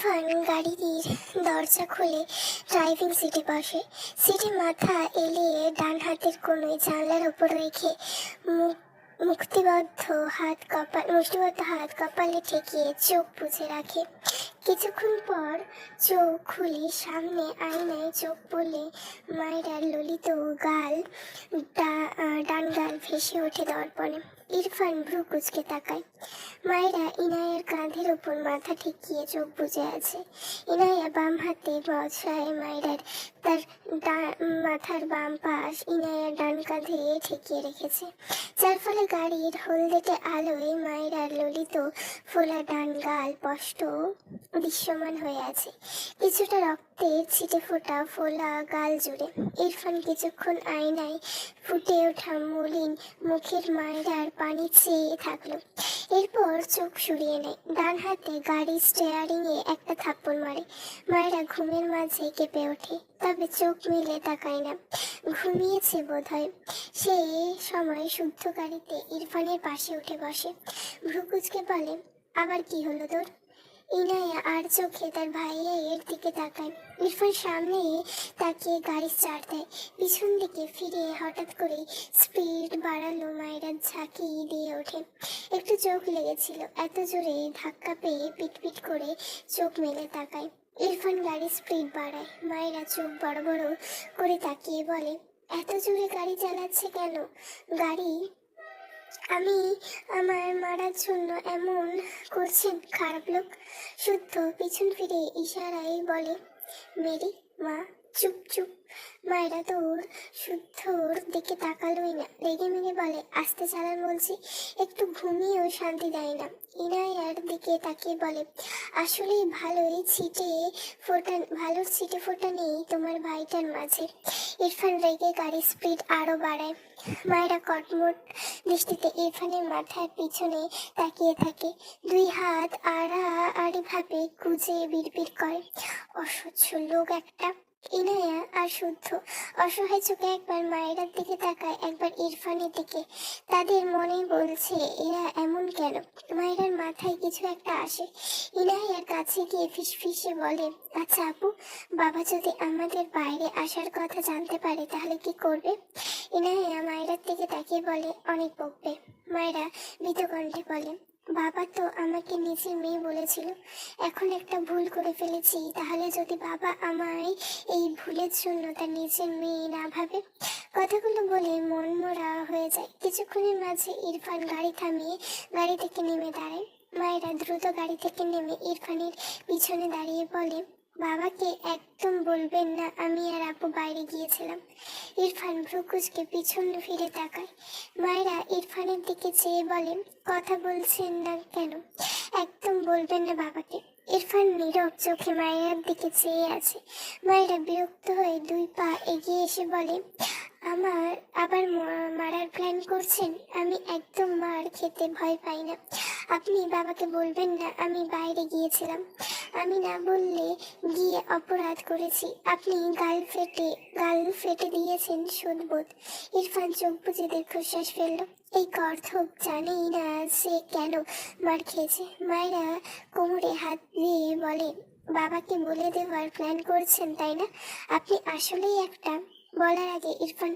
ইরফান গাড়ির দরজা খুলে ড্রাইভিং সিটে বসে। সিটে মাথা এলিয়ে ডান হাতের কোণে জানলার উপর রেখে মুখ মুষ্টিবদ্ধ হাত কপালে ঠেকিয়ে চোখ বুজে রাখে। কিছুক্ষণ পর চোখ খুলে সামনে আয়নায় চোখ পড়লে মায়েরার ললিত ডান গাল ভেসে ওঠে দর্পণে। ইরফান ভ্রু কুঁচকে তাকায়। মায়েরা ইনায়ার কাঁধের উপর মাথা ঠেকিয়ে চোখ বুজে আছে। ইনায়া বাম হাতে বসায় মায়েরার তার মাথার বাম পাশ ইনায়ার ডান কাঁধে ঠেকিয়ে রেখেছে, যার ফলে গাড়ির হলদেটে আলোয় মায়েরার ললিত ফোলা ডান গাল স্পষ্ট দৃশ্যমান হয়ে আছে, কিছুটা রক্তের ছিটে ফোটা ফোলা গাল জুড়ে। ইরফান কিছুক্ষণ আয়নায় ফুটে ওঠা মলিন মুখের মায়েরার পানি চেয়ে থাকলো, এরপর চোখ সরিয়ে নেয়। ডান হাতে গাড়ি স্টিয়ারিং এ একটা থাপ্পড় মারে। মায়েরা ঘুমের মাঝে কেঁপে ওঠে, তবে চোখ মেলে তাকায় না, ঘুমিয়েছে বোধ হয়। সেই সময় শুদ্ধ গাড়িতে ইরফানের পাশে উঠে বসে, ভ্রু কুঁচকে বলে, আবার কি হলো তোর? ইনায়া আর চোখে তার ভাইয়ের দিকে তাকায়। ইরফান সামনে তাকিয়ে গাড়ি স্টার্ট দেয়, পিছন দিকে ফিরে হঠাৎ করে স্পিড বাড়ালো। মায়েরা ঝাঁকি দিয়ে ওঠে, একটু চোখ লেগেছিল, এত জোরে ধাক্কা পেয়ে পিটপিট করে চোখ মেলে তাকায়। ইরফান গাড়ি স্পিড বাড়ায়। মায়েরা চোখ বড় বড় করে তাকিয়ে বলে, এত জোরে গাড়ি চালাচ্ছে কেন? গাড়ি আমি আমার মারার জন্য এমন করছেন? খারাপ লোক। শুদ্ধ পিছন ফিরে ইশারায় বলে, মেরি মা চুপ চুপ। মায়েরা তোর শুদ্ধর দিকে তাকালোই না, রেগে মেগে বলে, আস্তে চালান বলছি, একটু ঘুমিয়েও শান্তি দেয় না। ইনায়ার দিকে তাকিয়ে বলে, আসলেই ভালোর ছিটে ফোটা নেই তোমার ভাইটার মাঝে। ইরফান রেগে গাড়ির স্পিড আরো বাড়ায়। মায়েরা কটমট দৃষ্টিতে ইরফানের মাথার পিছনে তাকিয়ে থাকে, দুই হাত আড়াআড়ি ভাবে গুজে বিড়বিড় করে, অসহ্য লোক একটা। ইনায়া আর শুদ্ধ অসহায় চোখে একবার মায়েরার দিকে তাকায়, একবার ইরফানের দিকে। তাদের মনে বলছে, এরা এমন কেন? মায়েরার মাথায় কিছু একটা আসে। ইনায়ার কাছে গিয়ে ফিসফিসে বলে, আচ্ছা আপু, বাবা যদি আমাদের বাইরে আসার কথা জানতে পারে তাহলে কি করবে? ইনায়া মায়েরার দিকে তাকিয়ে বলে, অনেক বকবে। মায়েরা ভীত কণ্ঠে বলে, বাবা তো আমাকে নিজের মেয়ে বলেছিল, এখন একটা ভুল করে ফেলেছি, তাহলে যদি বাবা আমায় এই ভুলের জন্য তার নিজের মেয়ে না ভাবে? কথাগুলো বলে মনমরা হয়ে যায়। কিছুক্ষণের মাঝে ইরফান গাড়ি থামিয়ে গাড়ি থেকে নেমে দাঁড়ায়। মায়েরা দ্রুত গাড়ি থেকে নেমে ইরফানের পিছনে দাঁড়িয়ে বলে, বাবাকে একদম বলবেন না আমি আর আপু বাইরে গিয়েছিলাম। ইরফান ভ্রু কুঁচকে পিছন ফিরে তাকায়। মায়েরা ইরফানের দিকে চেয়ে বলে, কথা বলছেন না কেন? একদম বলবেন না বাবাকে। ইরফান নীরব চোখে মায়ের দিকে চেয়ে আছে। মায়েরা বিরক্ত হয়ে দুই পা এগিয়ে এসে বলে, আমার আবার মারার প্ল্যান করছেন? আমি একদম মার খেতে ভয় পাই না, আপনি বাবাকে বলবেন না আমি বাইরে গিয়েছিলাম। আমি না বললে গিয়ে অপরাধ করেছি, আপনি গাল ফেটে দিয়েছেন শোধবোধ। ইরফান চোখ বুজে দীর্ঘশ্বাস ফেলল। এই গর্ধব জানেই না সে কেন মার খেয়েছে। মায়েরা কোমরে হাত দিয়ে বলে, বাবাকে বলে দেওয়ার প্ল্যান করছেন তাই না? আপনি আসলেই একটা। বলার আগে ইরফান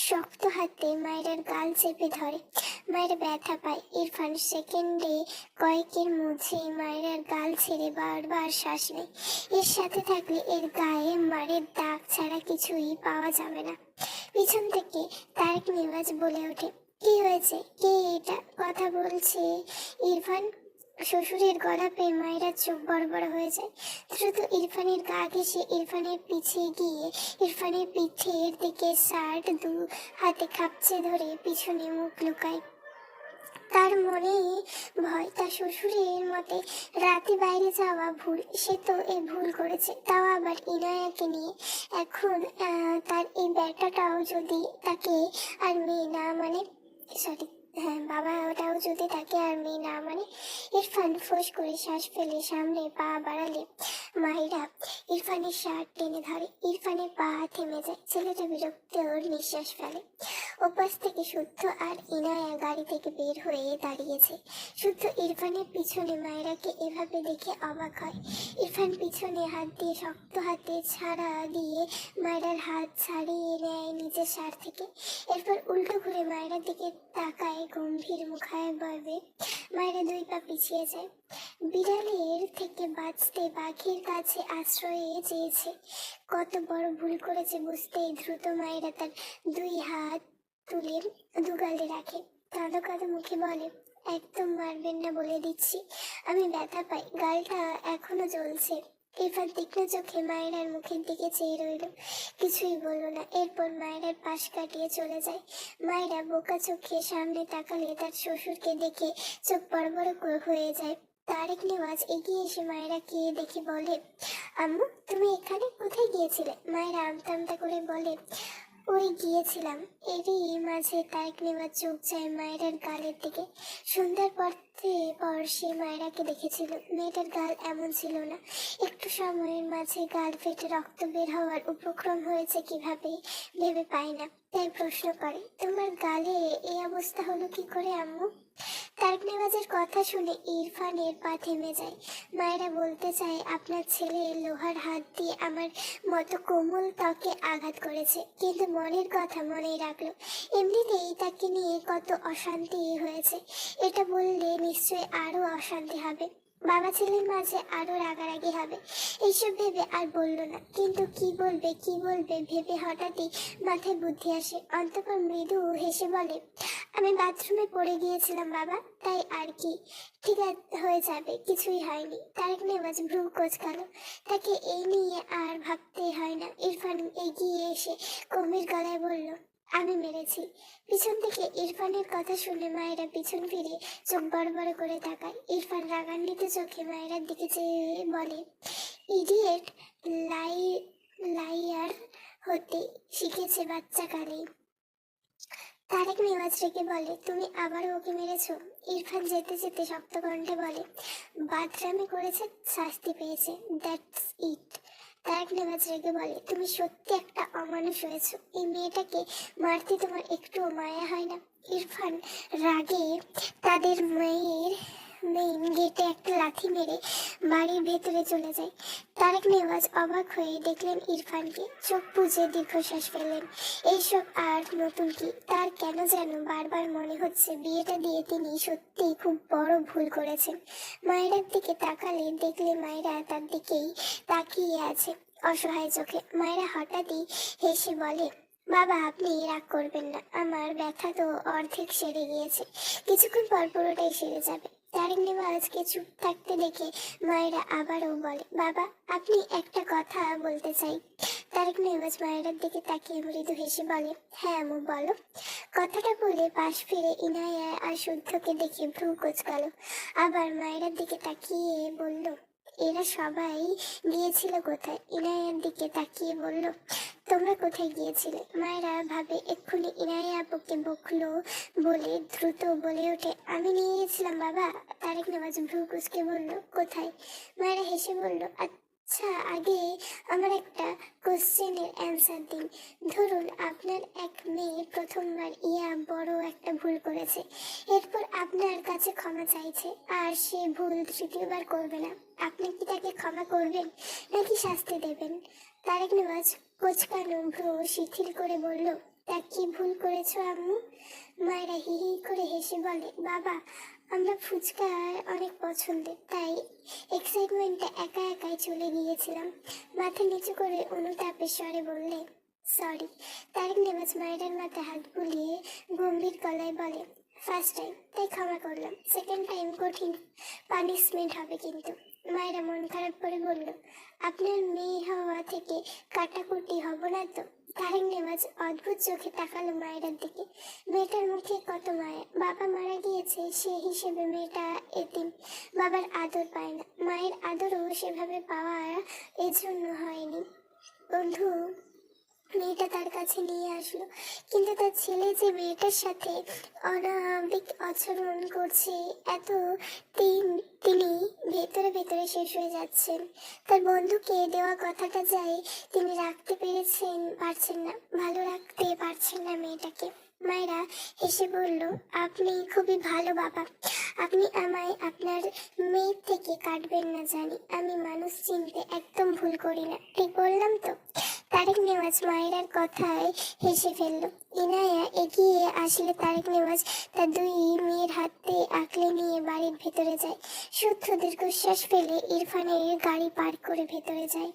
শক্ত হাতে মায়েরার গাল চেপে ধরে। মায়েরা ব্যথা পায়। ইরফান সেকেন্ডে কয়েকের মধ্যে মায়েরার গাল ছেড়ে বারবার শ্বাস নেয়। এর সাথে থাকলে এর গায়ে মারের দাগ ছাড়া কিছুই পাওয়া যাবে না। পিছন থেকে তারেক নেওয়াজ বলে ওঠে, কি হয়েছে? কে এটা কথা বলছে? ইরফান। শ্বশুরের গলা পেয়ে মায়েরা চোখ বড় বড় হয়ে যায়। দ্রুত ইরফানের গা ঘেঁষে ইরফানের পিছিয়ে গিয়ে ইরফানের পিঠের দিকে শার্ট দু হাতে খাপচে ধরে পিছনে মুখ লুকায়। তার মনে ভয়, তার শ্বশুরের মতে রাতে বাইরে যাওয়া ভুল, সে তো এই ভুল করেছে, তাও আবার ইনায়াকে নিয়ে। এখন তার এই ব্যাটাটাও যদি তাকে আর মেয়ে না মানে, হ্যাঁ বাবা ওটাও যদি তাকে আর মেয়ে না মানে। ইরফান ফোঁস করে শ্বাস ফেলে সামনে পা বাড়ালে মাহিরা ইরফানের শার্ট টেনে ধরে। ইরফানের পা থেমে যায়। ছেলেটা বিরক্ত ওর নিঃশ্বাস ফেলে। ওপাশ থেকে শুদ্ধ আর ইনায়া গাড়ি থেকে বের হয়ে দাঁড়িয়েছে। শুদ্ধ ইরফানের পিছনে মায়েরাকে এভাবে দেখে অবাক হয়। ইরফান পিছনে হাত দিয়ে শক্ত হাতে ছাড়া দিয়ে মায়েরার হাত ছাড়িয়ে নেয় নিজের শার্ট থেকে। এরপর উল্টো ঘুরে মায়েরার দিকে তাকায় গম্ভীর মুখায়ভাবে। মায়েরা 2 পা পিছিয়ে যায়। বিড়ালের থেকে বাঁচতে বাঘের কাছে আশ্রয়ে চেয়েছে। কত বড় ভুল করেছে বুঝতে দ্রুত মায়েরা তার 2 হাত তুলে দুগালে রাখে। কাঁদো কাঁদো মুখে বলে, একদম মারবেন না বলে দিচ্ছি, আমি ব্যথা পাই, গালটা এখনো জ্বলছে। ইরফান তীক্ষ্ণ চোখে মায়েরার মুখের দিকে চেয়ে রইল, কিছুই বলল না। এরপর মায়েরার পাশ কাটিয়ে চলে যায়। মায়েরা বোকা চোখে সামনে তাকালে তার শ্বশুরকে দেখে চোখ বড় বড় হয়ে যায়। তারেক নেওয়াজ এগিয়ে এসে মায়েরাকে দেখে বলে, আম্মু তুমি এখানে, কোথায় গিয়েছিলে? মায়েরা আমতা আমতা করে বলে, ওই গিয়েছিলাম। এরই মাঝে তারেক নেওয়াজ চোখ যায় মায়েরার গালের দিকে। সন্ধ্যার পর সে মায়েরাকে দেখেছিল। মেয়েটার গাল এমন ছিল না। একটু সময়ের মাঝে গাল ফেটে রক্ত বের হওয়ার উপক্রম হয়েছে কিভাবে ভেবে পায় না। তাই প্রশ্ন করে, তোমার গালে এই অবস্থা হলো কি করে আম্মু? তারেক নেওয়াজের কথা শুনে ইরফানের পা থেমে যায়। মায়েরা বলতে চায়, আপনার ছেলে লোহার হাত দিয়ে আমার মতো কোমল ত্বকে আঘাত করেছে, কিন্তু মনের কথা মনেই রাখলো। এমনিতেই তাকে নিয়ে কত অশান্তি হয়েছে, এটা বললে নিশ্চয়ই আরো অশান্তি হবে, বাবা ছেলের মাঝে আরো রাগারাগি হবে। এইসব ভেবে আর বলল না। কিন্তু কি বলবে ভেবে হঠাৎই মাথায় বুদ্ধি আসে। অন্তঃপর মৃদু হেসে বলে, আমি বাথরুমে পড়ে গিয়েছিলাম বাবা, তাই আর কি, ঠিক হয়ে যাবে, কিছুই হয়নি। তারেক নেওয়াজ ভ্রু কোঁচকালো। তাকে এই নিয়ে আর ভাবতে হয় না। ইরফান এগিয়ে এসে গম্ভীর গলায় বলল, আমি মেরেছি। পিছন থেকে ইরফানের কথা শুনে মায়েরা পিছন ফিরে চোখ বড় বড় করে তাকায়। ইরফান রাগান্বিত চোখে মায়েরার দিকে চেয়ে বলে, ইডিয়েট, লাই লাইয়ার হতে শিখেছে বাচ্চা কালেই। তারেক নেওয়াজ রেগে বলে, তুমি আবারও ওকে মেরেছো? ইরফান যেতে যেতে শক্ত কণ্ঠে বলে, বাদরামি করেছে, শাস্তি পেয়েছে, দ্যাটস ইট। তারেক নেওয়াজ রেগে বলে, তুমি সত্যি একটা অমানুষ হয়েছো। এই মেয়েটাকে মারতে তোমার একটুও মায়া হয় না? ইরফান রাগে তাদের মেইন গেটে একটা লাথি মেরে বাড়ির ভেতরে চলে যায়। তারেক নেওয়াজ অবাক হয়ে দেখলেন ইরফানকে। চোখ বুজে দীর্ঘশ্বাস ফেললেন। এইসব আর নতুন কি? তার কেন যেন বারবার মনে হচ্ছে বিয়েটা দিয়ে তিনি সত্যিই খুব বড় ভুল করেছেন। মায়েরার দিকে তাকালে দেখলে মায়েরা তার দিকেই তাকিয়ে আছে অসহায় চোখে। মায়েরা হঠাৎই হেসে বলে, বাবা আপনি রাগ করবেন না, আমার ব্যথা তো অর্ধেক সেরে গিয়েছে, কিছুক্ষণ পর পুরোটাই সেরে যাবে। তারেক নেওয়াজকে চুপ থাকতে দেখে মায়েরা আবারও বলে, বাবা আপনি একটা কথা বলতে চাই। তারেক নেওয়াজ মায়েরার দিকে তাকিয়ে মৃদু হেসে বলে, হ্যাঁ আম্মু বলো। কথাটা বলে পাশ ফিরে ইনায়া আর শুদ্ধকে দেখে ভ্রু কোঁচকালো। আবার মায়েরার দিকে তাকিয়ে বলল, এরা সবাই গিয়েছিল কোথায়? ইনায়ার দিকে তাকিয়ে বলল, তোমরা কোথায় গিয়েছিলে? মায়েরা ভাবে এক্ষুনি ইনায়া আপুকে বকলো বলে দ্রুত বলে ওঠে, আমি নিয়ে গেছিলাম বাবা। তারেক নেওয়াজ ভ্রু কুঁচকে বলল, কোথায়? মায়েরা হেসে বলল, আচ্ছা আগে আমার একটা কোশ্চেনের অ্যান্সার দিন। ধরুন আপনার এক মেয়ে প্রথমবার বড় একটা ভুল করেছে, এরপর আপনার কাছে ক্ষমা চাইছে, আর সে ভুল তৃতীয়বার করবে না, আপনি কি তাকে ক্ষমা করবেন নাকি শাস্তি দেবেন? তারেক নেওয়াজ কোচকানো ভ্রু শিথিল করে বলল, তা কি ভুল করেছো আম্মু? মায়েরা হি হি করে হেসে বলে, বাবা আমরা ফুচকা অনেক পছন্দের, তাই এক্সাইটমেন্টে একা একাই চলে গিয়েছিলাম। মাথা নিচু করে অনুতাপের স্বরে বললে, সরি। তারেক নেওয়াজ মায়েরার মাথায় হাত বুলিয়ে গম্ভীর গলায় বলে, ফার্স্ট টাইম তাই ক্ষমা করলাম, সেকেন্ড টাইম কঠিন পানিশমেন্ট হবে কিন্তু। মায়েরা মন খারাপ করে বলল, আপনার মেয়ে হওয়া থেকে কাটাকুটি হব না তো? তারেক নেওয়াজ অদ্ভুত চোখে তাকালো মায়েরার দিকে। মেয়েটার মুখে কত মায়া। বাবা মারা গিয়েছে, সে হিসেবে মেয়েটা এতিম, বাবার আদর পায় না, মায়ের আদরও সেভাবে পাওয়া এজন্য হয়নি। বন্ধু মেয়েটা তার কাছে নিয়ে আসলো, কিন্তু তার ছেলে যে মেয়েটার সাথে অনাবিক আচরণ করছে, এত তিনি ভেতরে ভেতরে শেষ হয়ে যাচ্ছেন। তার বন্ধুকে দেওয়া কথাটা যাই তিনি রাখতে পারছেন না, ভালো রাখতে পারছেন না মেয়েটাকে। মায়েরা হেসে বলল, আপনি খুবই ভালো বাবা, আপনি আমায় আপনার মেয়ের থেকে কাটবেন না জানি, আমি মানুষ চিনতে একদম ভুল করি না, ঠিক বললাম তো? তারেক নেওয়াজ মায়েরার কথায় হেসে ফেলল। ইনায়া এগিয়ে আসলে তারেক নেওয়াজ তার দুই মেয়ের হাতে আঁকলে নিয়ে বাড়ির ভেতরে যায়। শুদ্ধ দীর্ঘশ্বাস ফেলে ইরফানের গাড়ি পার্ক করে ভেতরে যায়।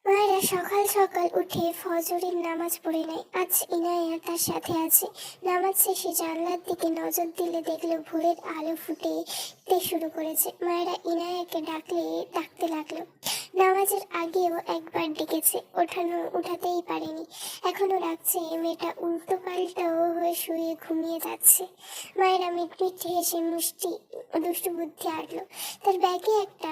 মায়েরা সকাল সকাল উঠে ফজরের নামাজ পড়ে নেয়। আজ ইনায়া তার সাথে আছে। নামাজ শেষে জানলার দিকে নজর দিলে দেখলো ভোরের আলো ফুটতে শুরু করেছে। মায়েরা ইনায়াকে ডাকতে লাগলো। নামাজের আগেও একবার ডেকেছে, উঠাতেই পারেনি, এখনো ডাকছে। মেয়েটা উল্টো পাল্টাও হয়ে শুয়ে ঘুমিয়ে যাচ্ছে। মায়েরা মিটমিট হেসে দুষ্টু বুদ্ধি আটলো। তার ব্যাগে একটা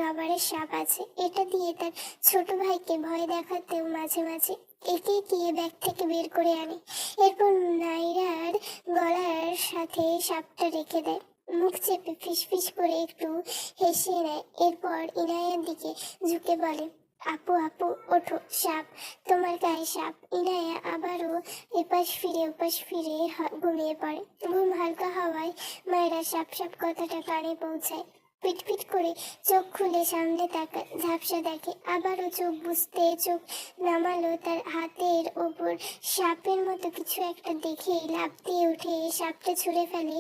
রবারের সাপ আছে, এটা দিয়ে তার ছোট ভাইকে ভয় দেখাতেও মাঝে মাঝে একে একে ব্যাগ থেকে বের করে আনে। এরপর নাইরার গলার সাথে সাপটা রেখে দেয়, মুখ চেপে ফিসফিস করে একটু হেসে নেয়। এরপর ইনায়ার দিকে ঝুঁকে বলে, আপু আপু ওঠো, সাপ, তোমার গায়ে সাপ। ইনায়া আবারও ওপাশ ফিরে ঘুমিয়ে পড়ে। ঘুম হালকা হওয়ায় মায়েরা সাপ সাপ কথাটা কানে পৌঁছায়। পিটপিট করে চোখ খুলে সামনে ঝাপসা দেখে, আবারও চোখ বুঝতে চোখ নামালো। তার হাতের ওপর সাপের মতো কিছু একটা দেখেই লাফ দিয়ে উঠে সাপটা ছুঁড়ে ফেলে,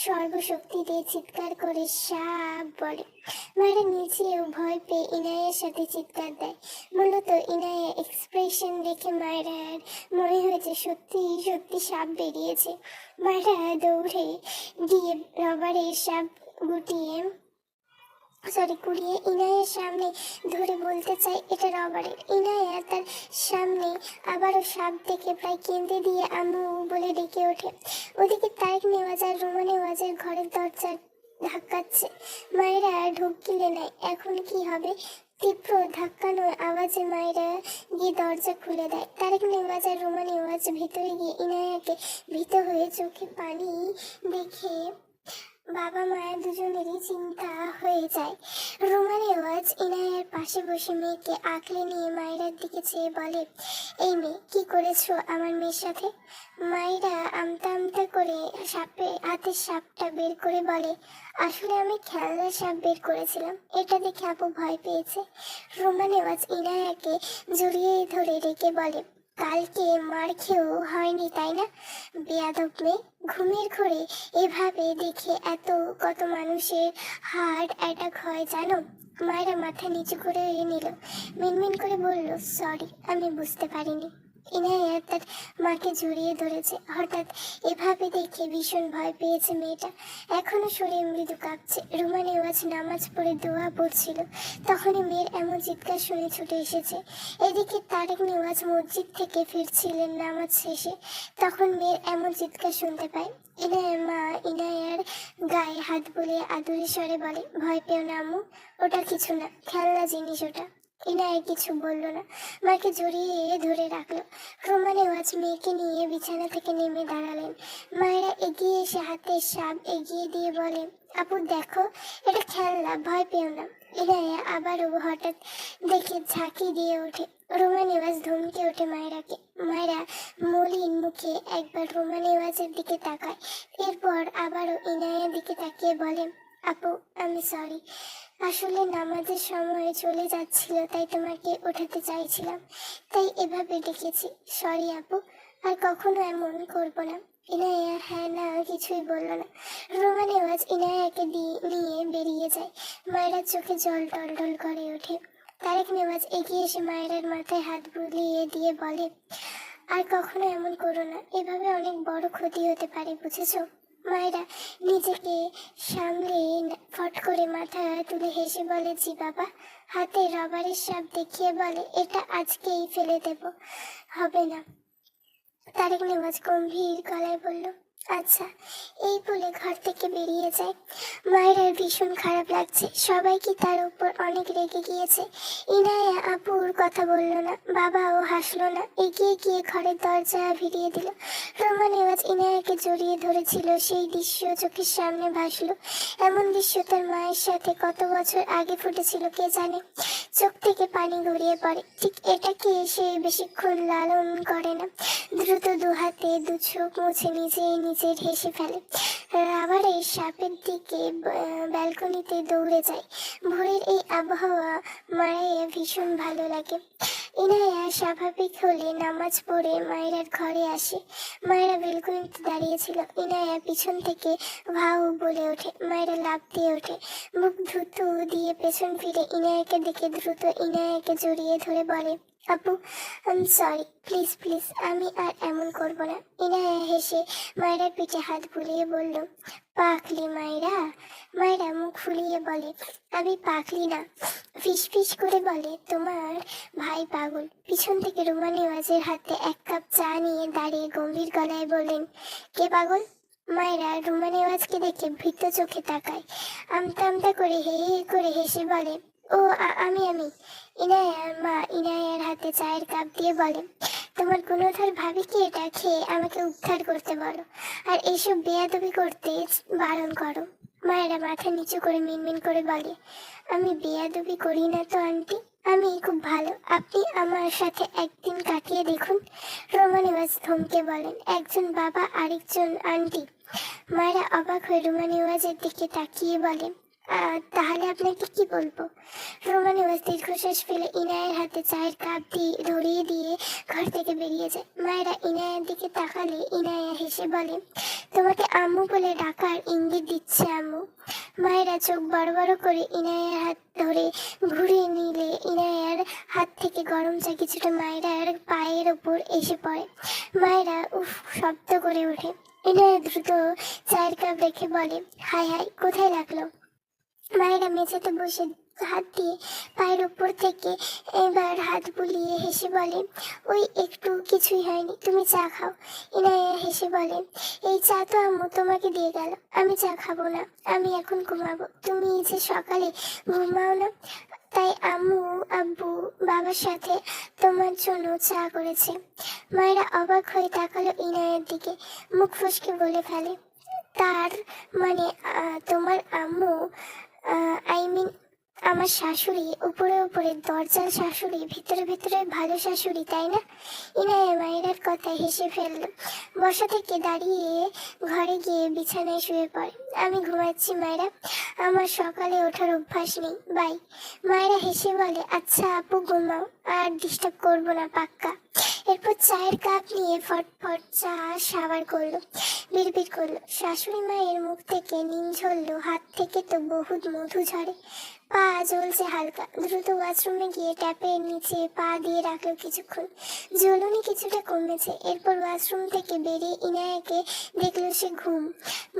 সর্বশক্তি দিয়ে চিৎকার করে সাপ বলে। মায়েরা নিজেও ভয় পেয়ে ইনায়ের সাথে চিৎকার দেয়। মূলত ইনায়া এক্সপ্রেশন দেখে মায়েরার মনে হয়েছে সত্যি সত্যি সাপ বেরিয়েছে। মায়েরা দৌড়ে গিয়ে রবারের সাপ কুড়িয়ে ইনায়ের সামনে ধরে বলতে চাই, এটা রবারের। ইনায়া তার সামনে আবারও সাপ দেখে প্রায় কেঁদে দিয়ে আম্মু বলে ডেকে ওঠে। ওদিকে তারেক নেওয়াজ আর রুমা নেওয়াজের ঘরের দরজা ধাক্কাচ্ছে। মায়েরা ঢোক গিলে নেয়, এখন কি হবে? তীব্র ধাক্কানোর আওয়াজে মায়েরা গিয়ে দরজা খুলে দেয়। তারেক নেওয়াজ আর রুমা নেওয়াজ ভেতরে গিয়ে ইনায়াকে ভীত হয়ে চোখে পানি দেখে বাবা মায়ের দুজনেরই চিন্তা হয়ে যায়। রুমা নেওয়াজ ইনায়ার পাশে বসে মেয়েকে আঁকলে নিয়ে মায়েরার দিকে চেয়ে বলে, এই মেয়ে, কি করেছো আমার মেয়ের সাথে? মায়েরা আমতা আমতা করে হাতের সাপটা বের করে বলে, আসলে আমি খেলনার সাপ বের করেছিলাম, এটা দেখে আপু ভয় পেয়েছে। রুমা নেওয়াজ ইনায়াকে জড়িয়ে ধরে রেখে বলে, কালকে মার খেয়েও হয়নি তাই না, বেয়াদব মেয়ে? ঘুমের ঘোরে এভাবে দেখে কত মানুষের হার্ট অ্যাটাক হয় জানো? মায়েরা মাথা নিচু করে নিল, মিনমিন করে বলল, সরি, আমি বুঝতে পারিনি। ইনায়া তার মাকে জড়িয়ে ধরেছে। হঠাৎ এভাবে দেখে ভীষণ ভয় পেয়েছে মেয়েটা, এখনো শরীর মৃদু কাঁপছে। রুমা নেওয়াজ নামাজ পড়ে দোয়া পড়ছিল, তখনই মেয়ের এমন চিৎকার শুনে ছুটে এসেছে। এদিকে তারেক নেওয়াজ মসজিদ থেকে ফিরছিলেন নামাজ শেষে, তখন মেয়ের এমন চিৎকার শুনতে পায়। ইনায়ার মা ইনায়ার গায়ে হাত বুলিয়ে আদুরে স্বরে বলে, ভয় পেও না আম্মু, ওটা কিছু না, খেলনা জিনিস ওটা। ইনায়া কিছু বলল না, মাকে জড়িয়ে ধরে রাখলো। রুমা নেওয়াজ মেয়েকে নিয়ে বিছানা থেকে নেমে দাঁড়ালেন। মায়েরা এগিয়ে এসে হাতের সাপ এগিয়ে দিয়ে বলে, আপু দেখো, এটা খেলনা, ভয় পেও না। ইনায়া আবারও হঠাৎ দেখে ঝাঁকি দিয়ে ওঠে। রুমা নেওয়াজ ধমকে ওঠে মায়েরাকে। মায়েরা মলিন মুখে একবার রুমা নেওয়াজের দিকে তাকায়, এরপর আবারও ইনায়ার দিকে তাকিয়ে বলে, আপু, আমি সরি, আসলে নামাজের সময় চলে যাচ্ছিল, তাই তোমাকে ওঠাতে চাইছিলাম, তাই এভাবে ডেকেছি, সরি আপু, আর কখনো এমন করব না। ইনায়া হ্যাঁ না কিছুই বলল না। রুমা নেওয়াজ ইনায়াকে নিয়ে বেরিয়ে যায়। মায়েরা চোখে জল টলটল করে ওঠে। তারেক নেওয়াজ এগিয়ে এসে মায়েরার মাথায় হাত বুলিয়ে দিয়ে বলে, আর কখনো এমন করো না, এভাবে অনেক বড় ক্ষতি হতে পারে, বুঝেছো? মায়েরা নিজেকে সামলে ফট করে মাথা তুলে হেসে বলে, জি বাবা। হাতে রবারের সাপ দেখিয়ে বলে, এটা আজকেই ফেলে দেব, হবে না। তারেক নেওয়াজ গম্ভীর গলায় বলল, আচ্ছা, এই বলে ঘর থেকে বেরিয়ে যায়। মায়ের ভীষণ খারাপ লাগছে, সবাই কি তার উপর অনেক রেগে গিয়েছে। ইনায়া আপুর কথা বলল না, বাবাও হাসলো না, এগিয়ে গিয়ে ঘরের দরজা ভিড়িয়ে দিল। রোমা নেওয়াজ ইনায়াকে জড়িয়ে ধরেছিল, সেই দৃশ্য চোখের সামনে ভাসলো। এমন দৃশ্য তার মায়ের সাথে কত বছর আগে ফুটেছিল কে জানে। চোখ থেকে পানি গড়িয়ে পড়ে, ঠিক এটাকে সে বেশিক্ষণ লালন করে না। দ্রুত দু হাতে দু চোখ মুছে নিজের হেসে ফেলে। রাবারের সাপের দিকে ব্যালকনিতে দৌড়ে যায়। ভোরের এই আবহাওয়া মায়ের ভীষণ ভালো লাগে। ইনায়া স্বাভাবিক হলে নামাজ পড়ে মায়ের ঘরে আসে। মায়েরা ব্যালকনিতে দাঁড়িয়েছিল। ইনায়া পিছন থেকে ভাউ বলে ওঠে, মায়েরা লাফ দিয়ে ওঠে। মুখ ধুতু দিয়ে পেছন ফিরে ইনায়াকে দেখে দ্রুত ইনায়াকে জড়িয়ে ধরে বলে, আপু, সরি, প্লিজ প্লিজ, আমি আর এমন করব না। ইনায়া হেসে মায়েরার পিঠে হাত বুলিয়ে বলল, পাখলি মায়েরা। মায়েরা মুখ ফুলিয়ে বলে, আমি পাখলি না। ফিস ফিস করে বলে, তোমার ভাই পাগল। পিছন থেকে রুমা নেওয়াজের হাতে এক কাপ চা নিয়ে দাঁড়িয়ে গম্ভীর গলায় বললেন, কে পাগল? মায়েরা রুমা নেওয়াজকে দেখে ভীত চোখে তাকায়। আমতা আমতা করে হে হে করে হেসে বলে, ও আমি। ইনায়ার মা ইনায়ার হাতে চায়ের কাপ দিয়ে বলে, তোমার গুণধর ভাবিকে এটা খেয়ে আমাকে উদ্ধার করতে বলো, আর এইসব বেয়াদবি করতে বারণ করো। মায়েরা মাথা নিচু করে মিনমিন করে বলে, আমি বেয়াদবি করি না তো আন্টি, আমি খুব ভালো, আপনি আমার সাথে একদিন কাটিয়ে দেখুন। রোমা নেওয়াজ থমকে বলেন, একজন বাবা আরেকজন আন্টি। মায়েরা অবাক হয়ে রোমা নেওয়াজের দিকে তাকিয়ে বলে, তাহলে আপনাকে কি বলবো? রোমা নেওয়াজ দীর্ঘশ্বাস ফেলে ইনায়ের হাতে চায়ের কাপ ধরিয়ে দিয়ে ঘর থেকে বেরিয়ে যায়। মায়েরা ইনায়ের দিকে তাকালে ইনায়া হেসে বলে, তোমাকে আম্মু বলে ডাকার ইঙ্গিত দিচ্ছে আম্মু। মায়েরা চোখ বড় বড় করে ইনায়ের হাত ধরে ঘুরিয়ে নিলে ইনায়ার হাত থেকে গরম চা কিছুটা মায়েরার পায়ের ওপর এসে পড়ে। মায়েরা উফ শব্দ করে ওঠে। ইনায়া দ্রুত চায়ের কাপ রেখে বলে, হাই হাই, কোথায় লাগলো? মায়েরা মেঝেতে বসে হাত দিয়ে পায়ের উপর থেকে এবার হাত বুলিয়ে হেসে বলে, ওই একটু, কিছুই হয়নি, তুমি চা খাও। ইনায়া হেসে বলে, এই চা তো আম্মু তোমাকে দিয়ে গেল, আমি চা খাবো না, আমি এখন ঘুমাবো। তুমি যে সকালে ঘুমাও না, তাই আম্মু আব্বু বাবার সাথে তোমার জন্য চা করেছে। মায়েরা অবাক হয়ে তাকালো ইনায়ের দিকে, মুখ ফসকে বলে ফেলে, তার মানে তোমার আম্মু, আই মিন আমার শাশুড়ি, উপরে উপরে দরজার শাশুড়ি, ভিতরে ভিতরে ভালো শাশুড়ি, তাই না? ইনায়া মায়েরার কথায় হেসে ফেলল। বসা থেকে দাঁড়িয়ে ঘরে গিয়ে বিছানায় শুয়ে পড়ে। আমি ঘুমাচ্ছি মায়েরা, আমার সকালে ওঠার অভ্যাস নেই, বাই। মায়েরা হেসে বলে, আচ্ছা আপু ঘুমাও, আর ডিস্টার্ব করবো না পাক্কা। এরপর চায়ের কাপ নিয়ে ফটফট চা সাবার করলো, বিড়বিড় করলো। শাশুড়ি মায়ের মুখ থেকে নিম ঝরলো, হাত থেকে তো বহুত মধু ঝরে। পা জ্বলছে হালকা, দ্রুত ওয়াশরুমে গিয়ে ট্যাপের নিচে পা দিয়ে রাখলো কিছুক্ষণ। জ্বলুনি কিছুটা কমেছে। এরপর ওয়াশরুম থেকে বেরিয়ে ইনায়াকে দেখলো সে ঘুম।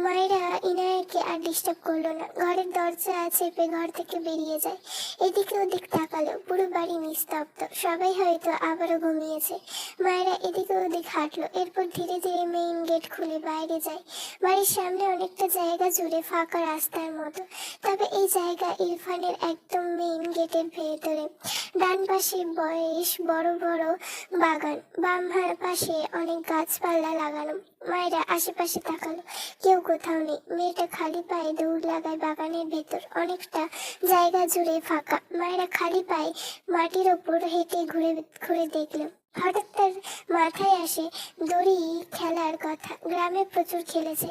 মায়েরা ইনায়াকে আর ডিস্টার্ব করলো না, ঘরের দরজা চেপে ঘর থেকে বেরিয়ে যায়। এদিকে ওদিক তাকালো, পুরো বাড়ি নিস্তব্ধ, সবাই হয়তো আবারও ঘুমিয়েছে। মায়েরা এদিকে ওদিক হাঁটলো, এরপর ধীরে ধীরে মেইন গেট খুলে বাইরে যায়। বাড়ির সামনে অনেকটা জায়গা জুড়ে ফাঁকা রাস্তার মতো, তবে এই জায়গা ইরফানের একদম মেইন গেটের ভেতরে। ডান পাশে বড় বড় বাগান, বাম পাশে অনেক গাছপালা লাগানো। মায়েরা আশেপাশে তাকালো, কেউ কোথাও নেই। মেয়েটা খালি পায়ে দৌড় লাগায় বাগানের ভেতর, অনেকটা জায়গা জুড়ে ফাঁকা। মায়েরা খালি পায়ে মাটির ওপর হেঁটে ঘুরে ঘুরে দেখলো। হঠাৎ তার মাথায় আসে দড়ি খেলার কথা, গ্রামে প্রচুর খেলেছে,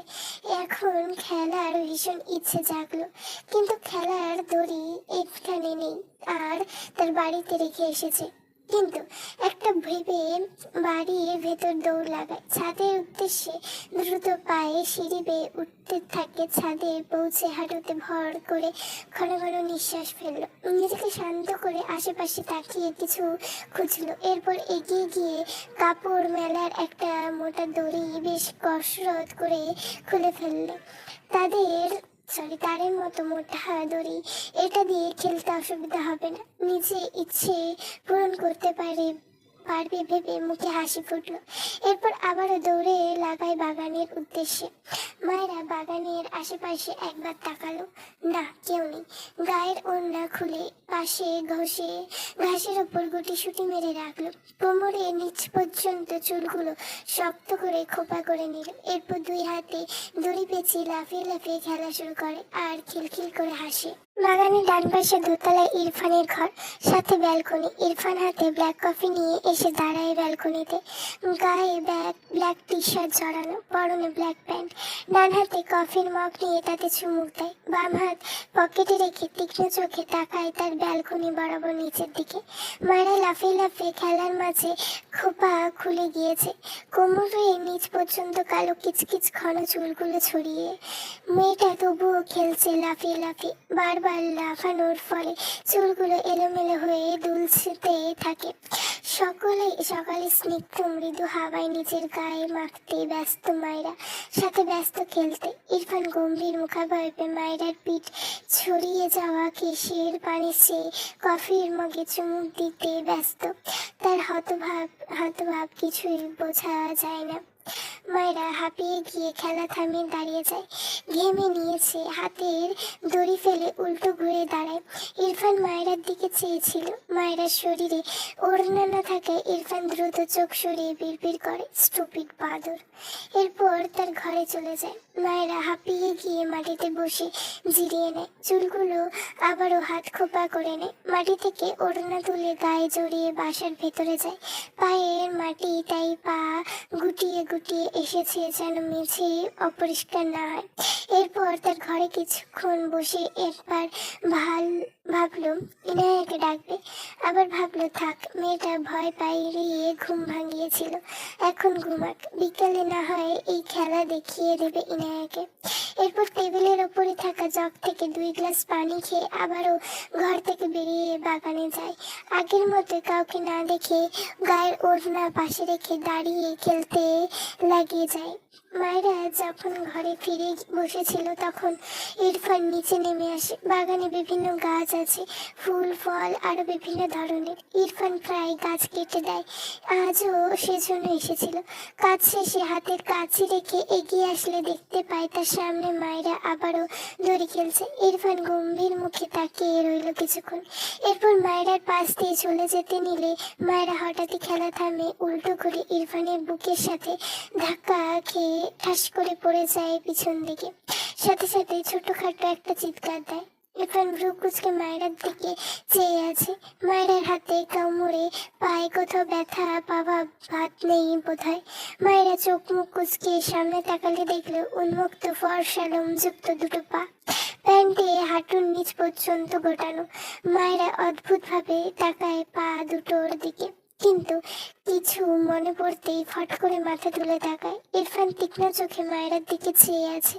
এখন খেলার ভীষণ ইচ্ছে জাগলো। কিন্তু খেলার দড়ি এখানে নেই, আর তার বাড়িতে রেখে এসেছে। কিন্তু একটা ভেবে বাড়ির ভেতর দৌড় লাগায়, ছাদের উদ্দেশ্যে দ্রুত পায়ে সিঁড়ি বেয়ে উঠতে থাকে। ছাদে পৌঁছে হাঁটুতে ভর করে ঘন ঘন নিঃশ্বাস ফেললো, নিজেকে শান্ত করে আশেপাশে তাকিয়ে কিছু খুঁজলো। এরপর এগিয়ে গিয়ে কাপড় মেলার একটা মোটা দড়ি বেশ কসরত করে খুলে ফেললো। তারের মতো মোটা দড়ি, এটা দিয়ে খেলতে অসুবিধা হবে না, নিজে ইচ্ছে পূরণ করতে পারে পারবে ভেবে মুখে হাসি ফুটলো। এরপর আবারও দৌড়ে লাগায় বাগানের উদ্দেশ্যে। মায়েরা বাগানের আশেপাশে একবার তাকালো, না কেউ নেই। গায়ের ওড়না খুলে পাশে ঘাসের ওপর গুটিসুটি মেরে রাখলো। কোমরে নিচ পর্যন্ত চুলগুলো শক্ত করে খোপা করে নিল। এরপর দুই হাতে দড়ি পেঁচিয়ে লাফিয়ে লাফিয়ে খেলা শুরু করে আর খিলখিল করে হাসে। বাগানের ডান পাশে দোতলায় ইরফানের ঘর, সাথে ব্যালকনি। ইরফান হাতে ব্ল্যাক কফি নিয়ে এসে দাঁড়ায় ব্যালকনিতে। গায়ে ব্ল্যাক টি শার্ট জড়ানো, পরনে ব্ল্যাক প্যান্ট। ডান হাতে কফির মগ নিয়ে তাতে চুমুক দেয়। বাম হাত পকেটে রেখে তীক্ষ্ণ চোখে তাকায় তার ব্যালকনি বরাবর নিচের দিকে। মায়েরা লাফিয়ে লাফিয়ে খেলার মাঝে খোপা খুলে গিয়েছে। কোমরের নিচ পর্যন্ত কালো কিচকিচ ঘন চুলগুলো ছড়িয়ে। মেয়েটা তবুও খেলছে লাফিয়ে লাফিয়ে। বারবার লাফানোর ফলে চুলগুলো এলোমেলো হয়ে দুলতে থাকে। সকালে স্নিগ্ধ মৃদু হাওয়ায় নিজের গায়ে মাখতে ব্যস্ত মায়েরা, সাথে ব্যস্ত খেলতে। ইরফান গম্ভীর মুখাবয়বে মায়েরার পিঠ ছড়িয়ে যাওয়া কেশের পানি সে কফির মগে চুমুক দিতে ব্যস্ত। তার হতভাব কিছুই বোঝা যায় না। মায়েরা হাঁপিয়ে গিয়ে খেলা থামিয়ে দাঁড়িয়ে যায়। ঘেমে নিয়েছে, হাতের দড়ি ফেলে উল্টো ঘুরে দাঁড়ায়। ইরফান মায়েরার দিকে চেয়েছিল। মায়েরার শরীরে ওড়না না থাকায় ইরফান দ্রুত চোখ সরিয়ে বিড়বিড় করে, স্টুপিড বাদর। এরপর তার ঘরে চলে যায়। মায়েরা হাঁপিয়ে গিয়ে মাটিতে বসে জিরিয়ে নেয়। চুলগুলো আবারও হাত খোপা করে নেয়। মাটি থেকে ওড়না তুলে গায়ে জড়িয়ে বাসার ভেতরে যায়। পায়ের মাটি তাই পা গুটিয়ে গুটিয়ে এসেছে যেন মেঝে অপরিষ্কার না হয়। এরপর তার ঘরে কিছুক্ষণ বসে একবার ভাবলো ইনায়াকে ডাকবে, আবার ভাবলো থাক, মেয়েটা ভয় পাইয়ে ঘুম ভাঙিয়েছিল, এখন ঘুমাক, বিকালে না হয় এই খেলা দেখিয়ে দেবে ইনায়াকে। এরপর টেবিলের ওপরে থাকা জগ থেকে 2 গ্লাস পানি খেয়ে আবারও ঘর থেকে বেরিয়ে বাগানে যায়। আগের মতো কাউকে না দেখে গায়ের ওড়না পাশে রেখে দাঁড়িয়ে খেলতে লাগিয়ে যায়। মায়েরা যখন ঘরে ফিরে বসেছিল তখন ইরফান নিচে নেমে আসে। বাগানে বিভিন্ন গাছ আছে, ফুল ফল আরো বিভিন্ন ধরনের। ইরফান প্রায় গাছ কেটে দেয়, আজও সেজন্য এসেছিল। কাজ শেষে হাতের কাছে রেখে এগিয়ে আসলে দেখতে পায় তার সামনে মায়েরা আবারও দড়ি খেলছে। ইরফান গম্ভীর মুখে তাকিয়ে রইল কিছুক্ষণ। এরপর মায়েরার পাশ দিয়ে চলে যেতে নিলে মায়েরা হঠাৎই খেলা থামে, উল্টো করে ইরফানের বুকের সাথে ধাক্কা খেয়ে ঠাস করে পড়ে যায় পিছন দিকে। সাথে সাথে ছোটখাটো একটা চিৎকার দেয়। ইরফান ভ্রু কুচকে মায়েরার দিকে চেয়ে আছে। মায়েরার হাতে কামড়ে পায়ে কোথাও ব্যথা পাওয়া ভাত নেই বোধহয়। মায়েরা চোখ মুখ কুচকে সামনে তাকালে দেখলো উন্মুক্ত ফর্সা লোমযুক্ত দুটো পা, প্যান্টে হাঁটুর নিচ পর্যন্ত গোটানো। মায়েরা অদ্ভুত ভাবে তাকায় পা দুটোর দিকে, কিন্তু কিছু মনে পড়তেই ফট করে মাথা তুলে তাকায়। ইরফান তীক্ষ্ণ চোখে মায়েরার দিকে চেয়ে আছে।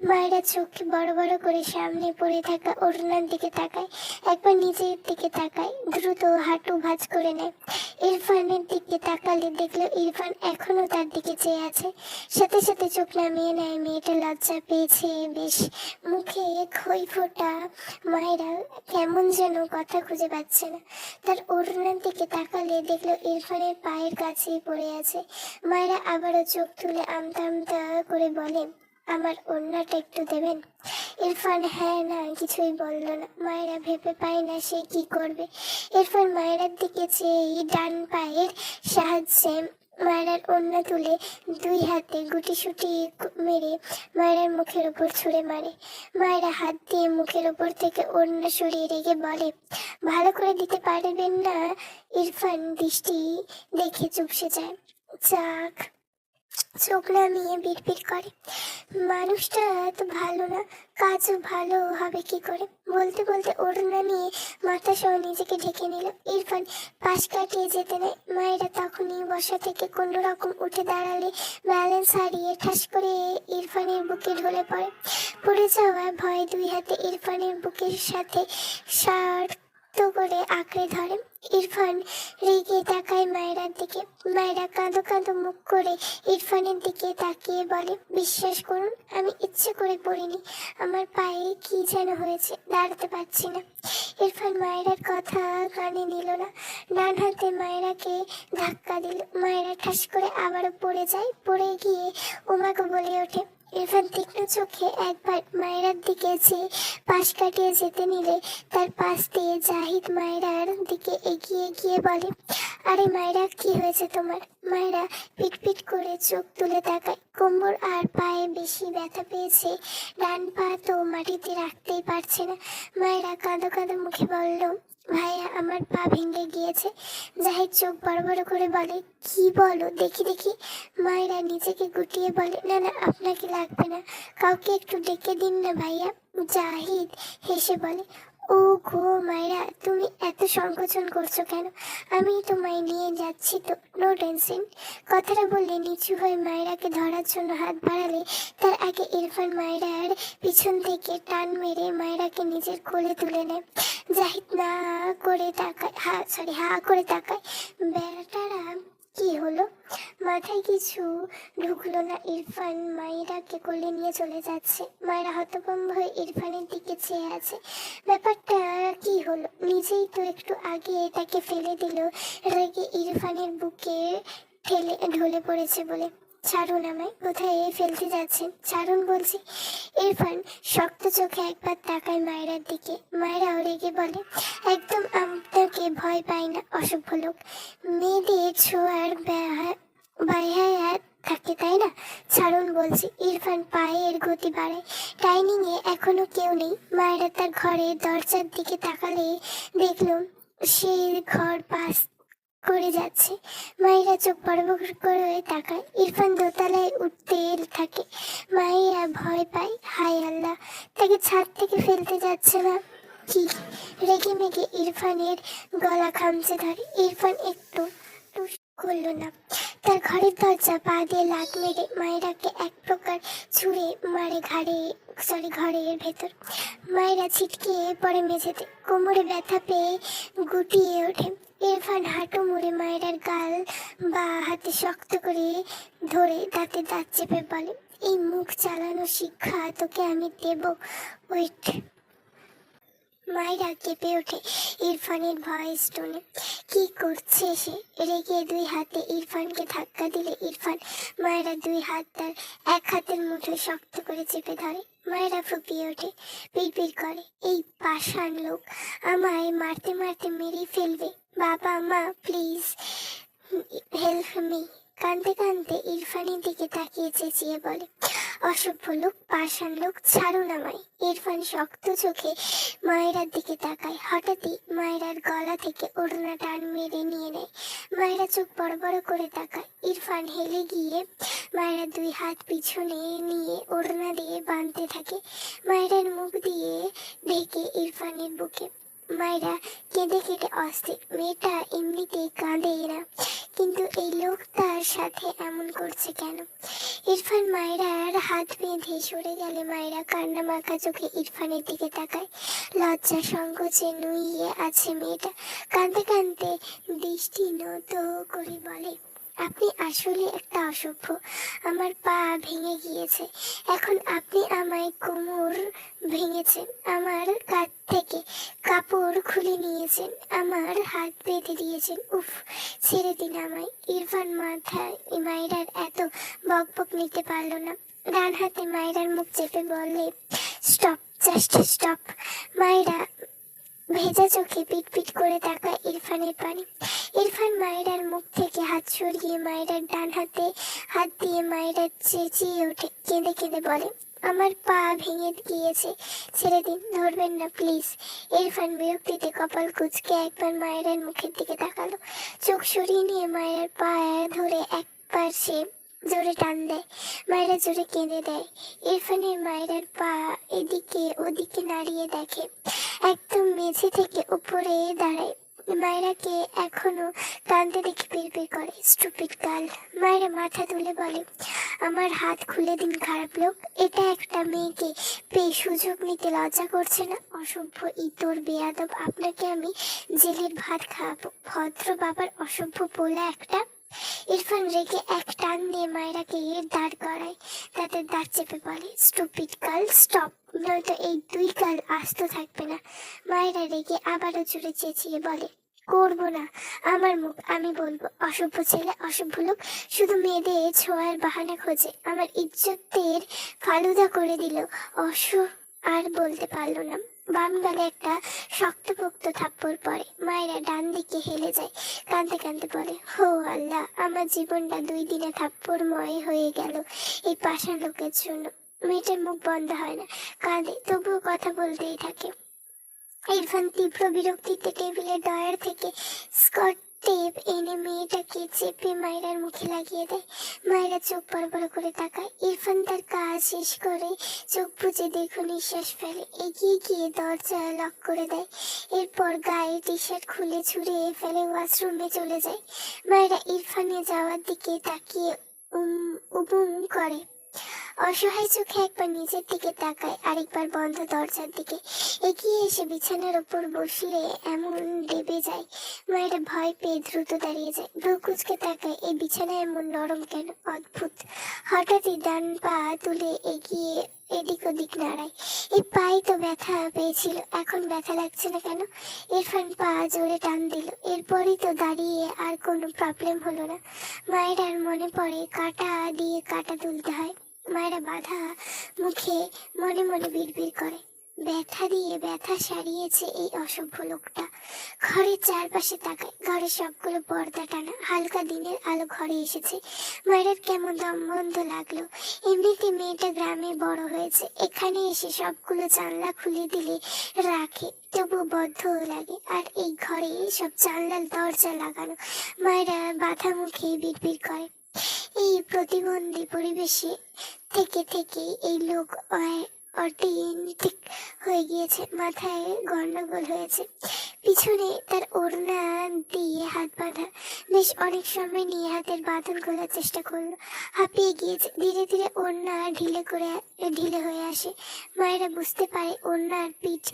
মায়েরা চোখ বড় বড় করে সামনে পড়ে থাকা ওড়নার দিকে তাকায়, একবার নিজের দিকে তাকায়, দ্রুত হাঁটু ভাঁজ করে নেয়। ইরফানের দিকে তাকালে দেখলো ইরফান এখনো তার দিকে চেয়ে আছে। সাথে সাথে চোখ নামিয়ে নেয়। মেয়েটা লজ্জা পেয়েছে বেশ, মুখে খই ফোটা। মায়েরা কেমন যেন কথা খুঁজে পাচ্ছে না। তার ওড়নার দিকে তাকালে দেখলো ইরফানের পায়ের কাছেই পড়ে আছে। মায়েরা আবারও চোখ তুলে আমতা আমতা করে বলে, আমার ওড়নাটা একটু দেবেন? ইরফান হ্যাঁ না কিছুই বলল না। মায়েরা ভেবে পায় না সে কি করবে। ইরফান মায়েরার দিকে চেয়ে ডান পায়ের সাহায্যে মায়েরার ওড়না তুলে 2 হাতে গুটিসুটি মেরে মায়েরার মুখের ওপর ছুঁড়ে মারে। মায়েরা হাত দিয়ে মুখের ওপর থেকে ওড়না সরিয়ে রেখে বলে, ভালো করে দিতে পারবেন না? ইরফান দৃষ্টি দেখে চুপসে যায়। যাক, চোখ নামিয়ে বিড়বিড় করে, মানুষটা তো ভালো না, কাজও ভালো হবে কি করে। বলতে বলতে ওড়না নিয়ে মাথা সহ নিজেকে ঢেকে নিল। ইরফান পাশ কাটিয়ে যেতে নেয়। মায়েরা তখনই বসা থেকে কোনো রকম উঠে দাঁড়ালে ব্যালেন্স হারিয়ে ঠাস করে ইরফানের বুকে ঢলে পড়ে যাওয়া ভয়ে 2 হাতে ইরফানের বুকের সাথে শক্ত করে আঁকড়ে ধরে। ইরফান রেগে তাকায় মায়েরার দিকে। মায়েরা কাঁদো কাঁদো মুখ করে ইরফানের দিকে তাকিয়ে বলে, বিশ্বাস করুন আমি ইচ্ছে করে পড়িনি, আমার পায়ে কি যেন হয়েছে, দাঁড়াতে পারছি না। ইরফান মায়েরার কথা কানে নিল না, ডান হাতে মায়েরাকে ধাক্কা দিল। মায়েরা ঠাস করে আবারও পড়ে যায়। পড়ে গিয়ে ওমাকে বলে ওঠে। ইরফান তীক্ষ্ণ চোখে একবার মায়েরার দিকে চেয়ে পাশ কাটিয়ে যেতে নিলে তার পাশ দিয়ে জাহিদ মায়েরার দিকে এগিয়ে গিয়ে বলে, আরে মায়েরা, কি হয়েছে তোমার? মায়েরা পিটপিট করে চোখ তুলে তাকায়। কোমর আর পায়ে বেশি ব্যথা পেয়েছে, ডান পা তো মাটিতে রাখতেই পারছে না। মায়েরা কাঁদো কাঁদো মুখে বলল, ভাইয়া, আমার পা ভেঙে গিয়েছে। জাহিদ চোখ বড় বড় করে বলে, কি বলো, দেখি দেখি। মায়েরা নিজেকে গুটিয়ে বলে, না না, আপনাকে লাগবে না, কাউকে একটু ডেকে দিন না ভাইয়া। জাহিদ হেসে বলে, ও গো মায়েরা, তুমি এত সংকোচন করছো কেন? আমি তোমায় নিয়ে যাচ্ছি তো, নো টেনশন। কথাটা বললে নিচু হয়ে মায়েরাকে ধরার জন্য হাত বাড়ালে তার আগে ইরফান মায়েরার পিছন থেকে টান মেরে মায়েরাকে নিজের কোলে তুলে নেয়। জাহিদ না করে তাকায়, হা করে তাকায়। বেটারা কি হলো? মাথায় কিছু ঢুকলো না। ইরফান মায়েরাকে কোলে নিয়ে চলে যাচ্ছে। মায়েরা হতভম্ব হয়ে ইরফানের দিকে চেয়ে আছে। ব্যাপারটা কি হলো? নিজেই তো একটু আগে তাকে ফেলে দিল, রেগে ইরফানের বুকে ঢলে পড়েছে বলে। ছাড়ুন আমায়, কোথায় ফেলতে যাচ্ছেন? ছাড়ুন বলছি। ইরফান শক্ত চোখে একবার তাকায় মায়েরার দিকে। মায়েরাও রেগে বলে, একদম আপনাকে ভয় পাই না, অসভ্য লোক। মেয়েদের ছোঁয়ার বাহায়া থাকে, তাই না? ছাড়ুন বলছি। ইরফান পায়ের গতি বাড়ায়। ডাইনিং এ এখনো কেউ নেই। মায়েরা তার ঘরের দরজার দিকে তাকালে দেখলো সে ঘর পাশ করে যাচ্ছে। মায়েরা চোখ বড় বড় করে তাকায়। ইরফান দোতলায় উঠতে থাকে। মায়েরা ভয় পায়, হায় আল্লাহ, তাকে ছাদ থেকে ফেলতে যাচ্ছে না কি? রেগে মেগে ইরফানের গলা খামচে ধরে। ইরফান একটু করলো না। তার ঘরের দরজা পা দিয়ে লাত মেরে মায়েরাকে এক প্রকার ছুঁড়ে মারে ঘরের ভেতর। মায়েরা ছিটকে পড়ে মেঝেতে। কোমরে ব্যথা পেয়ে গুটিয়ে ওঠে। ইরফান হাঁটু মুড়ে মায়েরার গাল বা হাতে শক্ত করে ধরে দাঁতে দাঁত চেপে বলে, এই মুখ চালানো শিক্ষা তোকে আমি দেব, ওয়েট। মায়েরা কেঁপে ওঠে ইরফানের ভয়েস টোনে। কি করছে সে? রেগে দুই হাতে ইরফানকে ধাক্কা দিলে ইরফান মায়েরা দুই হাত তার এক হাতের মুঠোয় শক্ত করে চেপে ধরে। মায়েরা ফুপিয়ে ওঠে, পিড়পিড় করে, এই পাষাণ লোক আমায় মারতে মারতে মেরে ফেলবে। বাবা মা, প্লিজ হেল্প মি। কাঁদতে কাঁদতে ইরফানের দিকে তাকিয়ে চেঁচিয়ে বলে, অসভ্য লোক, পাষাণ লোক, ছাড়ুন আমায়। ইরফান শক্ত চোখে মায়েরার দিকে তাকায়। হঠাৎই মায়েরার গলা থেকে ওড়না টান মেরে নিয়ে নেয়। মায়েরা চোখ বড় বড় করে তাকায়। ইরফান হেলে গিয়ে মায়েরা দুই হাত পিছনে নিয়ে ওড়না দিয়ে বাঁধতে থাকে। মায়েরার মুখ দিয়ে ঢেকে ইরফানের বুকে। মায়েরা কেঁদে কেটে অস্থির। মেয়েটা এমনিতেই কাঁদে না, কিন্তু এই লোক তার সাথে এমন করছে কেন? ইরফান মায়েরার হাত বেঁধে সরে গেলে মায়েরা কান্না মাখা চোখে ইরফানের দিকে তাকায়। লজ্জা সংকোচে নুইয়ে আছে মেয়েটা। কাঁদতে কাঁদতে দৃষ্টি নত করে বলে, আপনি আসলে একটা অসভ্য। আমার পা ভেঙে গিয়েছে, এখন আপনি আমায় কোমর ভেঙেছেন, আমার কাঁধ থেকে কাপড় খুলে নিয়েছেন, আমার হাত বেঁধে দিয়েছেন। উফ, ছেড়ে দিন আমায়। ইরফান মাথায় মায়েরার এত বকবক নিতে পারল না। ডান হাতে মায়েরার মুখ চেপে বলে, স্টপ, জাস্ট স্টপ। মায়েরা ভেজা চোখে পিটপিট করে তাকায় ইরফানের পানে। ইরফান মায়েরার মুখ থেকে হাত সরিয়ে মায়েরার ডান হাতে হাত দিয়ে মায়েরা চেঁচিয়ে ওঠে, কেঁদে কেঁদে বলে, আমার পা ভেঙে গিয়েছে, ছেড়ে দিন, ধরবেন না প্লিজ। ইরফান বিরক্তিতে কপাল কুঁচকে একবার মায়েরার মুখের দিকে তাকালো। চোখ সরিয়ে নিয়ে মায়েরার পা ধরে একবার সে জোরে টান দেয়। মায়েরা জোরে কেঁদে দেয়। ইরফানের মায়েরার পা এদিকে ওদিকে নাড়িয়ে দেখে, একদম মেঝে থেকে উপরে দাঁড়ায়। মায়েরাকে এখনো কাঁদতে দেখে পিড়পিড় করে, স্টুপিড গার্ল। মায়েরা মাথা তুলে বলে, আমার হাত খুলে দিন, খারাপ লোক। এটা একটা মেয়েকে পেয়ে সুযোগ নিতে লজ্জা করছে না? অসভ্য ইতর বেয়াদব, আপনাকে আমি জেলের ভাত খাওয়াবো, ভদ্র বাবার অসভ্য পোলা একটা। ইরফান রেগে এক টান দিয়ে মায়েরাকে দাঁড় করায়, তাদের দাঁত চেপে বলে, স্টুপিড গার্ল, স্টপ, নয়তো এই দুই গাল আস্ত থাকবে না। মায়েরা রেগে আবারও জোরে চেঁচিয়ে বলে, করবো না, আমার মুখ, আমি বলবো। অসভ্য ছেলে, অসভ্য লোক, শুধু মেয়েদের ছোঁয়ার বাহানা খোঁজে, আমার ইজ্জতের ফালুদা করে দিল। অস আর বলতে পারলো না। বাম গালে একটা শক্তপোক্ত থাপ্পড় পড়ে। মায়েরা ডান দিকে হেলে যায়, কাঁদতে কাঁদতে বলে, হো আল্লাহ, আমার জীবনটা 2 দিনে থাপ্পড়ময় হয়ে গেল এই পাষাণ লোকের জন্য। মেয়েটার মুখ বন্ধ হয় না, কাঁদে, তবুও কথা বলতেই থাকে। ইরফান তীব্র বিরক্তিতে টেবিলের ডয়ার থেকে স্কট টেপ এনে মেয়েটাকে চেপে মায়েরার মুখে লাগিয়ে দেয়। মায়েরা চোখ বড় বড় করে তাকায়। ইরফান তার কাজ শেষ করে চোখ বুজে দীর্ঘ নিঃশ্বাস ফেলে, এগিয়ে গিয়ে দরজা লক করে দেয়। এরপর গায়ে টি শার্ট খুলে ছুঁড়ে ফেলে ওয়াশরুমে চলে যায়। মায়েরা ইরফানের যাওয়ার দিকে তাকিয়ে উবুম করে। অসহায় চোখে একবার নিজের দিকে তাকায়, আরেকবার বন্ধ দরজার দিকে। এগিয়ে এসে বিছানার উপর বসলে এমন দেবে যায়, মায়েরা ভয় পেয়ে দ্রুত দাঁড়িয়ে যায়। ভ্রু কুঁচকে তাকায়, এই বিছানা এমন নরম কেন, অদ্ভুত। হঠাৎই ডান পা তুলে এগিয়ে এদিক ওদিক নাড়ায়। এই পায়ে তো ব্যথা পেয়েছিল, এখন ব্যথা লাগছে না কেন? ইরফান পা জোরে টান দিল, এরপরই তো দাঁড়িয়ে আর কোনো প্রবলেম হলো না। মায়ের আর মনে পড়ে কাঁটা দিয়ে কাঁটা তুলতে হয়। মায়েরা বাধা মুখে মনে মনে বিড়বিড় করে, ব্যথা দিয়ে ব্যথা সারিয়েছে এই অসভ্য লোকটা। ঘরের চারপাশে তাকায়, ঘরের সবগুলো পর্দা টানা, হালকা দিনের আলো ঘরে এসেছে। মায়ের কেমন দম বন্ধ লাগলো। এমনিতে মেয়েটা গ্রামে বড় হয়েছে, এখানে এসে সবগুলো জানলা খুলে দিলে রাখে, তবু বদ্ধ লাগে। আর এই ঘরে সব জানলা দরজা লাগানো। মায়েরা বাধা মুখে বিড়বিড় করে, এই প্রতিবন্ধী পরিবেশে থেকে থেকে এই লোক অটিস্টিক হয়ে গিয়েছে, মাথায় গন্ডগোল হয়েছে। পিছনে তার ওড়না দিয়ে হাত বাঁধা, বেশ অনেক সময় নিয়ে হাতের বাঁধন খোলার চেষ্টা করলো, হাঁপিয়ে গিয়েছে। ধীরে ধীরে ওড়না ঢিলে হয়ে আসে। মায়েরা বুঝতে পারে ওড়নার পিঠ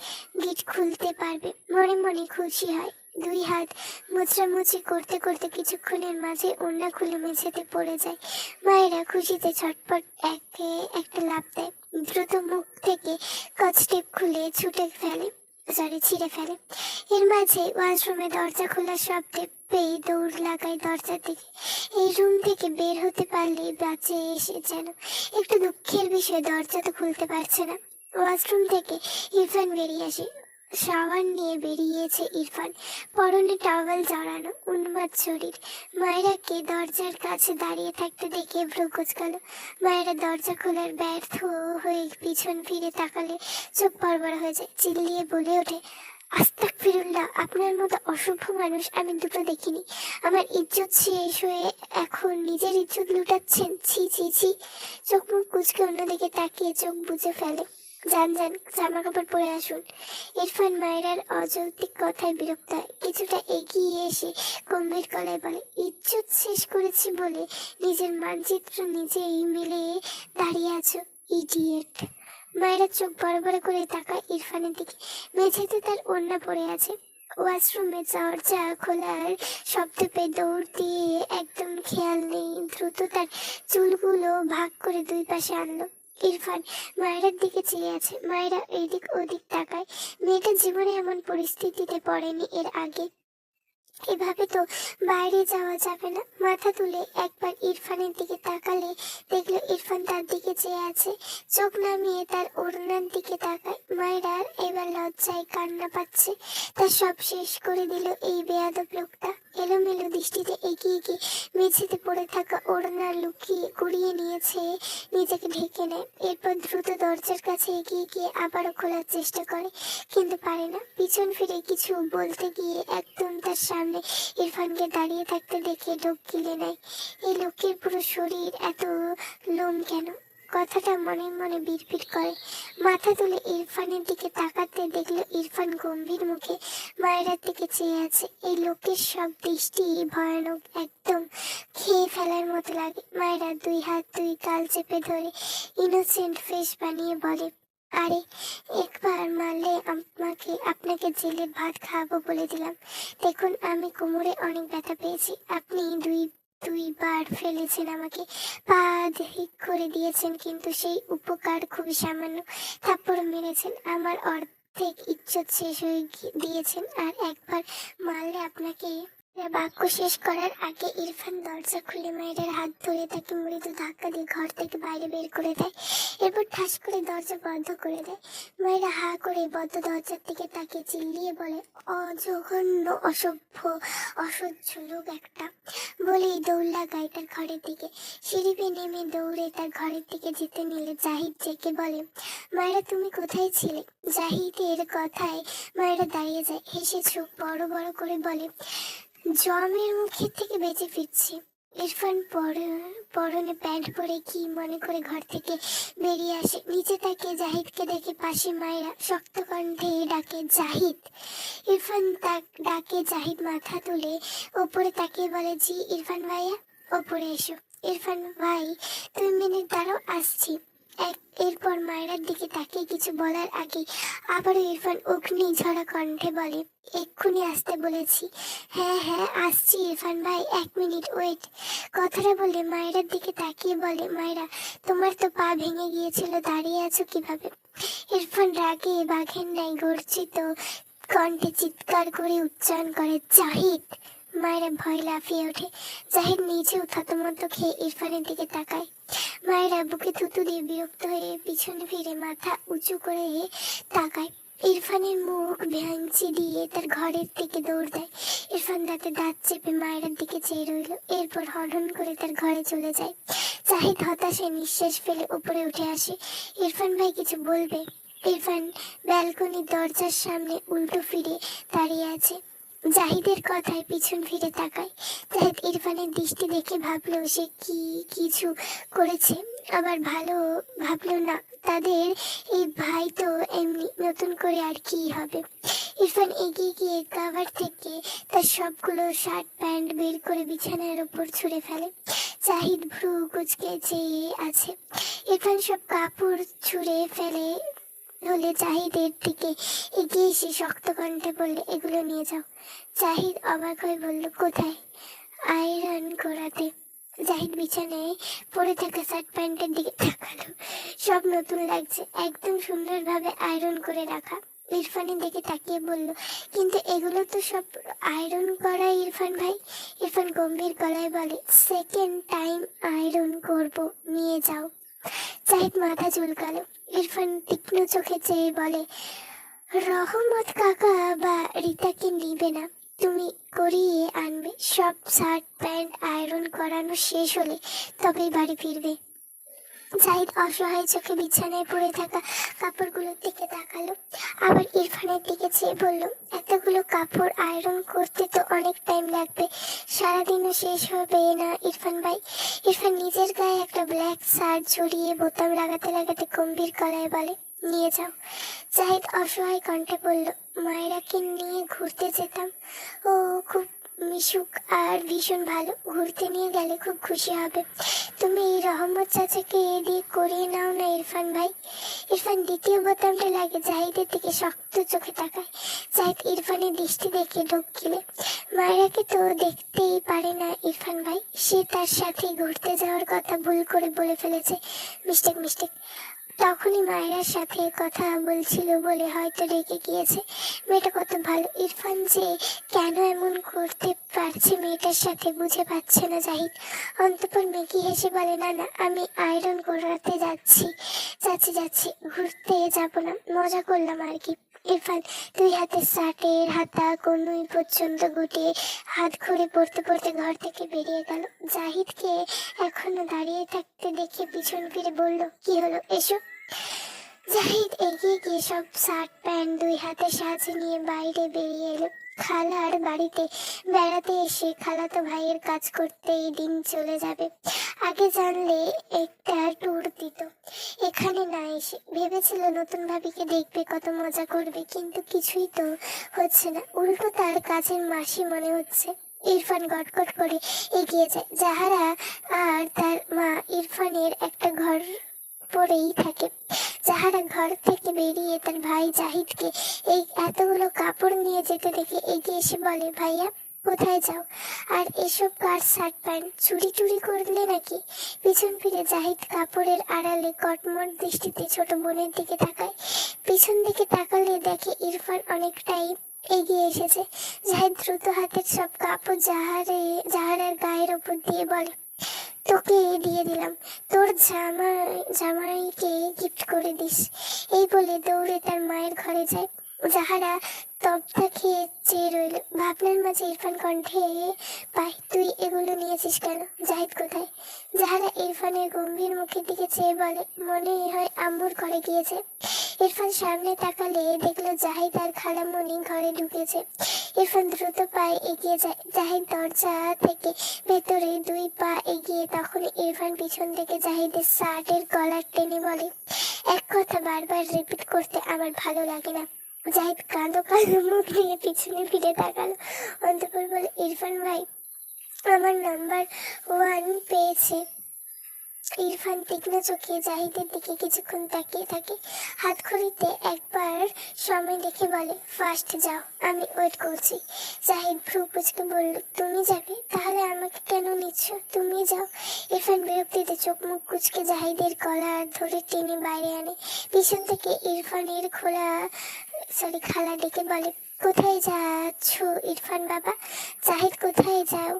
গিট খুলতে পারবে, মনে মনে খুশি হয়। 2 হাত মোছামুছি করতে করতে কিছুক্ষণের মাঝে ওড়না খুলে মেঝেতে পড়ে যায়। মায়েরা খুশিতে ছটপট একটা লাফ দেয়, দ্রুত মুখ থেকে কচটেপ খুলে ছিঁড়ে ফেলে। এর মাঝে ওয়াশরুমে দরজা খোলার শব্দে পেয়ে দৌড় লাগায় দরজার দিকে। এই রুম থেকে বের হতে পারলে বাঁচে এসে যেন। একটু দুঃখের বিষয়, দরজা তো খুলতে পারছে না। ওয়াশরুম থেকে ইরফান বেরিয়ে আসে। শাওয়ার নিয়ে বেরিয়েছে ইরফান, পরনে টাওয়াল জড়ানো, উন্মাদ শরীর। মায়েরাকে দরজার কাছে দাঁড়িয়ে থাকতে দেখে ভ্রু কুঁচকালো। মায়েরা দরজা খোলার ব্যর্থ হয়ে পিছন ফিরে তাকালে চোখ বড়বড় হয়ে যায়। চিল্লিয়ে বলে ওঠে, আস্তাগফিরুল্লাহ, আপনার মতো অসভ্য মানুষ আমি দুটো দেখিনি। আমার ইজ্জত শেষ হয়ে এখন নিজের ইজ্জত লুটাচ্ছেন, ছি ছি ছি। চোখ মুখ কুঁচকে অন্যদিকে তাকিয়ে চোখ বুজে ফেলে। যান যান, জামা কাপড় পরে আসুন। ইরফান মায়েরার অযৌক্তিক কথায় বিরক্ত হয়, কিছুটা এগিয়ে এসে গম্ভীর গলায় বলে, ইজ্জত শেষ করেছি বলে নিজের মানচিত্র নিজেই মেলে দাঁড়িয়ে আছো, ইডিয়েট। মায়েরা চোখ বড় বড় করে তাকায় ইরফানের দিকে। মেঝেতে তার ওড়না পড়ে আছে। ওয়াশরুমে দরজা খোলার শব্দ পেয়ে দৌড় দিয়ে একদম খেয়াল নেই, দ্রুত তার চুলগুলো ভাগ করে 2 পাশে আনলো। ইরফান মায়েরার দিকে চেয়ে আছে। মায়েরা এদিক ওদিক তাকায়। মেয়েটা জীবনে এমন পরিস্থিতিতে পড়েনি এর আগে। এভাবে তো বাইরে যাওয়া যাবে না। মাথা তুলে একবার ইরফানের দিকে তাকালে দেখলো ইরফান তার দিকে চেয়ে আছে। চোখ নামিয়ে তার ওড়নার দিকে তাকায়। মায়েরার এবার লজ্জায় কান্না পাচ্ছে। তার সব শেষ করে দিল এই বেয়াদব লোকটা। এলোমেলো দৃষ্টিতে এগিয়ে গিয়ে মেঝেতে পড়ে থাকা ওড়না কুড়িয়ে নিয়েছে, নিজেকে ঢেকে নেয়। এরপর দ্রুত দরজার কাছে এগিয়ে গিয়ে আবারও খোলার চেষ্টা করে, কিন্তু পারে না। পিছন ফিরে কিছু বলতে গিয়ে একদম তার সামনে ইরফানকে দাঁড়িয়ে থাকতে দেখে ঢোক গিলে নেয়। এই লোকের পুরো শরীর এত লোম কেন? কথাটা মনে মনে বিড়বিড় করে। মাথা তুলে ইরফানের দিকে তাকাতে দেখলো ইরফান গম্ভীর মুখে মায়েরার দিকে চেয়ে আছে। এই লোকের সব দৃষ্টি ভয়ানক, একদম খেয়ে ফেলার মতো লাগে। মায়েরা 2 হাত 2 গাল চেপে ধরে ইনোসেন্ট ফেস বানিয়ে বলে, আরে একবার মারলে আপনাকে জেলের ভাত খাওয়াবো বলে দিলাম। দেখুন, আমি কোমরে অনেক ব্যথা পেয়েছি, আপনি দুইবার ফেলেছেন আমাকে, পা ঠিক করে দিয়েছেন, কিন্তু সেই উপকার খুবই সামান্য। থাপ্পড় মেরেছেন, আমার অর্ধেক ইজ্জত শেষ হয়ে দিয়েছেন, আর একবার মারলে আপনাকে। বাক্য শেষ করার আগে ইরফান দরজা খুলে মায়ের হাত ধরে তাকে মৃদু ধাক্কা দিয়ে ঘর থেকে বাইরে বের করে দেয়। এরপর ঠাস করে দরজা বন্ধ করে দেয়। মায়েরা হা করে বদ্ধ দরজার দিকে তাকে চিল্লিয়ে বলে, অজঘন্য, অসভ্য, অসহ্য লোক একটা, বলেই দৌড়লা গায়ে তার ঘরের দিকে। সিঁড়ি বেয়ে নেমে দৌড়ে তার ঘরের দিকে যেতে নিলে জাহিদ জেকে বলে, মায়েরা তুমি কোথায় ছিলে? জাহিদের কথায় মায়েরা দাঁড়িয়ে যায়, হেসে চোখ বড় বড় করে বলে, জমের মুখের থেকে বেঁচে ফিরছি। ইরফান পরনে প্যান্ট পরে কি মনে করে ঘর থেকে বেরিয়ে আসে। নিচে তাকে জাহিদকে দেখে পাশে মায়েরা শক্ত কণ্ঠে ডাকে, জাহিদ। ইরফান ডাকে জাহিদ মাথা তুলে ওপরে তাকিয়ে বলে, জি ইরফান ভাইয়া। ওপরে এসো। ইরফান ভাই 2 মিনিট দাঁড়াও, আসছি। এরপর মায়েরার দিকে তাকিয়ে কিছু বলার আগে আবারও ইরফান অগ্নি ঝরা কণ্ঠে বলে, এক্ষুনি আসতে বলেছি। হ্যাঁ হ্যাঁ আসছি ইরফান ভাই, 1 মিনিট ওয়েট। কথাটা বলে মায়েরার দিকে তাকিয়ে বলে, মায়েরা তোমার তো পা ভেঙে গিয়েছিল, দাঁড়িয়ে আছো কিভাবে? ইরফান রাগে বাঘের ন্যায় গর্জিত কণ্ঠে চিৎকার করে উচ্চারণ করে, জাহিদ। মায়েরা ভয় লাফিয়ে ওঠে। জাহিদ নিজেও থতমত খেয়ে ইরফানের দিকে তাকায়। মায়েরা বুকে থুতু দিয়ে বিরক্ত হয়ে পিছনে ফিরে মাথা উঁচু করে তাকায়। ইরফানের মুখ ভ্যাংচি দিয়ে তার ঘরের দিকে দৌড় দেয়। ইরফান দাঁতে দাঁত চেপে মায়ের দিকে চেয়ে রইল, এরপর হনহন করে তার ঘরে চলে যায়। জাহিদ হতাশায় নিঃশ্বাস ফেলে উপরে উঠে আসে। ইরফান ভাই কিছু বলবে। ইরফান ব্যালকনির দরজার সামনে উল্টো ফিরে দাঁড়িয়ে আছে। জাহিদের কথায় পিছন ফিরে তাকায়। জাহিদ ইরফানের দৃষ্টি দেখে ভাবলো সে কি কিছু করেছে, আবার ভালো ভাবলো না, তাদের এই ভাই তো এমনি, নতুন করে আর কি হবে। ইরফান এগিয়ে গিয়ে কাভার থেকে তার সবগুলো শার্ট প্যান্ট বের করে বিছানার উপর ছুঁড়ে ফেলে। জাহিদ ভ্রু কুঁচকে চেয়ে আছে। ইরফান সব কাপড় ছুঁড়ে ফেলে হলে জাহিদের দিকে এগিয়ে এসে শক্ত কণ্ঠে বললে, এগুলো নিয়ে যাও। জাহিদ অবাক হয়ে বলল, কোথায়? আয়রন করাতে। জাহিদ বিছানায় পরে থাকা শার্ট প্যান্টের দিকে তাকালো। সব নতুন লাগছে, একদম সুন্দরভাবে আয়রন করে রাখা। ইরফানের দিকে তাকিয়ে বলল, কিন্তু এগুলো তো সব আয়রন করা ইরফান ভাই। ইরফান গম্ভীর গলায় বলে, সেকেন্ড টাইম আয়রন করব, নিয়ে যাও। জাহিদ মাথা চুলকালো। ইরফান তীক্ষ্ণ চোখে চেয়ে বলে, রহমত কাকা বা রিতাকে নিবে না, তুমি করিয়ে আনবে। সব শার্ট প্যান্ট আয়রন করানো শেষ হলে তবেই বাড়ি ফিরবে। জাহিদ অসহায় চোখে বিছানায় পড়ে থাকা কাপড়গুলোর দিকে তাকালো, আবার ইরফানের দিকে চেয়ে বলল, এতগুলো কাপড় আয়রন করতে তো অনেক টাইম লাগবে, সারাদিনও শেষ হবে না ইরফান ভাই। ইরফান নিজের গায়ে একটা ব্ল্যাক শার্ট জড়িয়ে বোতাম লাগাতে লাগাতে গম্ভীর গলায় বলে, নিয়ে যাও। জাহিদ অসহায় কণ্ঠে বলল, মায়েরাকে নিয়ে ঘুরতে যেতাম, ও খুব মিশুক আর ভীষণ ভালো, ঘুরতে নিয়ে গেলে খুব খুশি হবে। তুমি এই রহমত চাচাকে দিয়ে করিয়ে নাও না ইরফান ভাই। ইরফান দ্বিতীয় বোতামটা লাগে জাহিদের দিকে শক্ত চোখে তাকায়। জাহিদ ইরফানের দৃষ্টি দেখে ঢোক গিলে, মায়েরাকে তো দেখতেই পারে না ইরফান ভাই, সে তার সাথে ঘুরতে যাওয়ার কথা ভুল করে বলে ফেলেছে, মিস্টেক। তখনই মায়েরার সাথে কথা বলছিল বলে হয়তো রেগে গিয়েছে। মেয়েটা কত ভালো, ইরফান যে কেন এমন করতে পারছে মেয়েটার সাথে বুঝে পাচ্ছে না জাহিদ। অন্তঃপর মেকি হেসে বলে, না আমি আয়রন করাতে যাচ্ছি, ঘুরতে যাব না, মজা করলাম আর কি। ইরফান 2 হাতে শার্টের হাতা কনুই পর্যন্ত গুটিয়ে হাত ঘুরে পড়তে পড়তে ঘর থেকে বেরিয়ে গেল। জাহিদকে এখনো দাঁড়িয়ে থাকতে দেখে পিছন ফিরে বলল, কি হলো, এসো। জাহিদ এগিয়ে গিয়ে সব শার্ট প্যান্ট 2 হাতে সাহায্যে নিয়ে বাইরে বেরিয়ে এলো। খালার বাড়িতে বেড়াতে এসে খালাতো ভাইয়ের কাজ করতে এই দিন চলে যাবে। আগে জানলে একটা ট্যুর দিত, এখানে না এসে ভেবেছিল নতুন ভাবিকে দেখবে, কত মজা করবে, কিন্তু কিছুই তো হচ্ছে না, উল্টো তার কাজের মাসি মনে হচ্ছে। ইরফান গটগট করে এগিয়ে যায়। জাহারা আর তার মা ইরফানের একটা ঘর পরেই থাকে। জাহারা ঘর থেকে বেরিয়ে তার ভাই জাহিদকে এই এতগুলো কাপড় নিয়ে যেতে দেখে এগিয়ে এসে বলে, ভাইয়া কোথায় যাও? আর এসব কার শার্ট প্যান্ট চুরি টুরি করলে নাকি? পিছন ফিরে জাহিদ কাপড়ের আড়ালে কটমট দৃষ্টিতে ছোট বোনের দিকে তাকায়। পিছন দিকে তাকালে দেখে ইরফান অনেকটাই এগিয়ে এসেছে। জাহিদ দ্রুত হাতের সব কাপড় জাহারের গায়ের ওপর দিয়ে বলে, তোকে দিয়ে দিলাম, তোর জামাইকে গিফট করে দিস। এই বলে দৌড়ে তার মায়ের ঘরে যায়। যাহারা তবদা খেয়ে চেয়ে রইল। ভাবনার মাঝে ইরফান কণ্ঠে পায়, তুই এগুলো নিয়েছিস কেন? জাহিদ কোথায়? যাহারা ইরফানের গম্ভীর মুখের দিকে চেয়ে বলে, মনে হয় আম্মুর ঘরে গিয়েছে। ইরফান সামনে তাকালে দেখলো জাহিদ আর খালামণি ঘরে ঢুকেছে। ইরফান দ্রুত পায়ে এগিয়ে যায়। জাহিদ দরজা থেকে ভেতরে 2 পা এগিয়ে তখন ইরফান পিছন থেকে জাহিদের শার্টের কলার টেনে বলে, এক কথা বারবার রিপিট করতে আমার ভালো লাগে না। জাহিদ কাঁদো কাঁদো মুখ নিয়ে পিছনে ফিরে তাকালো। অন্তঃপুর বলে, ইরফান ভাই আমার নাম্বার 1 পেয়েছে। ইরফান তীক্ষ্ণ চোখে জাহিদের দিকে কিছুক্ষণ তাকিয়ে থাকে। হাত ঘড়িতে একবার সময় দেখে বলে, ফার্স্ট যাও, আমি ওয়েট করছি। জাহিদ ভ্রু কুঁচকে বলল, তুমি যাবে? তাহলে আমাকে কেন নিচ্ছ? তুমি যাও। ইরফান বিরক্তিতে চোখ মুখ কুঁচকে জাহিদের কলার ধরে টেনে বাইরে আনে। পিছন থেকে ইরফানের খালা ডেকে বলে, কোথায় যাচ্ছ ইরফান বাবা? জাহিদ কোথায় যাও?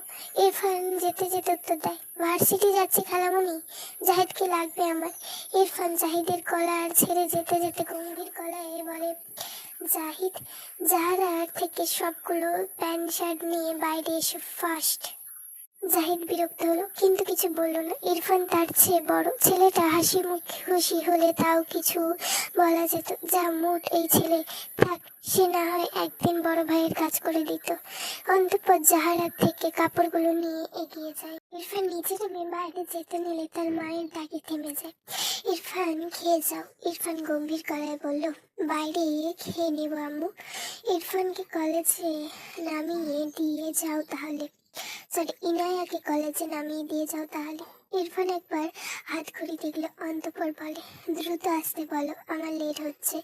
ইরফান যেতে যেতে উত্তর দেয়, ভার্সিটি যাচ্ছি খালামণি। জাহিদকে লাগবে আমার। ইরফান জাহিদের কলার ছেড়ে যেতে যেতে গম্ভীর গলায় বলে, জাহিদ জাহারার থেকে সবগুলো প্যান্ট শার্ট নিয়ে বাইরে এসো ফার্স্ট। জাহিদ বিরক্ত হলো কিন্তু কিছু বলল না। ইরফান তার চেয়ে বড়, ছেলেটা হাসি মুখে খুশি হলে তাও কিছু বলা যেত। যা মুড এই ছেলে, থাক, সে না হয় একদিন বড় ভাইয়ের কাজ করে দিত। অন্তঃপর জাহারার থেকে কাপড়গুলো নিয়ে এগিয়ে যায়। ইরফান নিজের মেয়ে বাইরে যেতে নিলে তার মায়ের ডাকে থেমে যায়। ইরফান খেয়ে যাও। ইরফান গম্ভীর গলায় বলল, বাইরে খেয়ে নেব আম্মু। ইরফানকে কলেজে নামিয়ে দিয়ে যাও তাহলে। ইনায়াকে কলেজে নামিয়ে দিয়ে যাও তাহলে। ইরফান একবার হাত ঘড়ি দেখলো। অন্তঃপর বলে, দ্রুত আসতে বলো, আমার লেট হচ্ছে।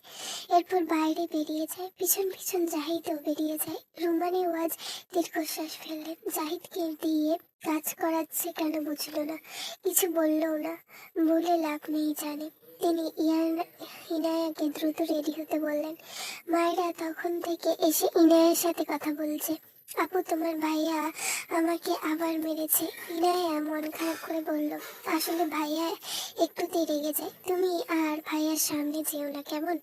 এরপর বাইরে বেরিয়ে যায়। পিছন পিছন জাহিদও বেরিয়ে যায়। রুমানি ওয়াজ দীর্ঘশ্বাস ফেললেন। জাহিদকে দিয়ে কাজ করাচ্ছে কেন বুঝলো না, কিছু বললেও না, বলে লাভ নেই জানে। তিনি ইনায়াকে দ্রুত রেডি হতে বললেন। মায়েরা তখন থেকে এসে ইনায়ের সাথে কথা বলছে। আপু তোমার ভাইয়া আমাকে আবার মেরেছে। ইনায়া মন খারাপ করে বলল, আসলে ভাইয়া একটুতেই রেগে যায়, তুমি আর ভাইয়ার সামনে যেও না কেমন।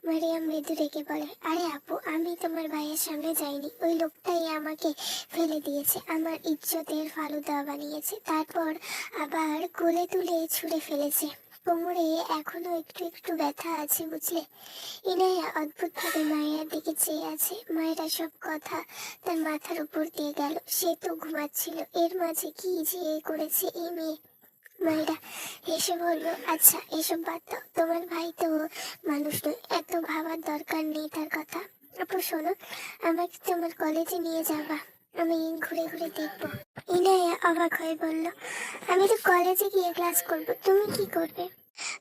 মারিয়াম মৃদু রেগে বলে, আরে আপু আমি তোমার ভাইয়ের সামনে যাইনি, ওই লোকটাই আমাকে ফেলে দিয়েছে, আমার ইজ্জতের ফালুদা বানিয়েছে, তারপর আবার কোলে তুলে ছুঁড়ে ফেলেছে। কোমরে এখনো একটু একটু ব্যথা আছে বুঝলে। ইনায়া অদ্ভুতভাবে মায়ের দিকে চেয়ে আছে। মায়েরা সব কথা তার মাথার উপর দিয়ে গেল। সে তো ঘুমাচ্ছিল, এর মাঝে কি যে করেছে এই মেয়ে। মায়েরা হেসে বলল, আচ্ছা এসব বাদ দাও, তোমার ভাই তো মানুষ নয়, এত ভাবার দরকার নেই তার কথা। আপু শোনো, আমাকে তোমার কলেজে নিয়ে যাবা, আমি ঘুরে ঘুরে দেখবো। ইনায়া অবাক হয়ে বলল, আমি তো কলেজে গিয়ে ক্লাস করব, তুমি কি করবে?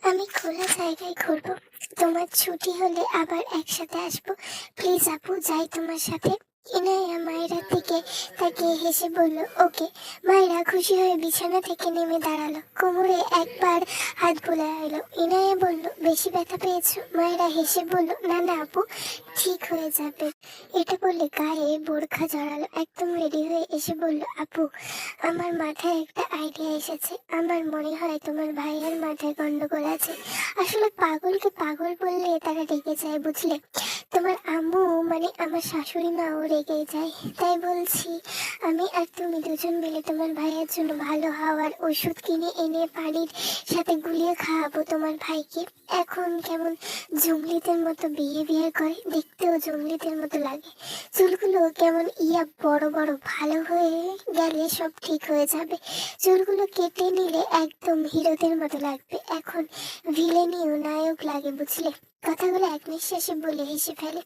আমি খোলা জায়গায় ঘুরবো, তোমার ছুটি হলে আবার একসাথে আসবো। প্লিজ আপু যাই তোমার সাথে। ইনায়া মায়েরার দিকে তাকিয়ে হেসে বলল, ওকে। মায়েরা খুশি হয়ে বিছানা থেকে নেমে দাঁড়ালো। কোমরে একবার হাত বুলায় এলো। ইনায়া বলল, বেশি ব্যথা পেয়েছো? মায়েরা হেসে বলল, না না আপু, ঠিক হয়ে যাবে। এটা বললে গায়ে বোরখা জড়ালো, একদম রেডি হয়ে এসে বলল, আপু আমার মাথায় একটা আইডিয়া এসেছে, আমার মনে হয় তোমার ভাইয়ের মাথায় গন্ডগোল আছে। আসলে পাগলকে পাগল বললে তারা রেগে যায় বুঝলে। তোমার আম্মু মানে আমার শাশুড়ি মাও রেগে যায়। তাই বলছি আমি আর তুমি দুজন মিলে তোমার ভাইয়ের জন্য ভালো হাওয়ার ওষুধ কিনে এনে পানির সাথে গুলিয়ে খাওয়াবো তোমার ভাইকে। এখন কেমন জঙ্গলিদের মতো বিহেভিয়ার করে, দেখতেও জঙ্গলিদের মতো লাগে। চুলগুলো কেমন বড় বড়, ভালো হয়ে গেলে সব ঠিক হয়ে যাবে। চুলগুলো কেটে নিলে একদম হিরোদের মতো লাগবে। এখন ভিলেনিও নায়ক লাগে বুঝলে। কথাগুলো এক নিঃশ্বাসে বলে হেসে ফেলে।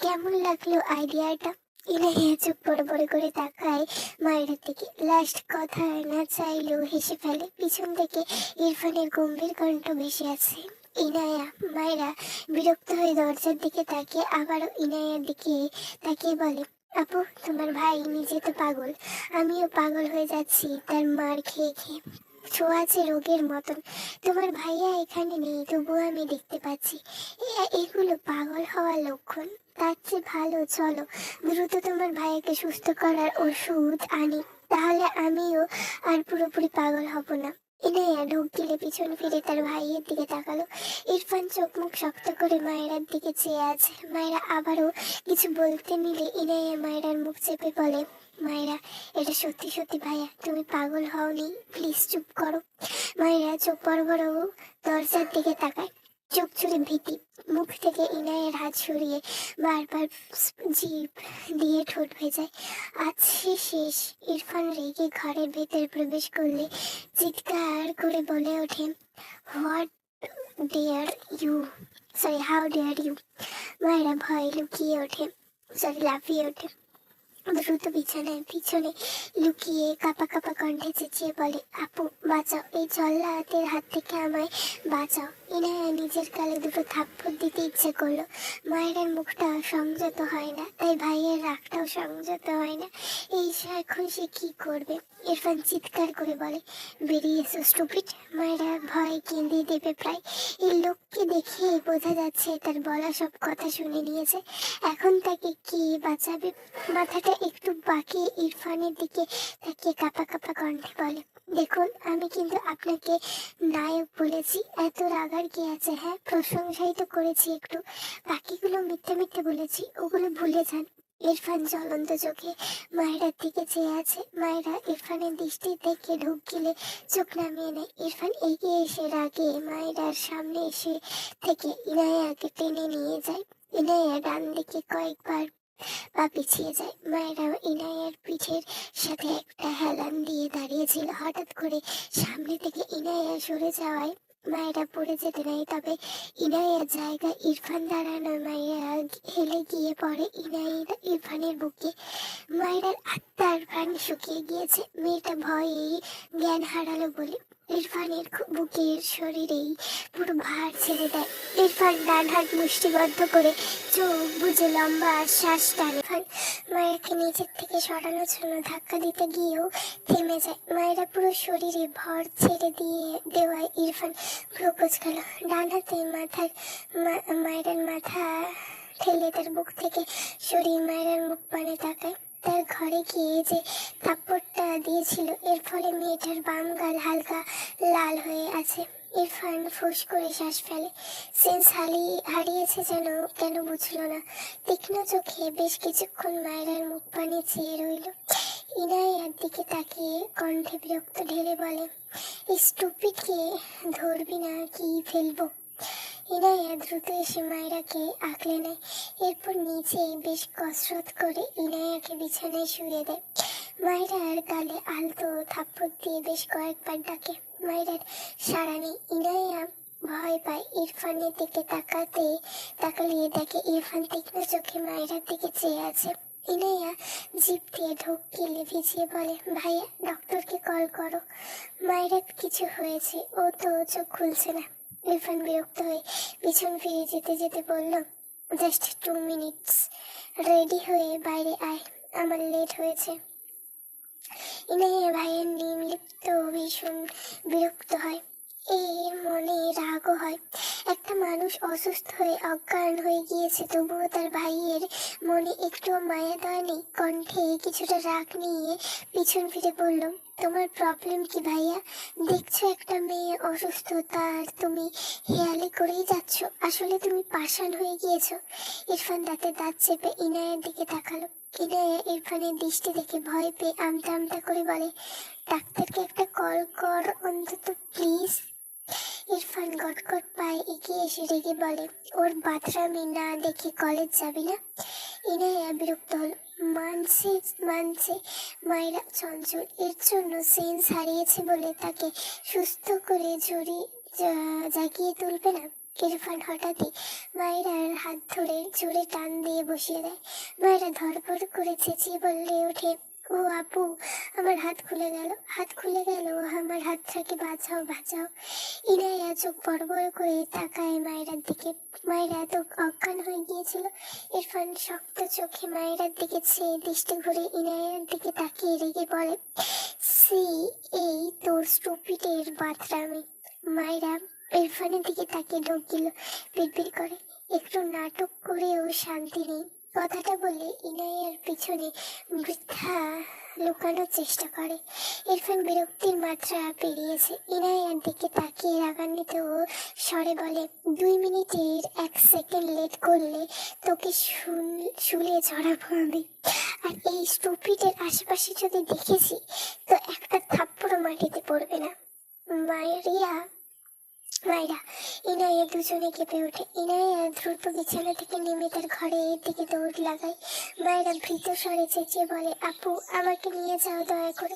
কেমন লাগলো আইডিয়াটা? ইনায়া চোখ বড় বড় করে তাকায় মায়ের দিকে। লাস্ট কথা না চাইলেও হেসে ফেলে। পিছন থেকে ইরফানের গম্ভীর কণ্ঠ ভেসে আছে, ইনায়া। মায়েরা বিরক্ত হয়ে দরজার দিকে তাকিয়ে আবারও ইনায়ার দিকে তাকিয়ে বলে, আপু, তোমার ভাই নিজে তো পাগল, আমিও পাগল হয়ে যাচ্ছি তার মার খেয়ে খেয়ে, ছোঁয়াচে রোগের মতন। তোমার ভাইয়া এখানে নেই, তবুও আমি দেখতে পাচ্ছি। এগুলো পাগল হওয়ার লক্ষণ। তার চেয়ে ভালো চলো দ্রুত তোমার ভাইয়াকে সুস্থ করার ওষুধ আনি, তাহলে আমিও আর পুরোপুরি পাগল হব না। ইনায়া ঢোক গিলে পিছন ফিরে তার ভাইয়ের দিকে তাকালো। ইরফান চোখ মুখ শক্ত করে মায়েরার দিকে চেয়ে আছে। মায়েরা আবারও কিছু বলতে নিলে ইনায়া মায়েরার মুখ চেপে বলে, মায়েরা, এটা সত্যি সত্যি ভাইয়া, তুমি পাগল হওনি, প্লিজ চুপ করো। মায়েরা চোখ বড় বড় দরজার দিকে তাকায়, চোখ জুড়ে ভীতি। মুখ থেকে ইনায়ের হাত সরিয়ে বারবার জিভ দিয়ে ঠোঁট ভেজায়। আজ সে শেষ। ইরফান রেগে ঘরের ভেতরে প্রবেশ করলে চিৎকার করে বলে ওঠে, what dare you, sorry how dare you. মায়েরা ভয় লুকিয়ে ওঠে, সরি লাফিয়ে ওঠে, দ্রুত বিছানায় পিছনে লুকিয়ে কাঁপা কাঁপা কণ্ঠে চেঁচিয়ে বলে, আপু বাঁচাও, এই জল্লাদের হাত থেকে আমায় বাঁচাও। ইনায়া নিজের গালে দুটো থাপ্পড় দিতে ইচ্ছে করলো। মায়ের মুখটা সংযত হয় না, তাই ভাইয়ের রাগটাও সংযত হয় না। এই এখন সে কি করবে? ইরফান চিৎকার করে বলে, বেরিয়ে এসো স্টুপিড। মায়েরা ভয় কেঁদে দেবে প্রায়। এই লোককে দেখে বোঝা যাচ্ছে তার বলা সব কথা শুনে নিয়েছে, এখন তাকে কি বাঁচাবে? মাথাটা একটু বাঁকিয়ে ইরফানের দিকে তাকিয়ে কাঁপা কাঁপা কণ্ঠে বলে, দেখুন আমি কিন্তু আপনাকে নায়ক বলেছি, এত রাগার কি আছে? হ্যাঁ, প্রশংসাই তো করেছি একটু, বাকিগুলো মিথ্যে মিথ্যে বলেছি, ওগুলো ভুলে যান। ইরফান জ্বলন্ত চোখে মায়েরার দিকে চেয়ে আছে। মায়েরা ইরফানের দৃষ্টি দেখে ঢোক গিলে চোখ নামিয়ে নেয়। ইরফান এগিয়ে এসে রাগে মায়েরার সামনে এসে থেকে ইনায়াকে টেনে নিয়ে যায়। ইনায়া ডান দিকে কয়েকবার পা পিছিয়ে যায়। মায়েরাও ইনায়ার পিঠের সাথে একটা হেলান দিয়ে দাঁড়িয়েছিল। হঠাৎ করে সামনে থেকে ইনায়া সরে যাওয়ায় মায়েরা পড়ে যেতে নেয়, তবে ইনায়ার জায়গায় ইরফান দাঁড়ানো। মায়েরা হেলে গিয়ে পড়ে ইরফানের বুকে। মায়েরার আত্মার প্রাণ শুকিয়ে গিয়েছে। মেয়েটা ভয়ে জ্ঞান হারালো বলে ইরফানের বুকের শরীরেই পুরো ভার ছেড়ে দেয়। ইরফান ডান হাত মুষ্টিবদ্ধ করে চোখ বুজে লম্বা শ্বাস টানে। মায়েরকে নিজের থেকে সরানোর জন্য ধাক্কা দিতে গিয়েও থেমে যায়। মায়েরা পুরো শরীরে ভর ছেড়ে দেওয়ায় ইরফান পুরো কুচকালো। ডান হাতে মায়ের মাথা ঠেলে তার বুক থেকে সরিয়ে মায়ের মুখ পানে তাকায়। তার ঘরে গিয়ে যে থাপ্পড়টা দিয়েছিল, এর ফলে মেয়েটার বাম গাল হালকা লাল হয়ে আছে। ইরফান ফুস করে শ্বাস ফেলে। সেন্স হারিয়েছে যেন, কেন বুঝলো না। তীক্ষ্ণ চোখে বেশ কিছুক্ষণ মায়ের মুখ পানে চেয়ে রইল। ইনায়ার দিকে তাকিয়ে কণ্ঠে বিরক্ত ঢেলে বলে, স্টুপিডকে ধরবি না কি ফেলবো? ইনায়া দ্রুত এসে মায়েরাকে আঁকলে নেয়। এরপর নিচে বেশ কসরত করে ইনায়াকে বিছানায় শুয়ে দেয়। মায়েরার গালে আলতো থাপ্পড় দিয়ে বেশ কয়েকবার ডাকে। মায়েরার সাড়া নেই। ইনায়া ভয় পায়। ইরফানের দিকে তাকালে দেখে ইরফান তীক্ষ্ণ চোখে মায়েরার দিকে চেয়ে আছে। ইনায়া জিভ দিয়ে ঢোক গিলে ভিজিয়ে বলে, ভাইয়া ডক্টরকে কল করো, মায়েরার কিছু হয়েছে, ও তো চোখ খুলছে না। ইরফান বিরক্ত হয়ে পিছন ফিরে যেতে যেতে বলল, জাস্ট 2 মিনিটস, রেডি হয়ে বাইরে আয়, আমার লেট হয়েছে। ইনায়া ভাইয়ের নির্লিপ্ত ভীষণ বিরক্ত হয়। এর মনে রাগও হয়। একটা মানুষ অসুস্থ হয়ে অজ্ঞান হয়ে গিয়েছে, তবুও তার ভাইয়ের মনে একটু মায়া দয়া নেই। কণ্ঠে কিছুটা রাগ নিয়ে পিছন ফিরে বলল, তোমার প্রবলেম কি ভাইয়া? দেখছো একটা মেয়ে অসুস্থ, তার তুমি হেয়ালি করেই যাচ্ছ। আসলে তুমি পাষাণ হয়ে গিয়েছো। ইরফান দাঁতে দাঁত চেপে ইনায়ের দিকে তাকালো। ইনায়া ইরফানের দৃষ্টি দেখে ভয় পেয়ে আমতা আমতা করে বলে, ডাক্তারকে একটা কল কর অন্তত প্লিজ। ইরফান গটগট পায়ে এগিয়ে এসে রেগে বলে, ওর বাথরামি না দেখে কলেজ যাবি না? ইনায়া বিরক্ত হলো। মানছে মায়েরা চঞ্চল, এর জন্য সেন্স হারিয়েছে বলে তাকে সুস্থ করে জাগিয়ে তুলবে না? ইরফান হঠাৎই মায়েরার হাত ধরে জোরে টান দিয়ে বসিয়ে দেয়। মায়েরা ধরপড় করে চেঁচিয়ে বললে ওঠে, ও আপু, আমার হাত খুলে গেল, হাত খুলে গেল, আমার হাতটাকে বাঁচাও বাঁচাও। ইনায়া চোখ বড় বড় করে তাকায় মায়েরার দিকে। মায়েরা এত অজ্ঞান হয়ে গিয়েছিল। ইরফান শক্ত চোখে মায়েরার দিকে চেয়ে দৃষ্টি ঘুরে ইনায়ার দিকে তাকিয়ে রেগে বলে, সি, এই তোর স্টুপিডের বাথরামে। মায়েরা ইরফানের দিকে তাকিয়ে ঢোক গেল, বিড়বিড় করে, একটু নাটক করেও শান্তি নেই। কথাটা বলে ইনায়ার পিছনে বৃদ্ধা লুকানোর চেষ্টা করে। ইরফান বিরক্তির মাত্রা পেরিয়েছে। ইনায়ার দিকে তাকিয়ে রাগান্বিত স্বরে বলে, 2 মিনিটের 1 সেকেন্ড লেট করলে তোকে শুলে ঝরাবো আমি। আর এই স্টুপিডের আশেপাশে যদি দেখেছি তো একটা থাপ্পড়ও মাটিতে পড়বে না। মায়েরা ইনায়া দুজনে কেঁপে ওঠে। ইনায়া দ্রুত বিছানা থেকে নেমে তার ঘরের দিকে দৌড় লাগায়। মায়েরা ভীত স্বরে চেঁচিয়ে বলে, আপু, আমাকে নিয়ে যাও দয়া করে,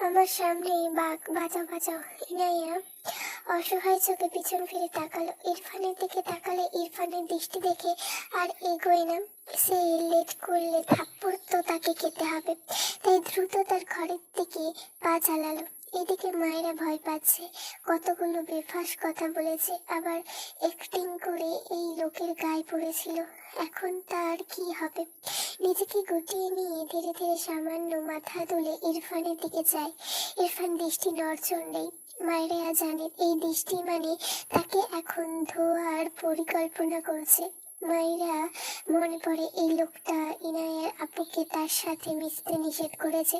আমার সামনে বাঘ, বাঁচাও বাঁচাও। ইনায়া অসহায় চোখে পিছন ফিরে তাকালো। ইরফানের দিকে তাকালে ইরফানের দৃষ্টি দেখে আর এগোয় না। সে লেট করলে থাপ্পড় তো তাকে খেতে হবে, তাই দ্রুত তার ঘরের দিকে পা চালালো। এদিকে মায়েরা ভয় পাচ্ছে। কতগুলো বেফাঁস কথা বলেছে, আবার অ্যাক্টিং করে এই লোকের গায়ে পড়েছিল। এখন তার কি হবে? নিজেকে গুটিয়ে নিয়ে ধীরে ধীরে সামান্য মাথা তুলে ইরফানের দিকে যায়। ইরফান দৃষ্টি নড়চড় নেই। মায়েরা জানেন এই দৃষ্টি মানে তাকে এখন ধোয়ার পরিকল্পনা করছে। মায়েরা মনে পড়ে এই লোকটা ইনায়ার আপুকে তার সাথে মিশতে নিষেধ করেছে।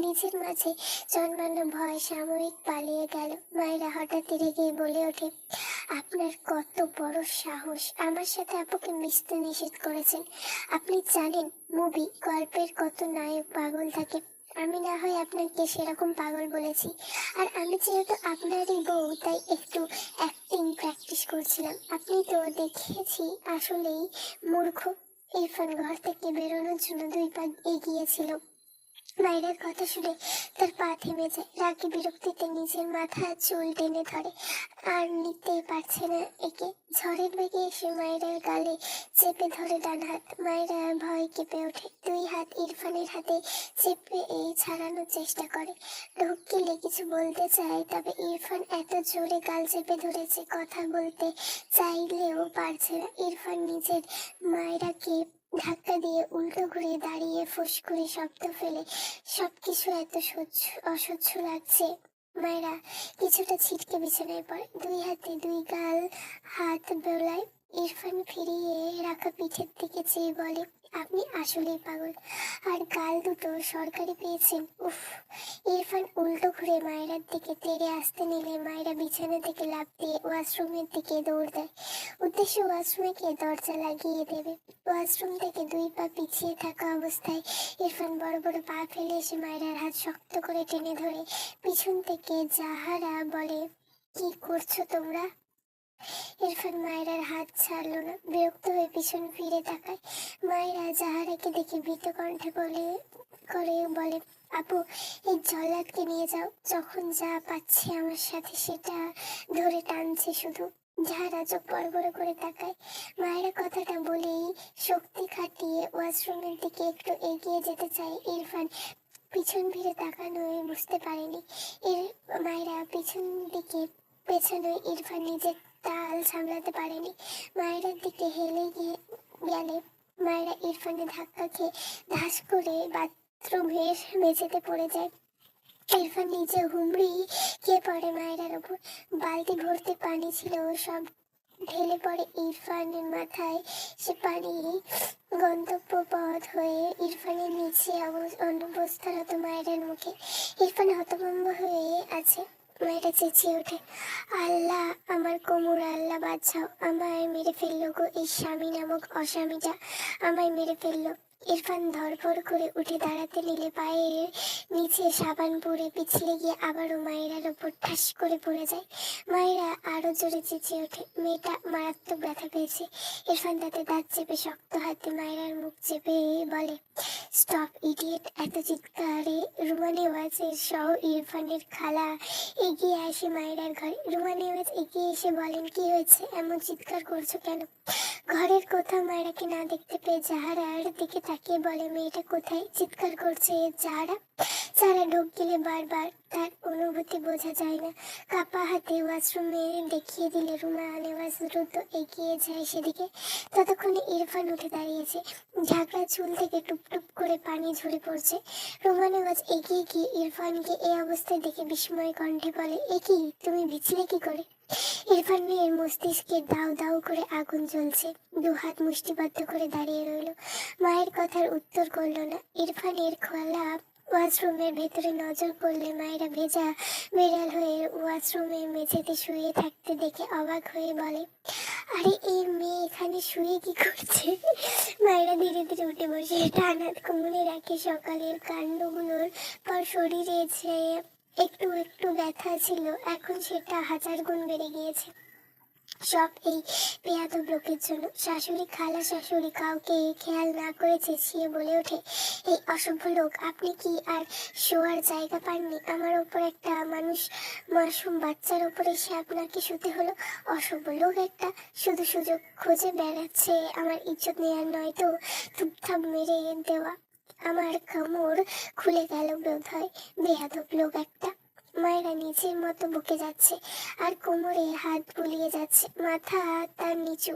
নিজের মাঝে জন্মানো ভয় সাময়িক পালিয়ে গেল। মায়েরা হঠাৎ রেগে বলে ওঠে, আপনার কত বড় সাহস, আমার সাথে আপুকে মিশতে নিষেধ করেছেন? আপনি জানেন মুভি গল্পের কত নায়ক পাগল থাকে? আমি না হয় আপনাকে সেরকম পাগল বলেছি, আর আমি যেহেতু আপনারই বউ তাই একটু অ্যাক্টিং প্র্যাকটিস করছিলাম। আপনি তো দেখেছি আসলেই মূর্খ। ইরফান ঘর থেকে বেরোনোর জন্য 2 পা এগিয়েছিল। মায়ের কথা শুনে তার পা থেমে যায়। রাগে বিরক্তিতে নিজের মাথা চুল টেনে ধরে, আর নিতে পারছে না একে। ঝড়ের বেগে এসে মায়ের গালে চেপে ধরে ডান হাত। মায়েরা ভয় কেঁপে ওঠে। 2 হাত ইরফানের হাতে চেপে ছাড়ানোর চেষ্টা করে। ঢোক গেলে কিছু বলতে চায়, তবে ইরফান এত জোরে গাল চেপে ধরেছে কথা বলতে চাইলেও পারছে না। ইরফান নিজের মায়েরাকে ধাক্কা দিয়ে উল্টো ঘুরে দাঁড়িয়ে ফুস করে শব্দ ফেলে, সবকিছু এত অসহ্য লাগছে। মায়েরা কিছুটা ছিটকে বিছানায় পড়ে। 2 হাতে 2 গাল হাত বোলায়। ইরফান ফিরিয়ে রাখা পিঠের দিকে চেয়ে বলে, আপনি আসলেই পাগল। আর গাল দুটো সরকারি পেয়েছেন, উফ। ইরফান উল্টো ঘুরে মায়েরার দিকে তেড়ে আসতে নিলে মায়েরা বিছানা থেকে লাফ দিয়ে ওয়াশরুমের দিকে দৌড় দেয়। উদ্দেশ্য ওয়াশরুমে গিয়ে দরজা লাগিয়ে দেবে। ওয়াশরুম থেকে 2 পা পিছিয়ে থাকা অবস্থায় ইরফান বড় বড় পা ফেলে এসে মায়েরার হাত শক্ত করে টেনে ধরে পিছন থেকে জাহারা বলে, কি করছো তোমরা? ইরফান মায়েরার হাত ছাড়লো না। বিরক্ত হয়ে পিছন ফিরে তাকায়। মায়েরা জাহারাকে দেখে ভীত কণ্ঠে বলে, আপু, এই জল্লাদকে নিয়ে যাও। যখন যা পাচ্ছে আমার সাথে সেটা ধরে টানছে শুধু। যাহারা চোখ বড় বড় করে তাকায়। মায়েরা কথাটা বলেই শক্তি খাটিয়ে ওয়াশরুমের দিকে একটু এগিয়ে যেতে চায়। ইরফান পিছন ফিরে তাকানোয় বুঝতে পারেনি। মায়েরা পিছন দিকে পেছনে ইরফান নিজের তাল সামলাতে পারেনি। মায়েরার দিকে হেলে গেলে মায়েরা ইরফানের ধাক্কা খেয়ে ধাস করে বাথরুমের মেঝেতে পড়ে যায়। ইরফান নিজে হুমড়ি খেয়ে পড়ে মায়েরার ওপর। বালতি ভর্তি পানি ছিল, সব ঢেলে পড়ে ইরফানের মাথায়। সে পানি গন্তব্যপথ হয়ে ইরফানের নিচে অবস্থারত মায়ের মুখে। ইরফান হতভম্ব হয়ে আছে। মায়েরা চেঁচিয়ে ওঠে, আল্লাহ, আমার কোমর, আল্লাহ বাঁচাও, আমায় মেরে ফেললো গো, এই স্বামী নামক অস্বামীটা আমায় মেরে ফেললো। ইরফান ধরপড় করে উঠে দাঁড়াতে নিলে পায়ের নিচে সাবান পড়ে পিছলে গিয়ে আবারও মায়েরার ওপর ঠাস করে পড়ে যায়। মায়েরা আরো জোরে চেঁচিয়ে ওঠে। মেয়েটা মারাত্মক ব্যথা পেয়েছে। ইরফান তাতে দাঁত চেপে শক্ত হাতে মায়েরার মুখ চেপে বলে, স্টপ ইডিয়েট। এত চিৎকারে রুমানি ওয়াজের সহ ইরফানের খালা এগিয়ে আসে মায়েরার ঘরে। রুমানি ওয়াজ এগিয়ে এসে বলেন, কি হয়েছে, এমন চিৎকার করছো কেন? ঘরের কোথাও মায়েরাকে না দেখতে পেয়ে জাহারার দিকে তাকিয়ে বলে, মেয়েটা কোথায়? চিৎকার করছে যারা। সারা ঢোক গেলে বারবার, তার অনুভূতি বোঝা যায় না। কাপা হাতে ওয়াশরুমে দেখিয়ে দিলে রুমা নেওয়াজ দ্রুত এগিয়ে যায় সেদিকে। ততক্ষণে ইরফান উঠে দাঁড়িয়েছে, ঝাঁকড়া চুল থেকে টুপটুপ করে পানি ঝরে পড়ছে। রুমা নেওয়াজ এগিয়ে গিয়ে ইরফানকে এই অবস্থায় দেখে বিস্ময় কণ্ঠে বলে, এ কি, তুমি ভিজলে কি করে? ইরফান মেয়ের মস্তিষ্কে দাউ দাউ করে আগুন জ্বলছে, দুহাত মুষ্টিবদ্ধ করে দাঁড়িয়ে রইল। মায়ের কথার উত্তর করল না। ইরফানের খোলা ওয়াশরুমের ভেতরে নজর পড়লে মায়েরা ভেজা বিড়াল হয়ে ওয়াশরুমের মেঝেতে শুয়ে থাকতে দেখে অবাক হয়ে বলে, আরে এই মেয়ে এখানে শুয়ে কি করছে? মায়েরা ধীরে ধীরে উঠে বসে টানাত কোমরে রাখে সকালের কাণ্ডগুলোর পর শরীরে যে একটু একটু ব্যথা ছিল এখন সেটা 1000 গুণ বেড়ে গিয়েছে। সব এই বেয়াদব লোকের জন্য। শাশুড়ি, খালা শাশুড়ি কাউকে খেয়াল না করে চেঁচিয়ে বলে ওঠে, এই অসভ্য লোক, আপনি কি আর শোয়ার জায়গা পাননি? আমার ওপর একটা মাসুম বাচ্চার ওপর এসে আপনাকে শুতে হলো। অসভ্য লোক একটা, শুধু সুযোগ খুঁজে বেড়াচ্ছে আমার ইজ্জত নেওয়ার, নয়তো থুপথাপ মেরে দেওয়া। আমার কামড় খুলে গেল বোধ হয়। বেয়াদব লোক একটা। মায়েরা নিজের মতো বকে যাচ্ছে আর কোমরে হাত বুলিয়ে যাচ্ছে। মাথা তার নিচু।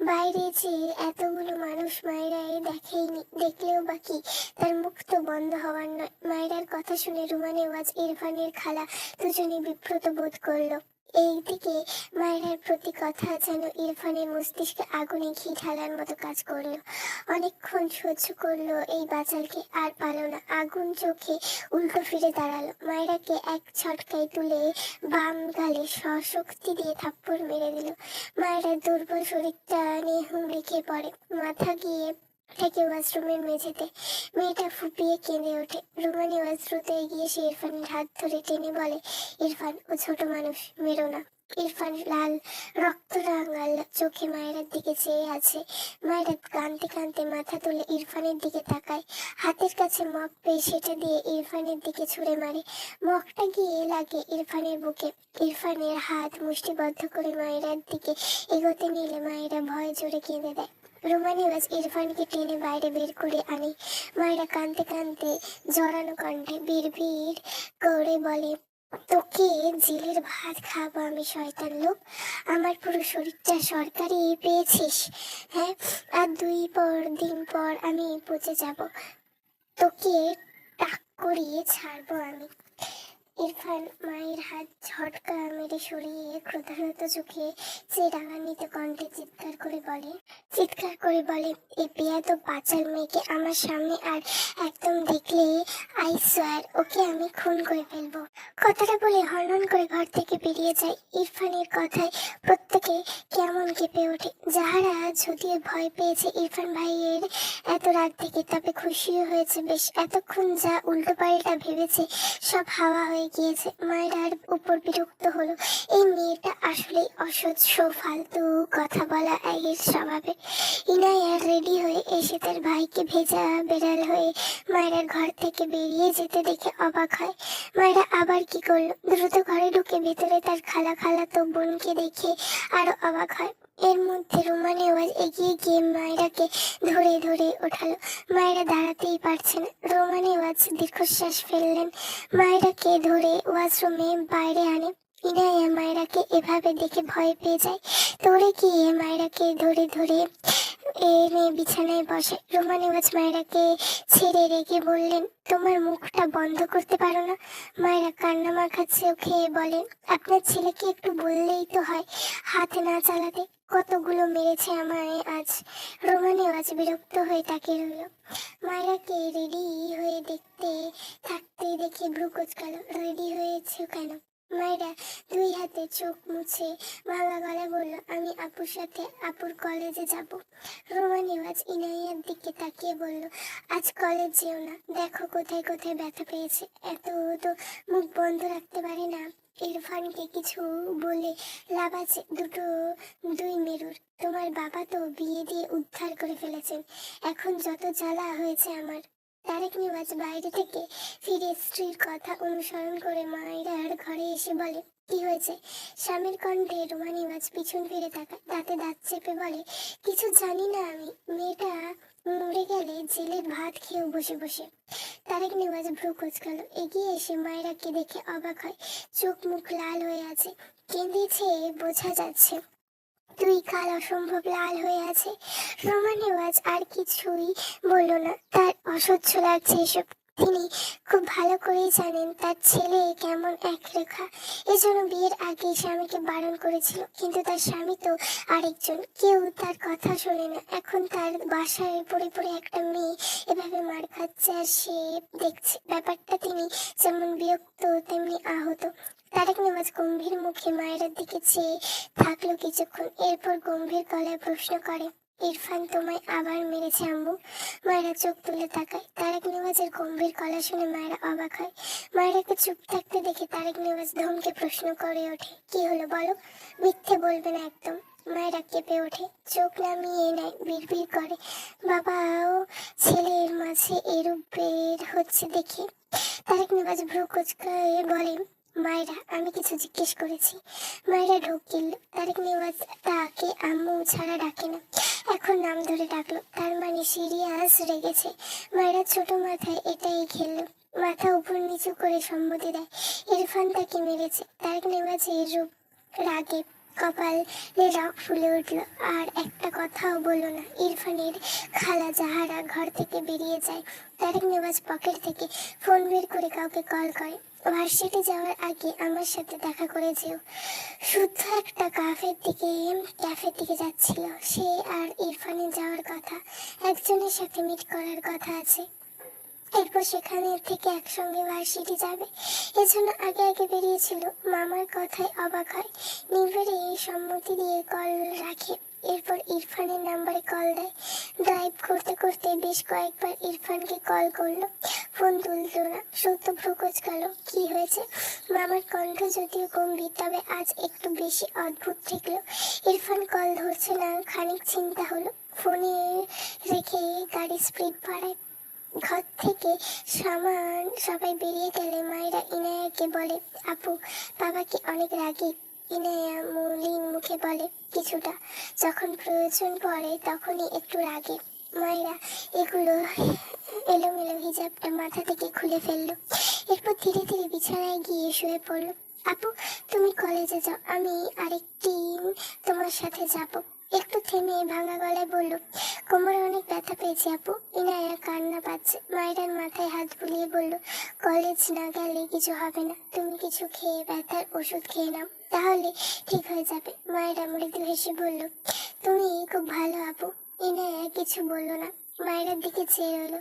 বাইরে যে এতগুলো মানুষ মায়েরাই দেখেইনি, দেখলেও বাকি, তার মুখ তো বন্ধ হওয়ার নয়। মায়েরার কথা শুনে রুমা নেওয়াজ, ইরফানের খালা দুজনে বিব্রত বোধ করলো। এইদিকে মায়েরার প্রতি কথা যেন ইরফানের মস্তিষ্কে আগুনে ঘি ঢালার মতো কাজ করলো। অনেকক্ষণ সহ্য করলো এই বাচালকে, আর পারল না। আগুন চোখে উল্টো ফিরে দাঁড়ালো। মায়েরাকে এক ছটকায় তুলে বাম গালে সশক্তি দিয়ে থাপ্পড় মেরে দিল। মায়েরা দুর্বল শরীরটা নিয়ে হুমড়ি খেয়ে পড়ে, মাথা গিয়ে থেকে ওয়াশরুমের মেঝেতে। মেয়েটা ফুপিয়ে কেঁদে ওঠে। রুমা নেওয়াজ দ্রুত এগিয়ে সে ইরফানের হাত ধরে টেনে বলে, ইরফান, ও ছোট মানুষ, মেরো না। ইরফান লাল রক্ত রাঙাল চোখে মায়েরার দিকে চেয়ে আছে। মায়েরা কাঁদতে কাঁদতে মাথা তুলে ইরফানের দিকে তাকায়। হাতের কাছে মগ পেয়ে সেটা দিয়ে ইরফানের দিকে ছুঁড়ে মারে। মগটা গিয়ে লাগে ইরফানের বুকে। ইরফানের হাত মুষ্টিবদ্ধ করে মায়েরার দিকে এগোতে নিলে মায়েরা ভয় জোরে কেঁদে দেয়। রুমা নেওয়াজ ইরফানকে টেনে বাইরে বের করে আনে। মায়েরা কাঁদতে কাঁদতে জড়ানো কণ্ঠে বিড়বিড় করে বলে, তোকে জেলের ভাত খাবো আমি, শয়তান লোক। আমার পুরো শরীরটা সরকারি পেয়েছিস, হ্যাঁ? আর 2 দিন পর আমি পচে যাব, তোকে টাক করিয়ে ছাড়বো আমি। ইরফান মায়ের হাত ঝটকা মেরে সরিয়ে ক্রোধাহত চোখে সে রাগান্বিত কণ্ঠে চিৎকার করে বলে, এই বেয়াদব বাচাল মেয়েকে আমার সামনে আর একদম দেখলে আই সোয়ার ওকে আমি খুন করে ফেলবো। কথাটা বলে হনহন করে ঘর থেকে বেরিয়ে যায়। ইরফানের কথায় প্রত্যেকে কেমন কেঁপে ওঠে। যাহারা যদিও ভয় পেয়েছে ইরফান ভাইয়ের এত রাগ থেকে, তবে খুশিও হয়েছে বেশ। এতক্ষণ যা উল্টো পাল্টা ভেবেছে সব হাওয়া হয়ে গিয়েছে। মায়ের উপর বিরক্ত হলো। এই মেয়েটা আসলেই অসহ্য, ফালতু কথা বলা এর স্বভাবে। ইনায়া রেডি হয়ে এসে তার ভাইকে ভেজা বেড়াল হয়ে মায়ের ঘর থেকে বেরিয়ে যেতে দেখে অবাক হয়। মায়েরা আবার কি করলো? দ্রুত ঘরে ঢুকে ভেতরে তার খালাতো বোনকে দেখে আরো অবাক হয়। এর মধ্যে রুমা নেওয়াজ এগিয়ে গিয়ে মায়েরাকে ধরে ওঠালো। মায়েরা দাঁড়াতেই পারছে না। রুমা নেওয়াজ দীর্ঘশ্বাস ফেললেন। মায়েরাকে ধরে ওয়াশরুমে বাইরে আনে। ইনায়া মায়েরাকে এভাবে দেখে ভয় পেয়ে যায়। দৌড়ে গিয়ে মায়েরাকে ধরে এনে বিছানায় বসে। রুমা নেওয়াজ মায়েরাকে ছেড়ে রেখে বললেন, তোমার মুখটা বন্ধ করতে পারো না? মায়েরা কান্না মাখা চোখে বলেন, আপনার ছেলেকে একটু বললেই তো হয় হাত না চালাতে, কতগুলো মেরেছে আমায় আজ। রুমা নেওয়াজ বিরক্ত হয়ে তাকিয়ে রইল। মায়েরাকে রেডি হয়ে দেখতে থাকতে দেখে ভ্রু কুঁচকালো। রেডি হয়েছে কেন? মায়েরা 2 হাতে চোখ মুছে ভাঙা গলায় বলল, আমি আপুর সাথে আপুর কলেজে যাব। রুমা নেওয়াজ ইনাইয়ার দিকে তাকিয়ে বলল, আজ কলেজ যেও না, দেখো কোথায় কোথায় ব্যথা পেয়েছে। এত তো মুখ বন্ধ রাখতে পারে না। ইরফানকে কিছু বলে লাভ আছে? 2 মেরুর। তোমার বাবা তো বিয়ে দিয়ে উদ্ধার করে ফেলেছেন। এখন যত জ্বালা হয়েছে আমার, তারেক নিবাজ বাইরে থেকে ফিরে স্ত্রীর কথা অনুসরণ করে মায়েরার ঘরে এসে বলে, কি হয়েছে? স্বামীর কণ্ঠে রুমা নিবাজ পিছন ফিরে তাকায়, দাঁতে দাঁত চেপে বলে, কিছু জানি না আমি। মেয়েটা মরে গেলে জেলের ভাত খেয়েও বসে বসে। তারেক নিবাজ ভ্রু কুঁচকালো, এগিয়ে এসে মায়েরাকে দেখে অবাক হয়। চোখ মুখ লাল হয়ে আছে, কেঁদেছে বোঝা যাচ্ছে। দুই গাল অসম্ভব লাল হয়ে আছে। রোমা নেওয়াজ আর কিছুই বলল না, তার অসহ্য লাগছে এসব। তিনি খুব ভালো করেই জানেন তার ছেলে কেমন একরেখা। এজন্য বিয়ের আগে স্বামীকে বারণ করেছিল, কিন্তু তার স্বামী তো আরেকজন, কেউ তার কথা শোনে না। এখন তার বাসায় পড়ে পড়ে একটা মেয়ে এভাবে মার খাচ্ছে আর সে দেখছে। ব্যাপারটা তিনি যেমন বিরক্ত তেমনি আহত। তারেক নেওয়াজ গম্ভীর মুখে মায়ের দিকে চেয়ে থাকলো কিছুক্ষণ, এরপর গম্ভীর গলায় প্রশ্ন করে, ইরফান তোমায় আবার মেরেছে আম্মু? মায়েরা চোখ তুলে তাকায়। তারেক নেওয়াজের গম্ভীর গলা শুনে মায়েরা অবাক হয়। মায়েরাকে চুপ থাকতে দেখে তারেক নেওয়াজ ধমকে প্রশ্ন করে ওঠে, কি হলো বলো? মিথ্যে বলবে না একদম। মায়েরা কেঁপে ওঠে, চোখ নামিয়ে নেয়, বিড়বিড় করে, বাবা ও ছেলের মাঝে এরূপ বের হচ্ছে দেখে। তারেক নেওয়াজ ভ্রু কুঁচকায়ে বলে, মায়েরা আমি কিছু জিজ্ঞেস করেছি। মায়েরা ঢোক গিলল। তারেক নেওয়াজ তাকে আম্মু ছাড়া ডাকে না, এখন নাম ধরে ডাকলো, তার মানে সিরিয়াস রেগেছে। মায়েরা ছোট মাথায় এটাই খেললো, মাথা উপর নিচু করে সম্মতি দেয়। ইরফান তাকে মেরেছে। তারেক নেওয়াজের রূপ রাগে কপালে রক ফুলে উঠল, আর একটা কথাও বলল না। ইরফানের খালা জাহারা ঘর থেকে বেরিয়ে যায়। তারেক নেওয়াজ পকেট থেকে ফোন বের করে কাউকে কল করে, ভার্সিটি যাওয়ার আগে আমার সাথে দেখা করে যেও। শুদ্ধ একটা ক্যাফের দিকে যাচ্ছিল সে, আর ইরফানের যাওয়ার কথা, একজনের সাথে মিট করার কথা আছে। এরপর সেখানে থেকে একসঙ্গে ভার্সিটি যাবে, এজন্য আগে আগে বেরিয়েছিল। মামার কথায় অবাক হয়, নির্ভরে সম্মতি দিয়ে কল রাখে। এরপর ইরফানের নাম্বারে কল দেয়। ড্রাইভ করতে করতে বেশ কয়েকবার ইরফানকে কল করলো, ফোন তুলতো না। সত্য ভ্রু কুঁচকালো, কি হয়েছে? মামার কণ্ঠ যদিও গম্ভীর, তবে আজ একটু বেশি অদ্ভুত ঠেকলো। ইরফান কল ধরছে না, খানিক চিন্তা হলো। ফোনে রেখে গাড়ি স্পিড বাড়ায়। ঘর থেকে সবাই বেরিয়ে গেলে মায়েরা ইনায়াকে বলে, আপু বাবা কি অনেক রাগী? ইনায়া মলিন মুখে বলে, কিছুটা, যখন প্রয়োজন পড়ে তখনই একটু রাগে। মায়েরা এগুলো এলোমেলো হিজাবটা মাথা থেকে খুলে ফেললো। এরপর ধীরে ধীরে বিছানায় গিয়ে শুয়ে পড়লো। আপু তুমি কলেজে যাও, আমি আরেকদিন তোমার সাথে যাবো। একটু থেমে ভাঙা গলায় বলল, কোমরে অনেক ব্যথা পেয়েছি আপু। ইনায়া কান্না পাচ্ছে। মায়েরার মাথায় হাত বুলিয়ে বলল, কলেজ না গেলে কিছু হবে না, তুমি কিছু খেয়ে ব্যথার ওষুধ খেয়ে নাও, তাহলে ঠিক হয়ে যাবে। মায়েরা মৃদু হেসে বলল, তুমি খুব ভালো আপু। ইনায়া কিছু বলল না, মায়েরার দিকে চেয়ে রইল।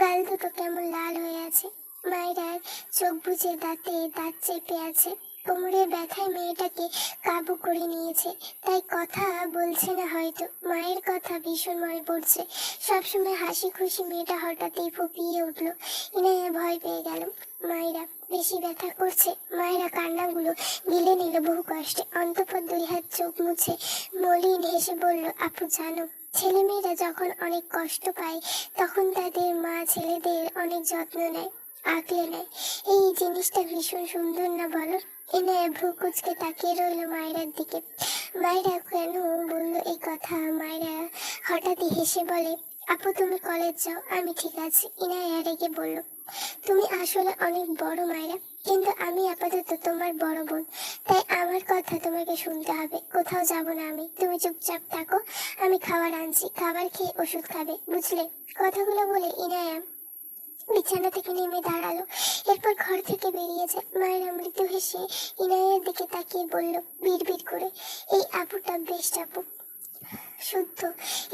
গাল দুটো কেমন লাল হয়ে আছে। মায়েরার চোখ বুজে দাঁতে দাঁত চেপে আছে। কোমরের ব্যথায় মেয়েটাকে কাবু করে নিয়েছে, তাই কথা বলছে না হয়তো। মায়ের কথা ভীষণ মনে পড়ছে। সবসময় হাসি খুশি মেয়েটা হঠাৎই ফুপিয়ে উঠলো। ইনায়া ভয় পেয়ে গেল। মায়েরা বেশি ব্যথা করছে। মায়েরা কান্নাগুলো গিলে নিল বহু কষ্টে। অন্তঃপর দুই হাত চোখ মুছে মলিন হেসে বলল, আপু জানো, ছেলেমেয়েরা যখন অনেক কষ্ট পায় তখন তাদের মা ছেলেদের অনেক যত্ন নেয়, আগলে নেয়। এই জিনিসটা ভীষণ সুন্দর না বলো? ইনায়া ভ্রু কুঁচকে তাকিয়ে রইল মায়েরার দিকে। মায়েরা কেন বললো এই কথা? মায়েরা হঠাৎই হেসে বলে, আপু তুমি কলেজ যাও, আমি ঠিক আছি। ইনায়া রেগে বলল, তুমি আসলে অনেক বড় মায়েরা, কিন্তু আমি আপাতত তোমার বড় বোন, তাই আমার কথা তোমাকে শুনতে হবে। কোথাও যাব না আমি, তুমি চুপচাপ থাকো। আমি খাবার আনছি, খাবার খেয়ে ওষুধ খাবে, বুঝলে? কথাগুলো বলে ইনায়া বিছানা থেকে নেমে দাঁড়ালো। এরপর ঘর থেকে বেরিয়ে যায়। মায়েরা মৃদু হেসে ইনায়ের দিকে তাকিয়ে বলল বিড়বিড় করে, এই আপুটা বেস্ট আপু, শুদ্ধ।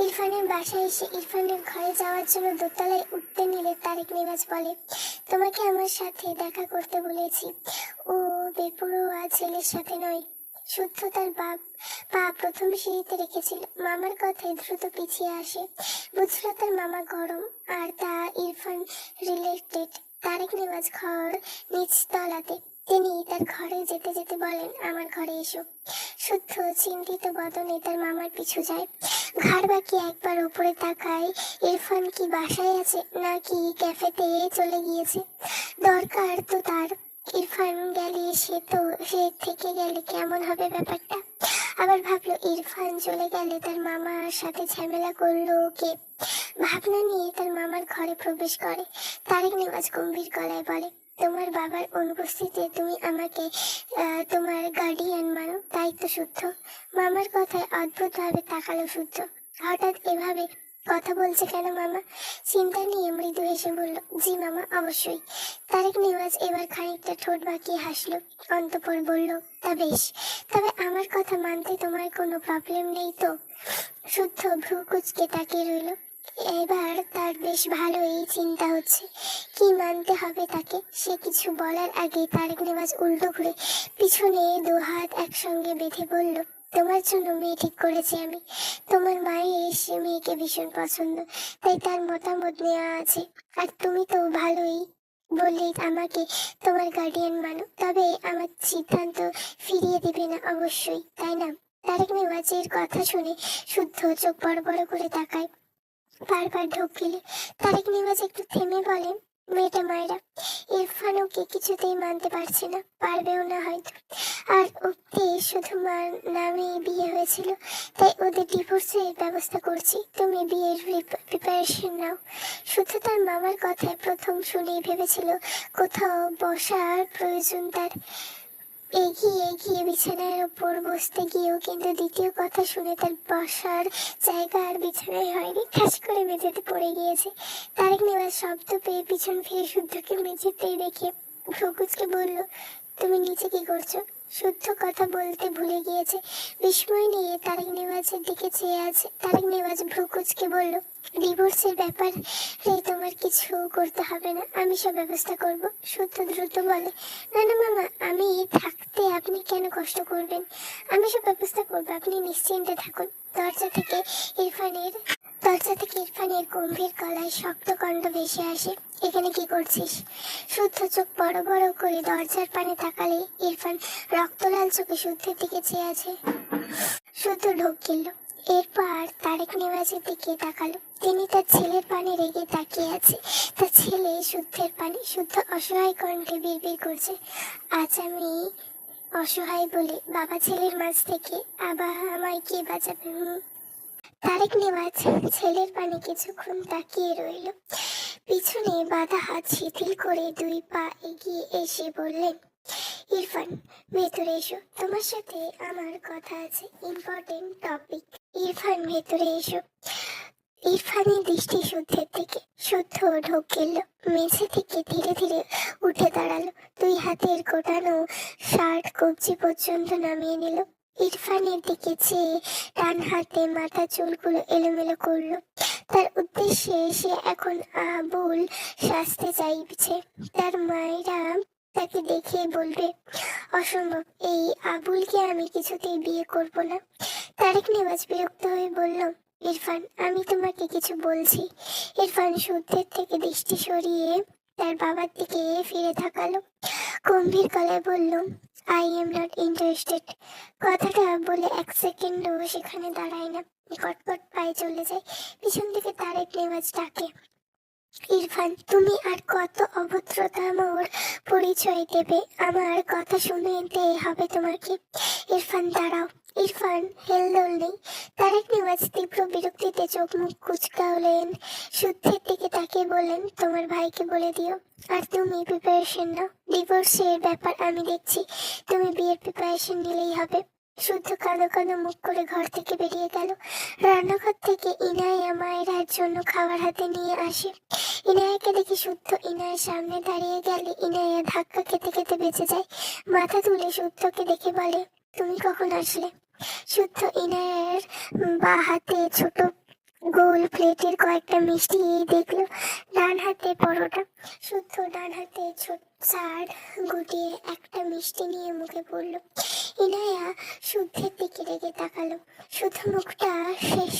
ইরফানের বাসায় এসে ইরফানের ঘরে যাওয়ার জন্য দোতলায় উঠতে নিলে তারেক নেওয়াজ বলে, তোমাকে আমার সাথে দেখা করতে বলেছি, ও বেপরোয়া ছেলের সাথে নয়। শুদ্ধ তার পা প্রথম সিঁড়িতে রেখেছিল। মামার কথায় দ্রুত পিছিয়ে আসে। বুঝলো তার মামা গরম, আর তা ইরফান রিলেটেড। তারেক নেওয়াজ ঘর নিচতলাতে। তিনি তার ঘরে যেতে যেতে বলেন, আমার ঘরে এসো। শুদ্ধ চিন্তিত বদনে তার মামার পিছু যায়। ঘাড় বাঁকিয়ে একবার উপরে তাকায়। ইরফান কি বাসায় আছে নাকি ক্যাফেতে চলে গিয়েছে? দরকার তো তার। ইরফান গেলে সে থেকে গেলে কেমন হবে ব্যাপারটা? আবার ভাবলো ইরফান চলে গেলে তার মামার সাথে ঝামেলা করলো কে। ভাবনা নিয়ে তার মামার ঘরে প্রবেশ করে। তারেক নেওয়াজ গম্ভীর গলায় বলে, তোমার বাবার অনুপস্থিতিতে তুমি আমাকে তোমার গার্ডিয়ান মানো, তাই তো শুদ্ধ? মামার কথায় অদ্ভুতভাবে তাকালো শুদ্ধ। হঠাৎ এভাবে কথা বলছে কেন মামা? চিন্তা নিয়ে মৃদু হেসে বলল, জি মামা, অবশ্যই। তারেক নেওয়াজ এবার খানিকটা ঠোঁট বাঁকিয়ে হাসলো। অন্তঃপর বলল, তা বেশ, তবে আমার কথা মানতে তোমার কোনো প্রবলেম নেই তো? শুদ্ধ ভ্রু কুঁচকে তাকিয়ে রইল। এবার তার বেশ ভালোই চিন্তা হচ্ছে কি মানতে হবে তাকে। সে কিছু বলার আগে তারেক নেওয়াজ উল্টো ঘুরে পিছনে দুহাত একসঙ্গে বেঁধে বলল, তোমার জন্য মেয়ে ঠিক করেছি আমি। তোমার মায়ের সে মেয়েকে ভীষণ পছন্দ, তাই তার মতামত নেওয়া আছে। আর তুমি তো ভালোই বললেই আমাকে তোমার গার্ডিয়ান মানো, তবে আমার সিদ্ধান্ত ফিরিয়ে দিবে না অবশ্যই, তাই না? তারেক নেওয়াজের কথা শুনে শুদ্ধ চোখ বড় বড় করে তাকায়। বারবার ঢোক গেলে তারেক নেওয়াজ একটু থেমে বলে, মেয়েটা মায়েরা ইরফান ওকে কিছুতেই মানতে পারছে না, পারবেও না হয়তো। আর ওকে শুধু মার নামে বিয়ে হয়েছিল, তাই ওদের ডিভোর্সের ব্যবস্থা করছি। তুমি বিয়ের প্রিপারেশন নাও। শুধু তার মামার কথায় প্রথম শুনেই ভেবেছিল কোথাও বসার প্রয়োজন তার। এগিয়ে এগিয়ে বিছানার ওপর বসতে গিয়েও কিন্তু দ্বিতীয় কথা শুনে তার বসার জায়গা আর বিছানায় হয়নি, ঠাস করে মেঝেতে পড়ে গিয়েছে। তারেক নেওয়াজ শব্দ পেয়ে পিছন ফিরে শুদ্ধকে মেঝেতে রেখে ভ্রুকুচকে বলল, তুমি নিচে কি করছো? শুদ্ধ কথা বলতে ভুলে গিয়েছে। বিস্ময় নিয়ে তারেক নেওয়াজের দিকে চেয়ে আছে। তারেক নেওয়াজ ভ্রুকুচকে বলল, ডিভোর্সের ব্যাপারে তোমার কিছু করতে হবে না, আমি সব ব্যবস্থা করব। শুদ্ধ দ্রুত বলে, না না মামা, আমি থাকতে আপনি কেন কষ্ট করবেন? আমি সব ব্যবস্থা করবো, আপনি নিশ্চিন্তে থাকুন। দরজা থেকে ইরফানের গম্ভীর গলায় শক্ত কণ্ঠ ভেসে আসে, এখানে কি করছিস? শুদ্ধ চোখ বড় বড় করে দরজার পানে তাকালে ইরফান রক্তলাল চোখে শুদ্ধের দিকে চেয়ে আছে। শুদ্ধ ঢোক গেল। এরপর তারেক নেওয়াজের দিকে তাকালো। তিনি তার ছেলের পানে রেগে তাকিয়ে আছে। তার ছেলে শুদ্ধের পানে। শুদ্ধ অসহায় কণ্ঠে বিড়বিড় করছে, আজ আমি অসহায় বলে বাবা ছেলের মাঝ থেকে আবার আমায় কে বাঁচাবে? তারেক নেওয়াজ ছেলের পানে কিছুক্ষণ তাকিয়ে রইল। পিছনে বাঁধা হাত শিথিল করে 2 পা এগিয়ে এসে বললেন, ইরফান, ভেতরে এসো, তোমার সাথে আমার কথা আছে, ইম্পর্টেন্ট টপিক। ইরফান, ভেতরে এসো। ইরফানের দৃষ্টি শুদ্ধের দিকে। শুদ্ধ ঢোক গেল। মেঝে থেকে ধীরে ধীরে উঠে দাঁড়ালো। 2 হাতের গোটানো শার্ট কবজি পর্যন্ত নামিয়ে নিল। ইরফানের দিকে চেয়ে ডান হাতে মাথা চুলগুলো এলোমেলো করলো। তার উদ্দেশ্যে সে এখন আবুল সাজতে চাইছে। তার মায়েরা তাকে দেখে বলবে, অসম্ভব, এই আবুলকে আমি কিছুতেই বিয়ে করব না। তারেক নেওয়াজ বিরক্ত হয়ে বলল, ইরফান, আমি তোমাকে কিছু বলছি। ইরফান শুদ্ধের থেকে দৃষ্টি সরিয়ে তার বাবার দিকে ফিরে তাকালো। গম্ভীর গলায় বলল, আই এম নট ইন্টারেস্টেড। কথাটা বলে 1 সেকেন্ডও সেখানে দাঁড়ায় না, কটকট পায়ে চলে যায়। পিছন থেকে তারেক নেওয়াজ ডাকে, ইরফান, তুমি আর কত অভদ্রতামোর পরিচয় দেবে? আমার কথা শুনতে হবে তোমাকে। ইরফান, দাঁড়াও। ইরফান হেলদোল নেই। তারেক নেওয়াজ তীব্র বিরক্তিতে চোখ মুখ কুঁচকালেন। শুদ্ধের দিকে তাকিয়ে বললেন, তোমার ভাইকে বলে দিও। আর তুমি প্রিপারেশন নাও, ডিভোর্সের ব্যাপার আমি দেখছি, তুমি বিয়ের প্রিপারেশন নিলেই হবে। শুদ্ধ কাঁদো কাঁদো মুখ করে ঘর থেকে বেরিয়ে গেল। রান্নাঘর থেকে ইনায়া মায়ের জন্য খাবার হাতে নিয়ে আসে। ইনায়াকে দেখে শুদ্ধ ইনায়ের সামনে দাঁড়িয়ে গেলে ইনায়া ধাক্কা খেতে খেতে বেঁচে যায়। মাথা তুলে শুদ্ধকে দেখে বলে, তুমি কখন আসলে? শুদ্ধ ইনায়ের বাঁ হাতে ছোট গোল প্লেটের কয়েকটা মিষ্টি দেখলো। ডান হাতে পরোটা। শুদ্ধ ডান হাতে ছোট চার গুটিয়ে একটা মিষ্টি নিয়ে মুখে পড়লো। ইনায়া শুদ্ধের দিকে রেগে তাকালো। শুদ্ধ মুখটা শেষ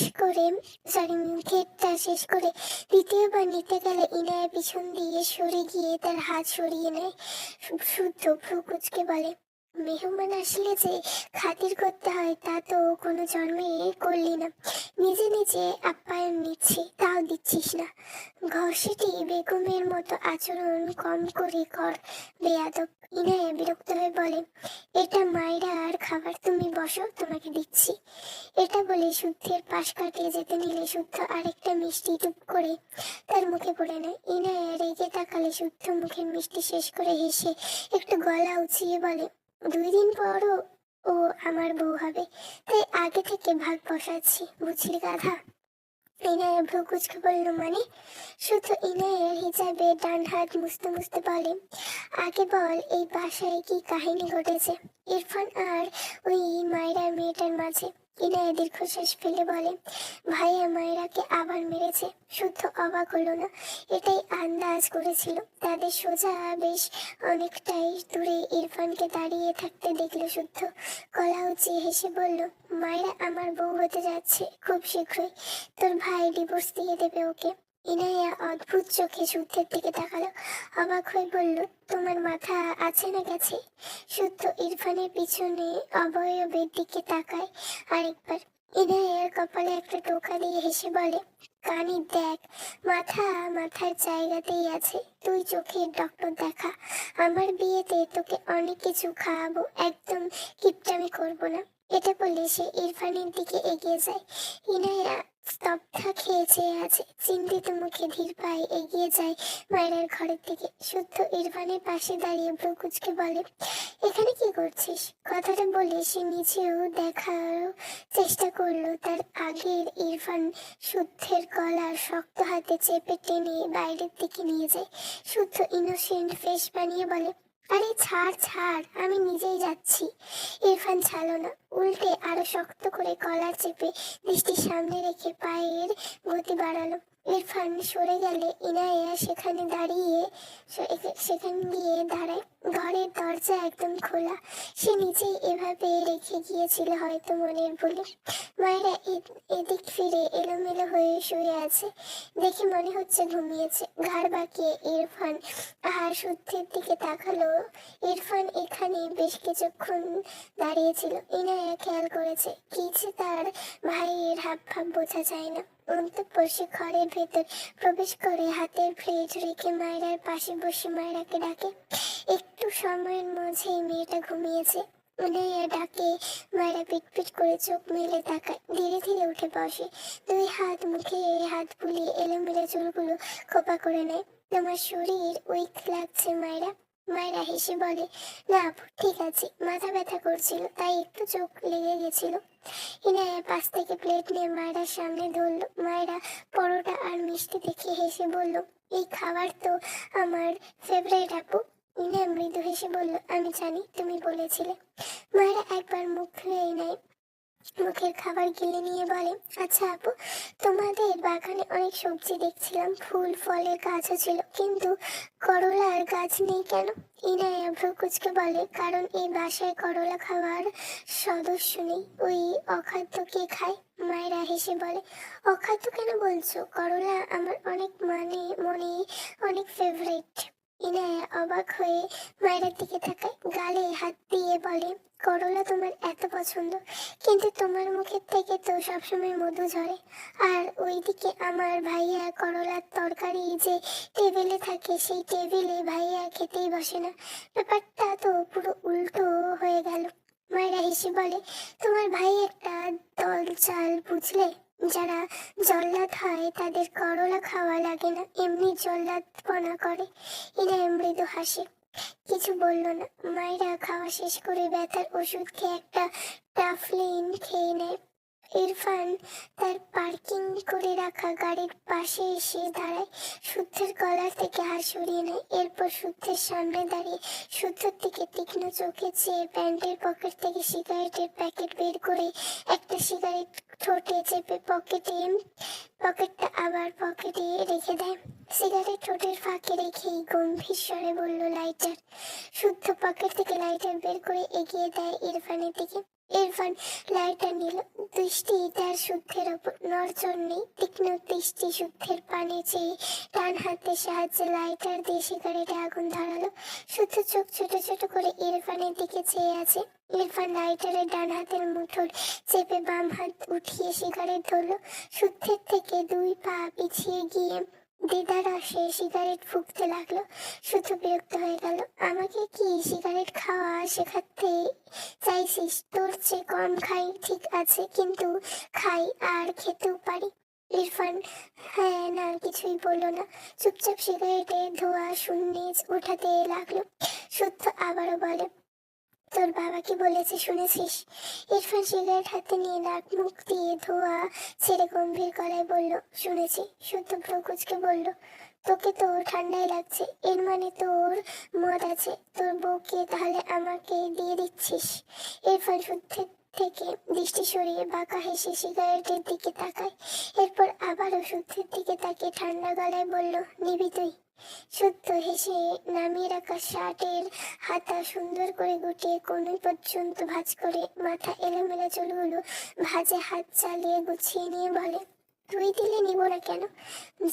করে দ্বিতীয়বার নিতে গেলে ইনায়া পিছন দিয়ে সরে গিয়ে তার হাত সরিয়ে নেয়। শুদ্ধ ভ্রু কুঁচকে বলে, মেহমান আসলে যে খাতির করতে হয় তা তো কোনো জন্মে করলি না। নিজে নিজে আপ্যায়ন নিচ্ছি, তাও দিচ্ছিস না। ঘষেটি বেগমের মতো আচরণ কম করে কর, বেয়াদব। ইনায়া বিরক্ত হয়ে বলে, এটা মায়েরার খাবার, তুমি বসো, তোমাকে দিচ্ছি। এটা বলে শুদ্ধের পাশ কাটিয়ে যেতে নিলে শুদ্ধ আরেকটা মিষ্টি টুপ করে তার মুখে পড়ে নেয়। ইনায়া রেগে তাকালে শুদ্ধ মুখের মিষ্টি শেষ করে হেসে একটু গলা উঁচিয়ে বলে, 2 দিন পরও ও আমার বউ হবে, তাই আগে থেকে ভাগ বসাচ্ছি, বুঝলি গাধা। ইনায়া ভ্রু কুচকে বলল, মানে? শুধু ইনায়ের হিজাবে ডান হাত মুছতে মুছতে বলে, আগে বল এই বাসায় কি কাহিনী ঘটেছে ইরফান আর ওই মায়েরার মেয়েটার মাঝে? ইনায়া দীর্ঘশ্বাস ফেলে বলে, ভাইয়া মায়েরাকে আবার মেরেছে। শুদ্ধ অবাক হলো না, এটাই আন্দাজ করেছিল। তাদের সোজা বেশ অনেকটাই দূরে ইরফানকে দাঁড়িয়ে থাকতে দেখলো শুদ্ধ। গলা উঁচিয়ে হেসে বলল, মায়েরা আমার বউ হতে যাচ্ছে খুব শীঘ্রই, তোর ভাই ডিভোর্স দিয়ে দেবে ওকে। ইনায়া অদ্ভুত চোখে শুদ্ধের দিকে তাকালো, অবাক হয়ে বলল, তোমার মাথা আছে না গেছে? শুদ্ধ ইরফানের পিছনে অবয়বের দিকে তাকায় আরেকবার। ইনায়ার কপালে একটা টোকা দিয়ে হেসে বলে, কানি দেখ, মাথা মাথার জায়গাতেই আছে, তুই চোখের ডক্টর দেখা। আমার বিয়েতে তোকে অনেক কিছু খাওয়াবো, একদম কিপটামি করবো না। এটা বলে সে ইরফানের দিকে এগিয়ে যায়। ইনায়া স্তব্ধা খেয়ে চেয়ে আছে, চিন্তিত মুখে ধীর পায়ে এগিয়ে যায় মায়ের ঘরের দিকে। শুদ্ধ ইরফানের পাশে দাঁড়িয়ে ভ্রু কুঁচকে বলে, এখানে কি করছিস? কথাটা বলে সে নিচেও দেখার চেষ্টা করলো। তার আগের ইরফান শুদ্ধের গলার শক্ত হাতে চেপে টেনে বাইরের দিকে নিয়ে যায়। শুদ্ধ ইনোসেন্ট ফেস বানিয়ে বলে, আরে ছাড় ছাড়, আমি নিজেই যাচ্ছি। ইরফান ছাড়লো না, উল্টে আরো শক্ত করে কলার চেপে দৃষ্টি সামনে রেখে পায়ের গতি বাড়ালো। ইরফান সরে গেলে ইনায়া সেখানে গিয়ে দাঁড়ায়। ঘরের দরজা একদম খোলা, সে নিজেই এভাবে রেখে গিয়েছিল হয়তো মনের ভুলে। মায়েরা এদিক ফিরে এলোমেলো হয়ে শুয়ে আছে, দেখে মনে হচ্ছে ঘুমিয়েছে। ঘাড় বাঁকিয়ে ইরফান আর শুদ্ধের দিকে তাকালো। ইরফান এখানে বেশ কিছুক্ষণ দাঁড়িয়েছিল। ইনায়া খেয়াল করেছে, কিছু তার ভাইয়ের হাব ভাব বোঝা যায় না। অন্তঃপুর সে ঘরের ভেতর প্রবেশ করে হাতের প্লেট রেখে মায়েরার পাশে বসে মায়েরাকে ডাকে। একটু সময়ের মাঝেই মেয়েটা ঘুমিয়েছে। ইনায়া ডাকে মায়েরা পিটপিট করে চোখ মেলে তাকায়, ধীরে ধীরে উঠে বসে। 2 হাত মুখে হাত বুলিয়ে এলোমেলো চুলগুলো খোপা করে নেয়। তোমার শরীর উইক লাগছে মায়েরা। মায়েরা হেসে বলে, না আপু, ঠিক আছে, মাথা ব্যথা করছিল তাই একটু চোখ লেগে গেছিল। ইনায়া পাশ থেকে প্লেট নিয়ে মায়েরার সামনে ধরলো। মায়েরা পরোটা আর মিষ্টি দেখে হেসে বলল, এই খাবার তো আমার ফেভারিট আপু। ইনায়া মৃদু হেসে বলল, আমি জানি, তুমি বলেছিলে। মায়েরা একবার মুখ ফিরিয়ে নেয়, মুখের খাবার গিলে নিয়ে বলে, আচ্ছা আপু, তোমাদের বাগানে অনেক সবজি দেখছিলাম, ফুল ফলের গাছও ছিল, কিন্তু করলার গাছ নেই কেন? ইনায়া ভ্রু কুঁচকে বলে, কারণ এই বাসায় করলা খাওয়ার সদস্য নেই। ওই অখাদ্য কে খায়? মায়েরা হেসে বলে, অখাদ্য কেন বলছো? করলা আমার মনে অনেক ফেভারিট। ইনায়া অবাক হয়ে মায়ের দিকে তাকায়, গালে হাত দিয়ে বলে, করলা তোমার এত পছন্দ, কিন্তু তোমার মুখের থেকে তো সবসময় মধু ঝরে। আর ওইদিকে আমার ভাইয়া করলার তরকারি যে টেবিলে থাকে, সেই টেবিলে ভাইয়া খেতেই বসে না। ব্যাপারটা তো পুরো উল্টো হয়ে গেল। মায়েরা হেসে বলে, তোমার ভাই একটা দল চাল, বুঝলে? যারা জল্লাদ হয় তাদের করলা খাওয়া লাগে না, এমনি জল্লাদপনা করে। এরা মৃদু হাসে, কিছু বলল না। মায়েরা খাওয়া শেষ করে ব্যথার ওষুধ খেয়ে একটা টাফলিন খেয়ে নেয়। ইরফান তার পার্কিং করে রাখা গাড়ির পাশে এসে দাঁড়ায়, শুদ্ধের গলা থেকে হাত সরিয়ে নেয়। এরপর শুদ্ধের সামনে দাঁড়িয়ে শুদ্ধের দিকে তীক্ষ্ণ চোখে চেয়ে প্যান্টের পকেট থেকে সিগারেটের প্যাকেট বের করে একটা সিগারেট ঠোঁটে চেপে পকেটটা আবার পকেটে রেখে দেয়। সিগারেট ঠোঁটের ফাঁকে রেখেই গম্ভীর স্বরে বলল, লাইটার। শুদ্ধ পকেট থেকে লাইটার বের করে এগিয়ে দেয় ইরফানের দিকে। ইরফান লাইটার নিল, দৃষ্টি তার শুদ্ধের ওপর, নড়চড় নেই। তীক্ষ্ণ দৃষ্টি শুদ্ধের পানে চেয়ে ডান হাতের সাহায্যে লাইটার দিয়ে সিগারেটে আগুন ধরালো। শুদ্ধ শুদ্ধ চোখ ছোট ছোট করে ইরফানের দিকে চেয়ে আছে। ইরফান লাইটারের ডান হাতের মুঠোর চেপে বাম হাত উঠিয়ে সিগারেট ধরলো। শুদ্ধের থেকে 2 পা পিছিয়ে গিয়ে দিদার আসে সিগারেট ফুঁকতে লাগলো। শুদ্ধ বিরক্ত হয়ে গেল। আমাকে কি সিগারেট খাওয়া শেখাতে চাইছিস? তোর চেয়ে কম খাই ঠিক আছে, কিন্তু খাই আর খেতেও পারি। ইরফান হ্যাঁ না কিছুই বললো না, চুপচাপ সিগারেটের ধোঁয়া শূন্যে উঠাতে লাগলো। শুদ্ধ আবারও বলে, তোর বাবা কি বলেছে শুনেছিস? ইরফান সিগারেট হাতে নিয়ে নাক মুখ দিয়ে ধোঁয়া ছেড়ে গম্ভীর গলায় বলল, শুনেছি। শুদ্ধ ভ্রু কুঁচকে বলল, তোকে তো ঠান্ডায় লাগছে, এর মানে তোর মদ আছে। তোর বউকে তাহলে আমাকে দিয়ে দিচ্ছিস? ইরফান শুদ্ধের থেকে দৃষ্টি সরিয়ে বাঁকা হেসে সিগারেটের দিকে তাকায়। এরপর আবারও শুদ্ধের দিকে তাকিয়ে ঠান্ডা গলায় বলল, নিবি তুই? শুদ্ধ হেসে নামিয়ে রাখা শার্টের হাতা সুন্দর করে গুটিয়ে কোণে পর্যন্ত ভাঁজ করে মাথা এলোমেলো চুলগুলো ভাঁজে হাত চালিয়ে গুছিয়ে নিয়ে বলে, তুই দিলে নিব না কেন?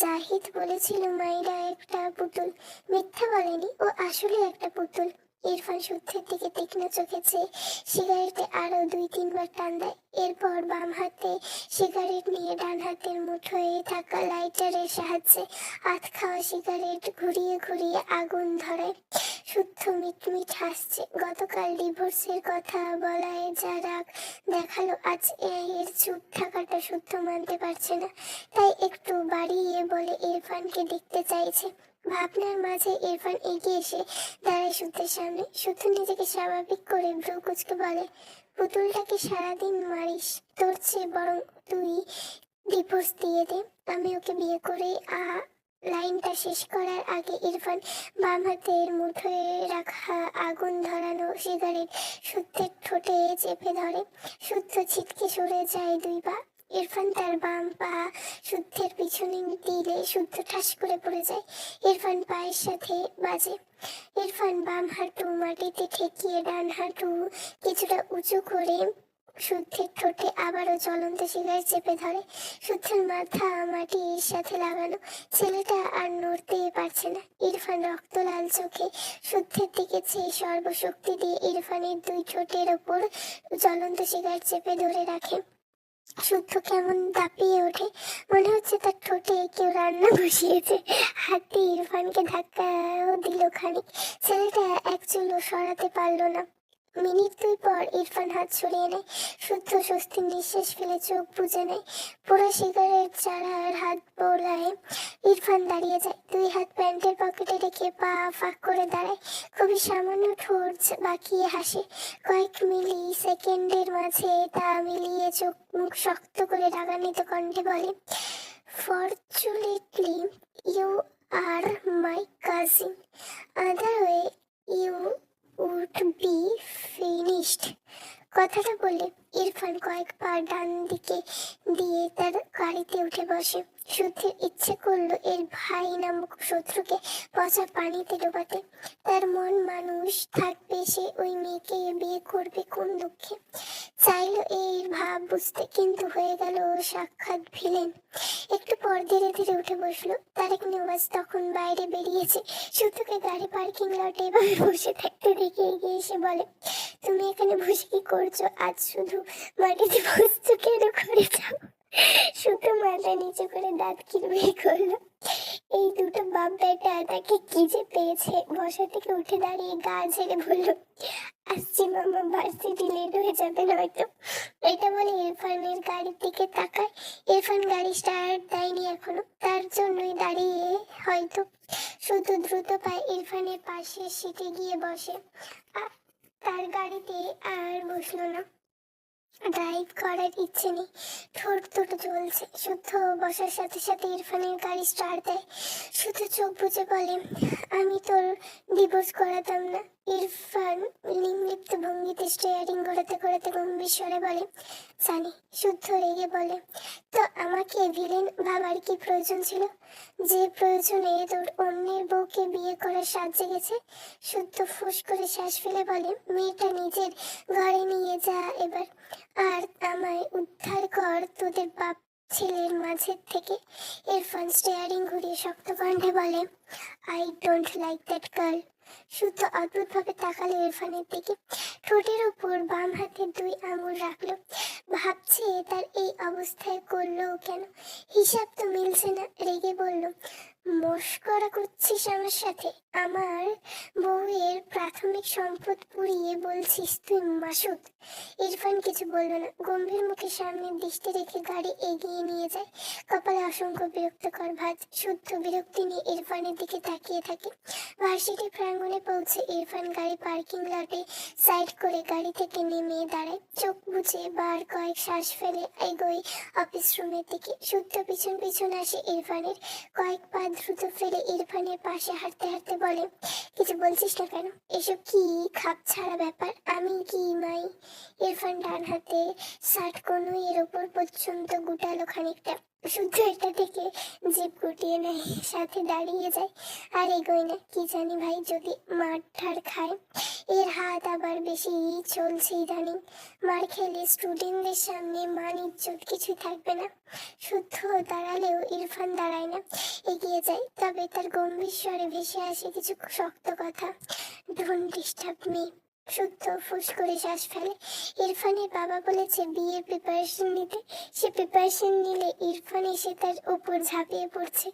জাহিদ বলেছিল মাইরা একটা পুতুল। মিথ্যা বলেনি, ও আসলে একটা পুতুল। ইরফান শুদ্ধের দিকে তীক্ষ্ণ চোখে চেয়ে সিগারেটে আরো 2-3 বার টান দেয়। এরপর বাম হাতে সিগারেট নিয়ে ডান হাতের মুঠোয় থাকা লাইটারের সাহায্যে আধ খাওয়া সিগারেট ঘুরিয়ে ঘুরিয়ে আগুন ধরায়। শুদ্ধ মিটমিট হাসছে। গতকাল ডিভোর্সের কথা বলায় যা রাগ দেখালো, আজ এর চুপ থাকাটা শুদ্ধ মানতে পারছে না। তাই একটু বাড়িয়ে বলে ইরফানকে দেখতে চাইছে। ভাবনার মাঝে ইরফান এগিয়ে এসে দাঁড়ায় শুদ্ধের সামনে। শুদ্ধ নিজেকে স্বাভাবিক করে ভ্রু কুঁচকে বলে, পুতুলটাকে সারাদিন মারিস, তোর চেয়ে বরং তুই ডিভোর্স দিয়ে দে, আমি ওকে বিয়ে করে। লাইনটা শেষ করার আগে ইরফান বাম হাতের মুঠোয় রাখা আগুন ধরানো সিগারেট শুদ্ধের ঠোঁটে চেপে ধরে। শুদ্ধ ছিটকে সরে যায় 2 পা। ইরফান তার বাম পা শুদ্ধের পিছনে দিলে শুদ্ধ ঠাস করে পড়ে যায়। ইরফান পায়ের সাথে বাজে। ইরফান বাম হাঁটু মাটিতে ঠেকিয়ে ডান হাঁটু কিছুটা উঁচু করে শুদ্ধের ঠোঁটে আবারও জ্বলন্ত সিগারেট চেপে ধরে। শুদ্ধের মাথা মাটির সাথে লাগানো, ছেলেটা আর নড়তে পারছে না। ইরফান রক্ত লাল চোখে শুদ্ধের দিকে চেয়ে সর্বশক্তি দিয়ে ইরফানের 2 ঠোঁটের ওপর জ্বলন্ত সিগারেট চেপে ধরে রাখে। শুদ্ধ কেমন দাপিয়ে ওঠে, মনে হচ্ছে তার ঠোঁটে কেউ রান্না বসিয়েছে। হাতে ইরফানকে ধাক্কাও দিল খানিক। ছেলেটা এক চুলও সরাতে পারলো না। মিনিট 2 পর ইরফান হাত সরিয়ে নেয়। শুদ্ধ স্বস্তির নিঃশ্বাস ফেলে চোখ বুজে নেয়। পুরো সিগারেট চারার হাত বোলায় ইরফান দাঁড়িয়ে যায়। 2 হাত প্যান্টের পকেটে রেখে পা ফাঁক করে দাঁড়ায়। খুবই সামান্য ঠোঁট বাঁকিয়ে হাসে। কয়েক মিলি সেকেন্ডের মাঝে তা মিলিয়ে চোখ মুখ শক্ত করে রাগান্বিত কণ্ঠে বলে, fortunately you are my cousin, otherwise you would be finished. কথাটা বলে ইরফান কয়েক পা ডান দিকে দিয়ে তার গাড়িতে উঠে বসে। শুদ্ধের ইচ্ছে করলো এর ভাই নামক শত্রুকে পচা পানিতে ডোবাতে। তার মন মানুষ থাকবে, সে ওই মেয়েকে বিয়ে করবে কোন দুঃখে। চাইলো এর ভাব বুঝতে, কিন্তু হয়ে গেল সাক্ষাৎ ভিলেন। একটু পর ধীরে ধীরে উঠে বসলো। তারেক নেওয়াজ তখন বাইরে বেরিয়েছে। শুদ্ধকে গাড়ি পার্কিং লটে এভাবে বসে থাকতে দেখে এগিয়ে এসে বলে, তুমি এখানে বসে কি করছো? আজ শুধু মাটিতে বসছো কেন? করে যাও। শুধু মাথা নিচু করে দাঁত কিরমির করলো। এই দুটো বাপ বেটা তাকে কি যে পেয়েছে। বসা থেকে উঠে দাঁড়িয়ে গা ঝেড়ে বলল, আসছি মামা, ভার্সিটি লেট হয়ে যাবে নয়তো। এটা বলে ইরফানের গাড়ির দিকে তাকায়। ইরফান গাড়ি স্টার্ট দেয়নি এখনো, তার জন্যই দাঁড়িয়ে হয়তো। শুধু দ্রুত পায়ে ইরফানের পাশের সিটে গিয়ে বসে। তার গাড়িতে আর বসলো না। ড্রাইভ করার ইচ্ছে নেই, ঠোঁট দুটো জ্বলছে। শুদ্ধ বসার সাথে সাথে ইরফানের গাড়ি স্টার্ট দেয়। শুধু চোখ বুজে বলে, আমি তোর ডিভোর্স করাতাম না। ইরফান নির্লিপ্ত ভঙ্গিতে স্টিয়ারিং ঘোরাতে ঘোরাতে গম্ভীর স্বরে বলে, জানি। শুদ্ধ রেগে বলে, তো আমাকে ভিলেন ভাবার কি প্রয়োজন ছিল? যে প্রয়োজনে তোর অন্যের বউকে বিয়ে করার সাজ জেগেছে। শুদ্ধ ফুস করে শ্বাস ফেলে বলে, মেয়েটা নিজের ঘরে নিয়ে যা এবার, আর আমায় উদ্ধার কর তোদের বাপ ছেলের মাঝে থেকে। ইরফান স্টিয়ারিং ঘুরিয়ে শক্ত কণ্ঠে বলে, I don't like that girl. শুদ্ধ অদ্ভুতভাবে তাকালো ইরফানের দিকে, ঠোঁটের ওপর বাম হাতের 2 আঙুল রাখলো। ভাবছে তার এই অবস্থায় করলো কেন, হিসাব তো মিলছে না। রেগে বলল, মস্করা করছিস আমার সাথে? আমার বউয়ের প্রাথমিক সম্পদ পুড়িয়ে বলছিস তুই মাসুদ? ইরফান কিছু বলল না, গম্ভীর মুখে সামনের দৃষ্টি রেখে গাড়ি এগিয়ে নিয়ে যায়। কপালে অসংখ্য বিরক্তকর ভাঁজ। শুদ্ধ বিরক্তি নিয়ে ইরফানের দিকে তাকিয়ে থাকে। ভার্সিটি প্রাঙ্গণে পৌঁছে ইরফান গাড়ি পার্কিং লটে সাইড করে গাড়ি থেকে নেমে দাঁড়ায়। চোখ বুজে বার কয়েক শ্বাস ফেলে এগোয় অফিস রুমের দিকে। শুদ্ধ পিছন পিছন আসে ইরফানের, কয়েক পা দ্রুত ফেলে ইরফানের পাশে হাঁটতে হাঁটতে বলে, কিছু বলছিস না কেন? এসব কি খাপ ছাড়া ব্যাপার? আমি কি মাই? ইরফান ডান হাতে শার্ট কনুইয়ের ওপর পর্যন্ত গুটালো খানিকটা। শুদ্ধ এটা দেখে জিভ গুটিয়ে নেয়, সাথে দাঁড়িয়ে যায় আর এগোয় না। কি জানি ভাই, যদি মার ঠার খায়। এর হাত আবার বেশি চলছে ইদানিং। মার খেলে স্টুডেন্টদের সামনে মান ইজ্জত কিছুই থাকবে না। শুদ্ধ দাঁড়ালেও ইরফান দাঁড়ায় না, এগিয়ে যায়। তবে তার গম্ভীর স্বরে ভেসে আসে কিছু শক্ত কথা। Don't disturb me. শুদ্ধ ফুস করে শ্বাস ফেলে। ইরফানের বাবা বলেছে বিয়ের প্রিপারেশন নিতে। সে প্রিপারেশন নিলে ইরফান এসে তার উপর ঝাঁপিয়ে পড়ছে।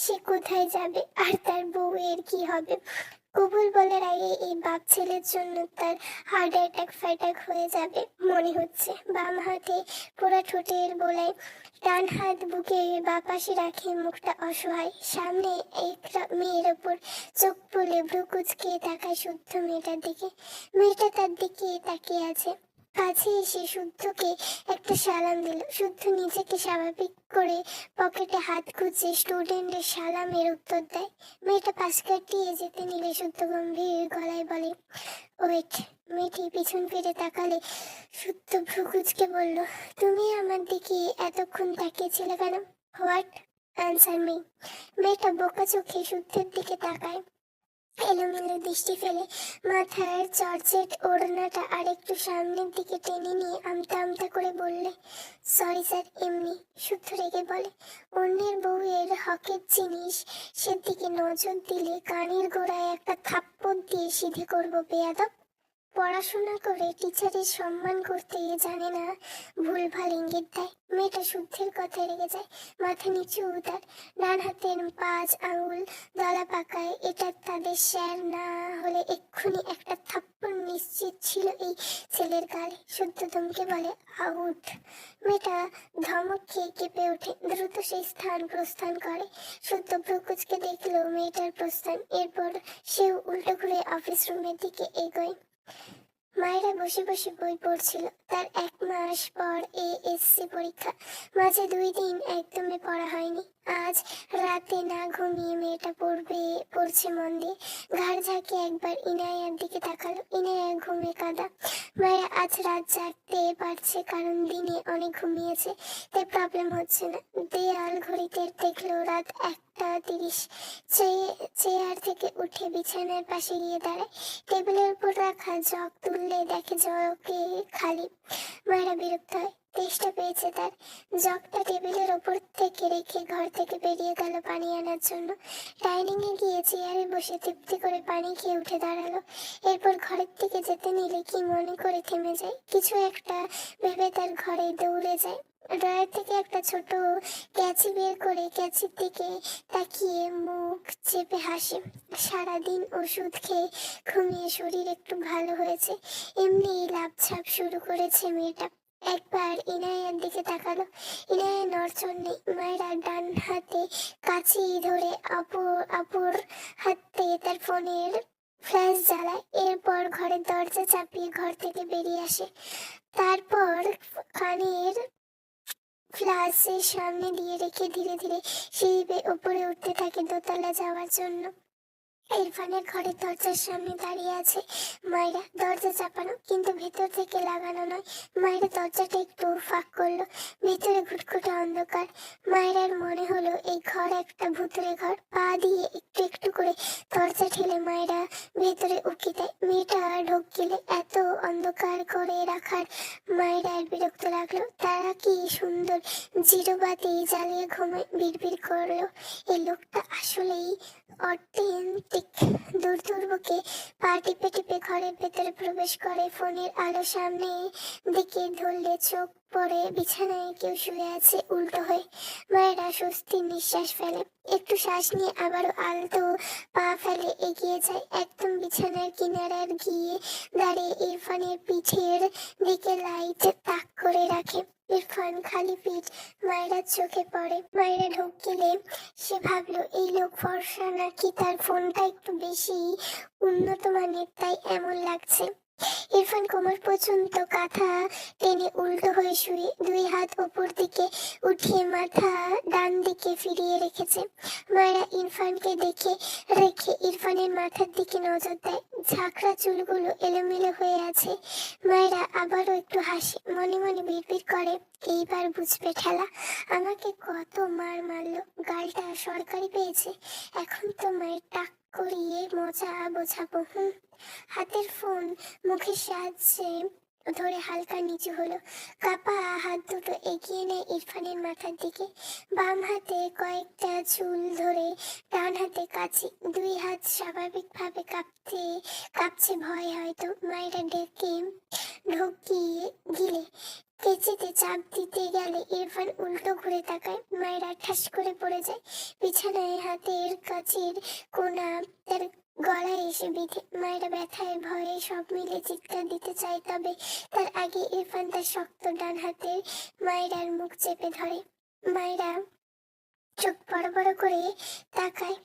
সে কোথায় যাবে আর তার বউয়ের কি হবে? কবুল বলার আগে এই বাপ ছেলের জন্য তার হার্ট অ্যাটাক ফ্যাটাক হয়ে যাবে মনে হচ্ছে। বাম হাতে পোড়া ঠোঁটের বোলায় ডান হাত বুকে বাপাশে রাখে, মুখটা অসহায়। সামনে এক মেয়ের ওপর চোখ তুলে ভ্রু কুঁচকে তাকায় শুদ্ধ মেয়েটার দিকে। মেয়েটা তার দিকে তাকিয়ে আছে। কাছে এসে শুদ্ধকে একটা সালাম দিল। শুদ্ধ নিজেকে স্বাভাবিক করে পকেটে হাত গুজে স্টুডেন্টের সালামের উত্তর দেয়। মেয়েটা পাশ কাটিয়ে যেতে নিলে শুদ্ধ গম্ভীর গলায় বলে, ওয়েট। মেয়েটি পিছন ফিরে তাকালে শুদ্ধ ভ্রু কুঁচকে বলল, তুমি আমার দিকে এতক্ষণ তাকিয়েছিলে কেন? হোয়াট? Answer me. মেয়েটা বোকা চোখে শুদ্ধের দিকে তাকায়, এলোমেলো দৃষ্টি ফেলে মাথার চর্চেট ওড়নাটা আরেকটু সামনের দিকে টেনে নিয়ে আমতা আমতা করে বললে, সরি স্যার, এমনি। শুদ্ধ রেগে বলে, অন্যের বউয়ের হকের জিনিস সেদিকে নজর দিলে কানের গোড়ায় একটা থাপ্পড় দিয়ে সিধে করবো বেয়াদব। পড়াশোনা করে টিচারের সম্মান করতে জানে না, ভুলভাল ইঙ্গিত দেয়। মেয়েটা শুদ্ধের কথায় রেগে যায়, মাথা নিচু তার। ডান হাতের 5 আঙুল দলা পাকায়। এটা তাদের স্যার না হলে এক্ষুনি একটা থাপ্পড় নিশ্চিত ছিল এই ছেলের গালে। শুদ্ধ ধমকে বলে, আউট। মেয়েটা ধমক খেয়ে কেঁপে ওঠে, দ্রুত সেই স্থান প্রস্থান করে। শুদ্ধ ভ্রু কুঁচকে দেখলো মেয়েটার প্রস্থান। এরপর সেও উল্টো ঘুরে অফিস রুমের দিকে এগোয়। মায়েরা বসে বসে বই পড়ছিল। তার 1 মাস পর এএসসি পরীক্ষা। মাঝে 2 দিন একদমই পড়া হয়নি। আজ রাতে না ঘুমিয়ে মেয়েটা পড়ছে মন দিয়ে। ঘাড় ঝাঁকিয়ে একবার ইনায়ার দিকে তাকালো। ইনায়া ঘুমে কাঁদা। মায়েরা আজ রাত জাগতে পারছে কারণ দিনে অনেক ঘুমিয়েছে, তাই প্রবলেম হচ্ছে না। দেয়াল ঘড়িতে দেখলো রাত 1টা 30। চেয়ার থেকে উঠে বিছানার পাশে গিয়ে দাঁড়ায়। টেবিলের উপর রাখা জগ তুললে দেখে জগে খালি। মায়েরা বিরক্ত হয়, তেষ্টা পেয়েছে তার। জগটা টেবিলের ওপর থেকে রেখে ঘর থেকে বেরিয়ে গেল পানি আনার জন্য। ডাইনিং এ গিয়ে চেয়ারে বসে তৃপ্তি করে পানি খেয়ে উঠে দাঁড়ালো। এরপর ঘরের দিকে যেতে নিলে কি মনে করে থেমে যায়। কিছু একটা ভেবে তার ঘরে দৌড়ে যায়। ড্রয়ার থেকে একটা ছোট ক্যাচি বের করে ক্যাচির দিকে তাকিয়ে মুখ চেপে হাসে। সারাদিন ওষুধ খেয়ে ঘুমিয়ে শরীর একটু ভালো হয়েছে, এমনি লাফঝাপ শুরু করেছে মেয়েটা। একবার ইনায়ার দিকে তাকালো। ইনায়া নড়চড় নেই। মায়েরা ডান হাতে কাঁচি ধরে অপর হাতে তার ফোনের ফ্ল্যাশ জ্বালায়। এরপর ঘরের দরজা চাপিয়ে ঘর থেকে বেরিয়ে আসে। তারপর কানের ফ্ল্যাশের সামনে দিয়ে রেখে ধীরে ধীরে সিঁড়ি বেয়ে উপরে উঠতে থাকে দোতলা যাওয়ার জন্য। ইরফানের ঘরের দরজার সামনে দাঁড়িয়ে আছে মায়েরা। দরজা চাপানো, কিন্তু ভেতর থেকে লাগানো নয়। মায়েরা দরজাটা একটু ফাঁক করলো। ভেতরে ঘুটঘুটে অন্ধকার। মায়েরার মনে হলো এই ঘর একটা ভুতুরে ঘর। পা দিয়ে একটু একটু করে দরজা ঠেলে মায়েরা ভেতরে উকি দেয়। মেয়েটা ঢোক গেলে এত অন্ধকার করে রাখার মায়ের বিরক্ত লাগলো। তারা কি সুন্দর জিরো বাতি জ্বালিয়ে ঘুমায়। বিড়বিড় করলো, এই লোকটা আসলেই অথেন্টিক। দূর বুকে পা টিপে টিপে ঘরের ভেতরে প্রবেশ করে। ফোনের আলো সামনে দিকে ধরলে চোখ পড়ে বিছানায় কেউ শুয়ে আছে উল্টো হয়ে। মায়েরা স্বস্তির নিঃশ্বাস ফেলে, একটু শ্বাস নিয়ে আবারও আলতো পা ফেলে এগিয়ে যায়। একদম বিছানার কিনারার গিয়ে দাঁড়িয়ে ইরফানের পিঠের দিকে লাইট তাক করে রাখে। ইরফান খালি পিঠ, মায়েরা চোখে পড়ে। মায়েরা ঢুকিলে সে ভাবলো এই লোক ফর্সা নাকি তার ফোনটা একটু বেশি উন্নত মানের তাই এমন লাগছে। ইরফান কোমর পর্যন্ত কাঁথা টেনে উল্টো হয়ে শুয়ে, দুই হাত উপর দিকে উঠিয়ে মাথা ডান দিকে ফিরিয়ে রেখেছে। মায়েরা ইরফানকে রেখে ইরফানের মাথার দিকে নজর দেয়। ঝাঁকড়া চুলগুলো এলোমেলো হয়ে আছে। মায়েরা আবারও একটু হাসে, মনে মনে বিড়বিড় করে, এইবার বুঝবে ঠেলা। আমাকে কত মার মারলো, গালটা সরকারি পেয়েছে, এখন তো মায়ের টাক করিয়ে মজা বোঝাবো। হাতের ফোন মুখের সাহায্যে ধরে হালকা নিচু হলো। কাপা হাত দুটো এগিয়ে নেয় ইরফানের মাথার দিকে। বাম হাতে কয়েকটা চুল ধরে ডান হাতে কাছে। দুই হাত স্বাভাবিকভাবে কাঁপছে ভয় হয়তো। মায়েরা ডেকে ঢুকিয়ে গিলে কেচিতে চাপ দিতে গেলে ইরফান উল্টো ঘুরে তাকায়। মায়েরা ঠাস করে পড়ে যায় বিছানায়। হাতের কাছের কোনা তার গলায় এসে বিঁধে। মায়েরা ব্যথায় ভয়ে সব মিলে চিৎকার দিতে চায়, তবে তার আগে ইরফান তার শক্ত ডান হাতে মায়েরার মুখ চেপে ধরে। মায়েরা চোখ বড় বড় করে তাকায়।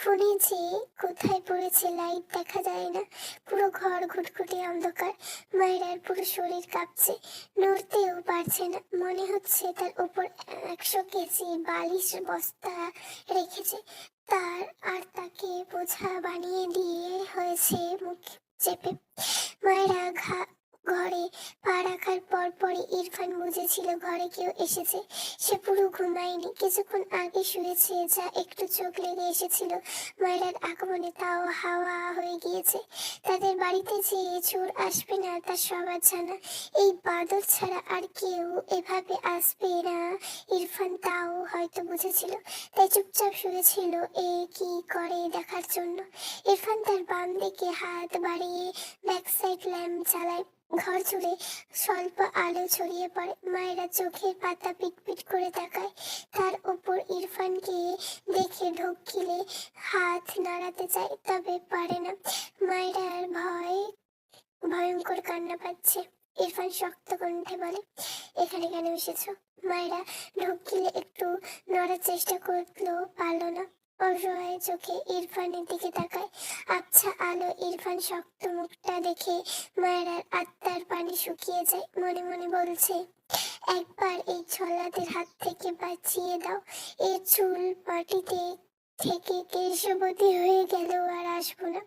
ফোনে যে কোথায় পড়েছে লাইট দেখা যায় না, পুরো ঘর ঘুটঘুটে অন্ধকার। মায়েরার পুরো শরীর কাঁপছে, নড়তেও পারছে না। মনে হচ্ছে তার উপর 100 কেজি বালিশ বস্তা রেখেছে তার, আর তাকে বোঝা বানিয়ে দিয়ে হয়েছে মুখ চেপে। মায়েরা ঘরে পা রাখার পরপরই ইরফান বুঝেছিল ঘরে কেউ এসেছে। সে পুরো ঘুমায়নি, কিছুক্ষণ আগে শুয়েছে, যা একটু চোখ লেগে এসেছিল মায়েরার আগমনে তাও হাওয়া হয়ে গিয়েছে। তাদের বাড়িতে যে চোর আসবে না তা সবার জানা, এই বাদল ছাড়া আর কেউ এভাবে আসবে না ইরফান তাও হয়তো বুঝেছিল, তাই চুপচাপ শুয়েছিল এ কি করে দেখার জন্য। ইরফান তার বাম দিকে হাত বাড়িয়ে ব্যাক সাইড ল্যাম্প চালায়। ঘর জুড়ে স্বল্প আলো ছড়িয়ে পড়ে। মায়েরা চোখের পাতা পিটপিট করে তাকায় তার ওপর। ইরফানকে দেখে ঢোকিলে হাত নাড়াতে চায়, তবে পারে না। মায়েরার ভয়ঙ্কর কান্না পাচ্ছে। ইরফান শক্ত কণ্ঠে বলে, এখানে কেন এসেছো? মায়েরা ঢোকিলে একটু নড়ার চেষ্টা করলো, পারল না। অসহায় চোখে ইরফানের দিকে তাকায়। আবছা আলো ইরফান শক্ত মুখটা দেখে মায়েরার আত্মার পানি শুকিয়ে যায়। মনে মনে বলছে, একবার এই ছল্লাদের হাত থেকে বাঁচিয়ে দাও, এর চুল মাটিতে থেকে কেশবতী হয়ে গেল আর আসবো না।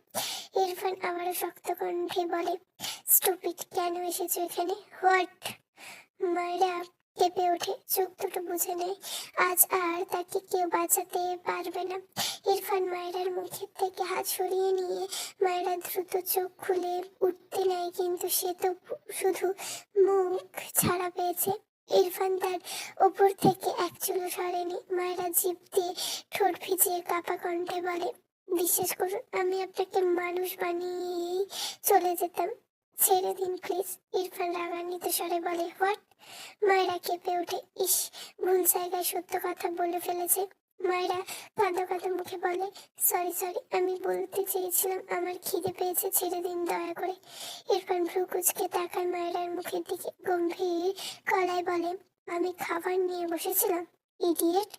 ইরফান আবারও শক্ত কণ্ঠে বলে, স্টুপিড, কেন এসেছো এখানে? হোয়াট? মায়েরা কেঁপে ওঠে, চোখ দুটো বুঝে নেয় আজ আর তাকে কেউ বাঁচাতে পারবে না। ইরফান মায়েরার মুখের থেকে হাত সরিয়ে নিয়ে মায়েরা দ্রুত চোখ খুলে উঠতে নেয়, কিন্তু সে তো শুধু মুখ ছাড়া পেয়েছে। ইরফান তার উপর থেকে এক চুলও সরেনি। মায়েরা জিভ দিয়ে ঠোঁট ভিজিয়ে কাপা কণ্ঠে বলে, বিশ্বাস করুন, আমি আপনাকে মানুষ বানিয়েই চলে যেতাম, ছেড়ে দিন প্লিজ। ইরফান রাগান্বিত স্বরে বলে, হোয়াট? মায়েরা কেঁপে ওঠে, ইস, ভুল জায়গায় সত্য কথা বলে ফেলেছে। মায়েরা কাঁদো কাঁদো মুখে বলে, সরি, আমি বলতে চেয়েছিলাম আমার খিদে পেয়েছে, ছেড়ে দিন দয়া করে। ইরফান ভ্রু কুঁচকে তাকায় মায়েরার মুখের দিকে, গম্ভীর গলায় বলে, আমি খাবার নিয়ে বসেছিলাম, ইডিয়েট।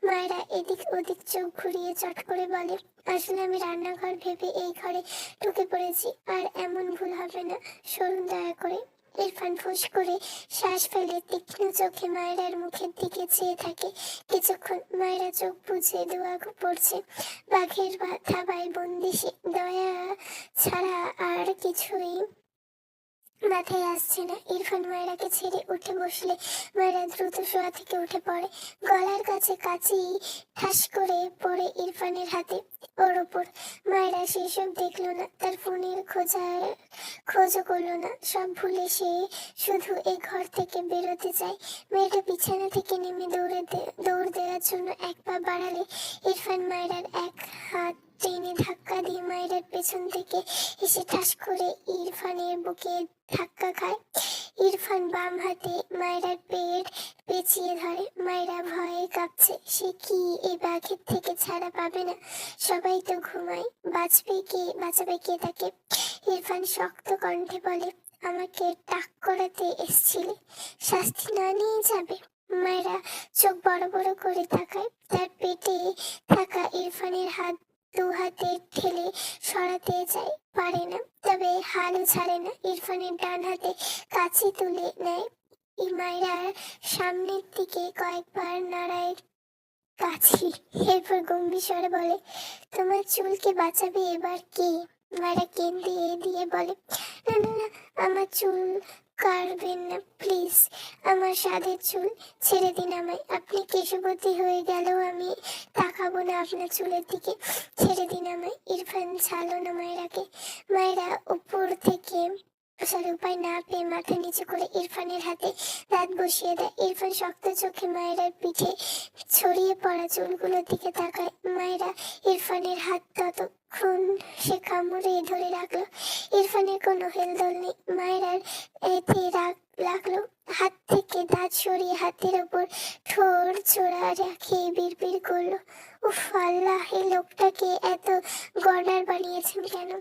মায়েরা এদিক ওদিক চোখ ঘুরিয়ে চট করে বলে, আসলে আমি রান্নাঘর ভেবে এই ঘরে ঢুকে পড়েছি, আর এমন ভুল হবে না, সরুন দয়া করে। ইরফান ফুস করে শ্বাস ফেলে তীক্ষ্ণ চোখে মায়েরার মুখের দিকে চেয়ে থাকে কিছুক্ষণ। মায়েরা চোখ বুঝে দোয়া পড়ছে, বাঘের থাবায় বন্দিশে, দয়া ছাড়া আর কিছুই মাথায় আসছে না। ইরফান মায়রাকে ছেড়ে উঠে বসলে মায়রা দ্রুত শোয়া থেকে উঠে পড়ে। গলার কাছে কাঁচি ঠাস করে পড়ে ইরফানের হাতে, ওর ওপর। মায়রা সেসব দেখলো না, তার ফোনের খোঁজও করলো না। সব ভুলে সে শুধু এই ঘর থেকে বেরোতে চায়। মেয়েটা বিছানা থেকে নেমে দৌড় দেওয়ার জন্য এক পা বাড়ালে ইরফান মায়রার এক হাত টেনে ধাক্কা দিয়ে মায়রার পেছন থেকে এসে ঠাস করে ইরফানের বুকে ধাক্কা খায়। ইরফান বাম হাতে মায়রার পেট পেঁচিয়ে ধরে। মায়রা ভয়ে কাঁপছে। সে কি এই বাঘের থেকে ছাড়া পাবে না? সবাই তো ঘুমায়, বাঁচাবে কে তাকে? ইরফান শক্ত কণ্ঠে বলে, আমাকে টাক করাতে এসছিলে, শাস্তি না নিয়ে যাবে? মায়রা চোখ বড় বড় করে তাকায়। তার পেটে থাকা ইরফানের হাত দু হাতে ঠেলে সরাতে যায়, পারে না, তবে হালও ছাড়ে না। ইরফানের ডান হাতে কাছে তুলে নেয়। মায়রার সামনের দিকে কয়েকবার নাড়ায় কাছি, এরপর গম্ভীর স্বরে বলে, তোমার চুলকে বাঁচাবে এবার কে? মায়েরা কেঁদে দিয়ে বলে, না না না, আমার চুল কাটবেন না প্লিজ, আমার সাধের চুল ছেড়ে দিন আমায়। আপনি কেশবতী হয়ে গেলেও আমি তাকাবো না আপনার চুলের দিকে, ছেড়ে দিন আমায়। ইরফান ছাড়লো না মায়েরাকে। মায়েরা উপর থেকে উপায় না পেয়ে মাথা নিচু করে ইরফানের হাতে দাঁত বসিয়ে দেয়। ইরফান শক্ত চোখে মায়েরার পিঠে ছড়িয়ে পড়া চুলগুলোর দিকে তাকায়। মায়েরা ইরফানের হাত ততক্ষণ সে কামড়ে ধরে রাখলো। ইরফানের কোনো হেলদোল নেই। মায়েরার এতে রাগ লাগলো। হাত থেকে দাঁত সরিয়ে হাতের ওপর ঠোঁট চোরা রেখে বিড়বিড় করলো, উফ আল্লাহ, এই লোকটাকে এত গর্ডার বানিয়েছেন কেন?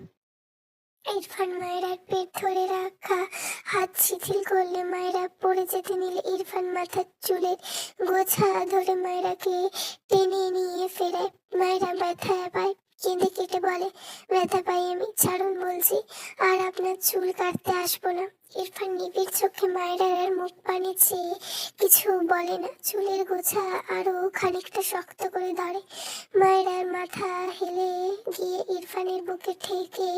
ইরফান মায়েরার পেট ধরে রাখা হাত শিথিল করলে মায়েরা পড়ে যেতে নিলে ইরফান মাথার চুলের গোছা ধরে মায়েরাকে টেনে নিয়ে ফেরায়। মায়েরা ব্যথা পায়, কেঁদে কেটে বলে, ব্যথা পাই আমি, ছাড়ুন বলছি, আর আপনার চুল কাটতে আসবো না। ইরফান নিবিড় চোখে মায়েরার মুখ পানে চেয়ে কিছু বলে না। চুলের গোছা আরো খানিকটা শক্ত করে ধরে। মায়েরার মাথা হেলে গিয়ে ইরফানের বুকে ঠেকে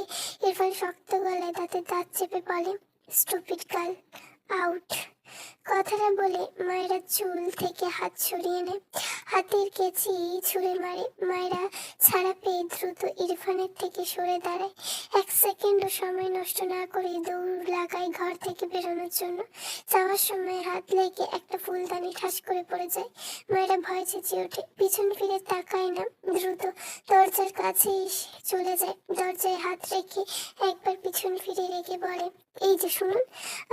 ইরফান শক্ত গলায় দাঁত চেপে বলে, স্টুপিড গার্ল, আউট। কথাটা বলে মায়েরা চুল থেকে হাত সরিয়ে নেয়, হাতের কেচি ছুঁড়ে মারে। মায়েরা ছাড়া পেয়ে দ্রুত ইরফানের থেকে সরে দাঁড়ায়। এক সেকেন্ডও সময় নষ্ট না করে দৌড় লাগায় ঘর থেকে বেরোনোর জন্য। যাওয়ার সময় হাত লেগে একটা ফুলদানি ঠাস করে পড়ে যায়। মায়েরা ভয় চেঁচিয়ে ওঠে, পিছন ফিরে তাকায় না, দ্রুত দরজার কাছে চলে যায়। দরজায় হাত রেখে একবার পিছন ফিরে রেখে বলে, এই যে শুনুন,